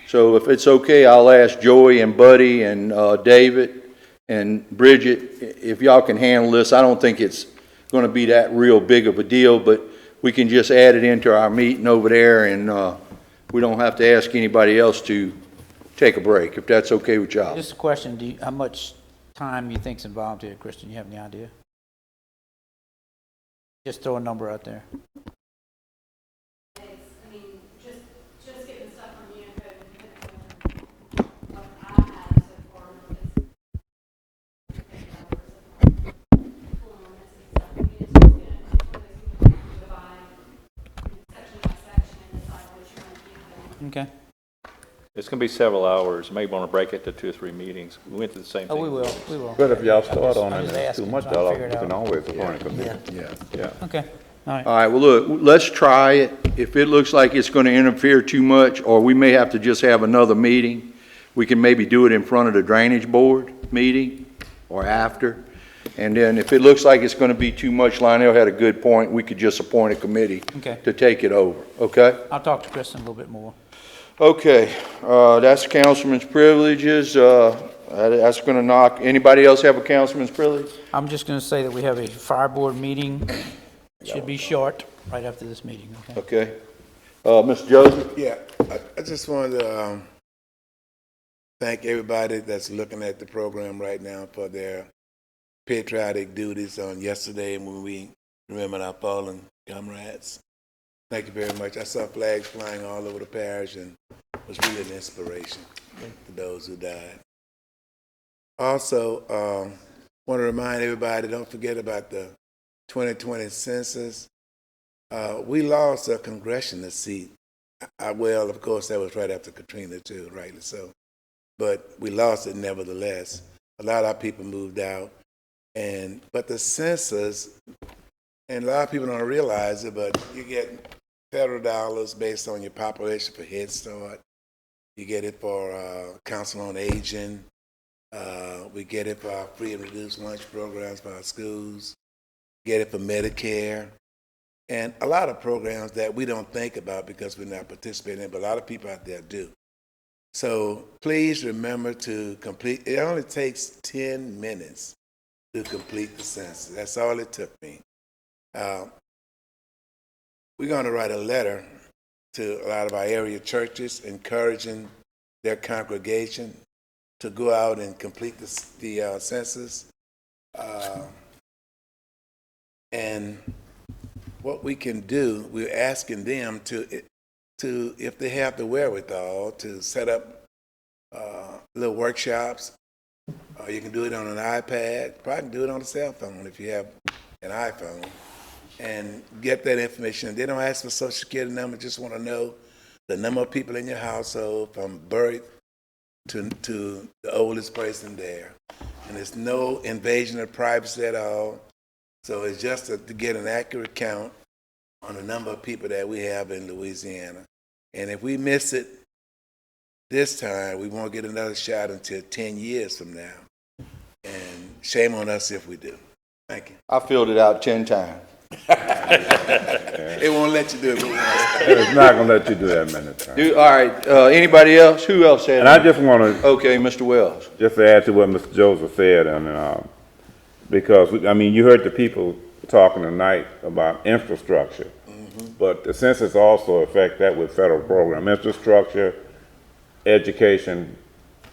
So if it's okay, I'll ask Joey and Buddy and David and Bridget if y'all can handle this. I don't think it's going to be that real big of a deal, but we can just add it into our meeting over there, and we don't have to ask anybody else to take a break, if that's okay with y'all. Just a question, how much time you think's involved here, Christian? You have any idea? Just throw a number out there. Okay. It's going to be several hours. Maybe want to break it to 2 or 3 meetings. We went to the same thing. Oh, we will, we will. But if y'all start on I'm it, just it's too asking, much, trying to y'all figure it can out. always appoint a committee. Yeah. Okay, all right. All right, well, look, let's try it. If it looks like it's going to interfere too much, or we may have to just have another meeting, we can maybe do it in front of the drainage board meeting or after. And then if it looks like it's gonna be too much, Lionel had a good point, we could just appoint a committee Okay. to take it over, okay? I'll talk to Kristen a little bit more. Okay, that's councilman's privileges, that's gonna knock, anybody else have a councilman's privilege? I'm just gonna say that we have a fire board meeting, should be short, right after this meeting, okay? Okay. Mr. Joseph? Yeah, I just wanted to thank everybody that's looking at the program right now for their patriotic duties on yesterday when we remembered our fallen comrades. Thank you very much. I saw flags flying all over the parish and was really an inspiration to those who died. Also, want to remind everybody, don't forget about the 2020 census. We lost a congressional seat. Well, of course, that was right after Katrina, too, rightly so. But we lost it nevertheless. A lot of our people moved out. But the census, and a lot of people don't realize it, but you get federal dollars based on your population for Head Start. You get it for Council on Aging. We get it for our free and reduced lunch programs for our schools. Get it for Medicare. And a lot of programs that we don't think about because we're not participating in, but a lot of people out there do. So please remember to complete, it only takes 10 minutes to complete the census. That's all it took me. We're going to write a letter to a lot of our area churches encouraging their congregation to go out and complete the census. And what we can do, we're asking them to, if they have the wherewithal, to set up little workshops. You can do it on an iPad. Probably can do it on a cell phone if you have an iPhone. And get that information. They don't ask for Social Security number, just want to know the number of people in your household from birth to the oldest person there. And there's no invasion of privacy at all. So it's just to get an accurate count on the number of people that we have in Louisiana. And if we miss it this time, we won't get another shot until 10 years from now. And shame on us if we do. Thank you. I filled it out 10 times. It won't let you do it. It's not going to let you do that many times. All right, anybody else? Who else had And I just want to... Okay, Mr. Wells. Just to add to what Mr. Joseph said, and because, you heard the people talking tonight about infrastructure, but the census also affects that with federal program. Infrastructure, education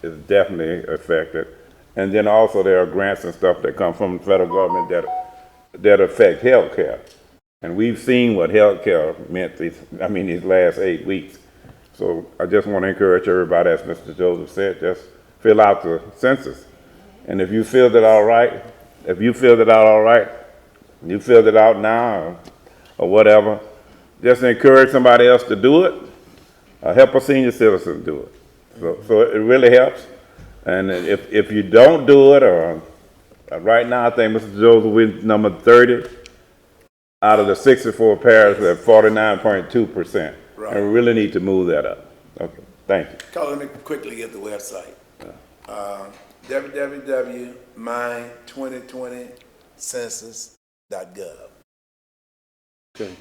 is definitely affected. And then also there are grants and stuff that come from the federal government that affect health care. And we've seen what health care meant these last 8 weeks. So I just want to encourage everybody, as Mr. Joseph said, just fill out the census. And if you filled it out all right, you filled it out now or whatever, just encourage somebody else to do it, help a senior citizen do it. So it really helps. And if you don't do it, or right now I think Mr. Joseph, we're number 30 out of the 64 parishes at 49.2%. Right. And we really need to move that up. Okay, thank you. Let me quickly get the website. www.my2020census.gov. Okay.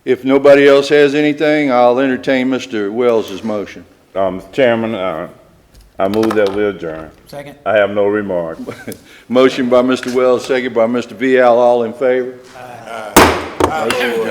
If nobody else has anything, I'll entertain Mr. Wells' motion. Mr. Chairman, I move that we adjourn. Second. I have no remarks. Motion by Mr. Wells, second by Mr. Vial, all in favor? Motion adjourned.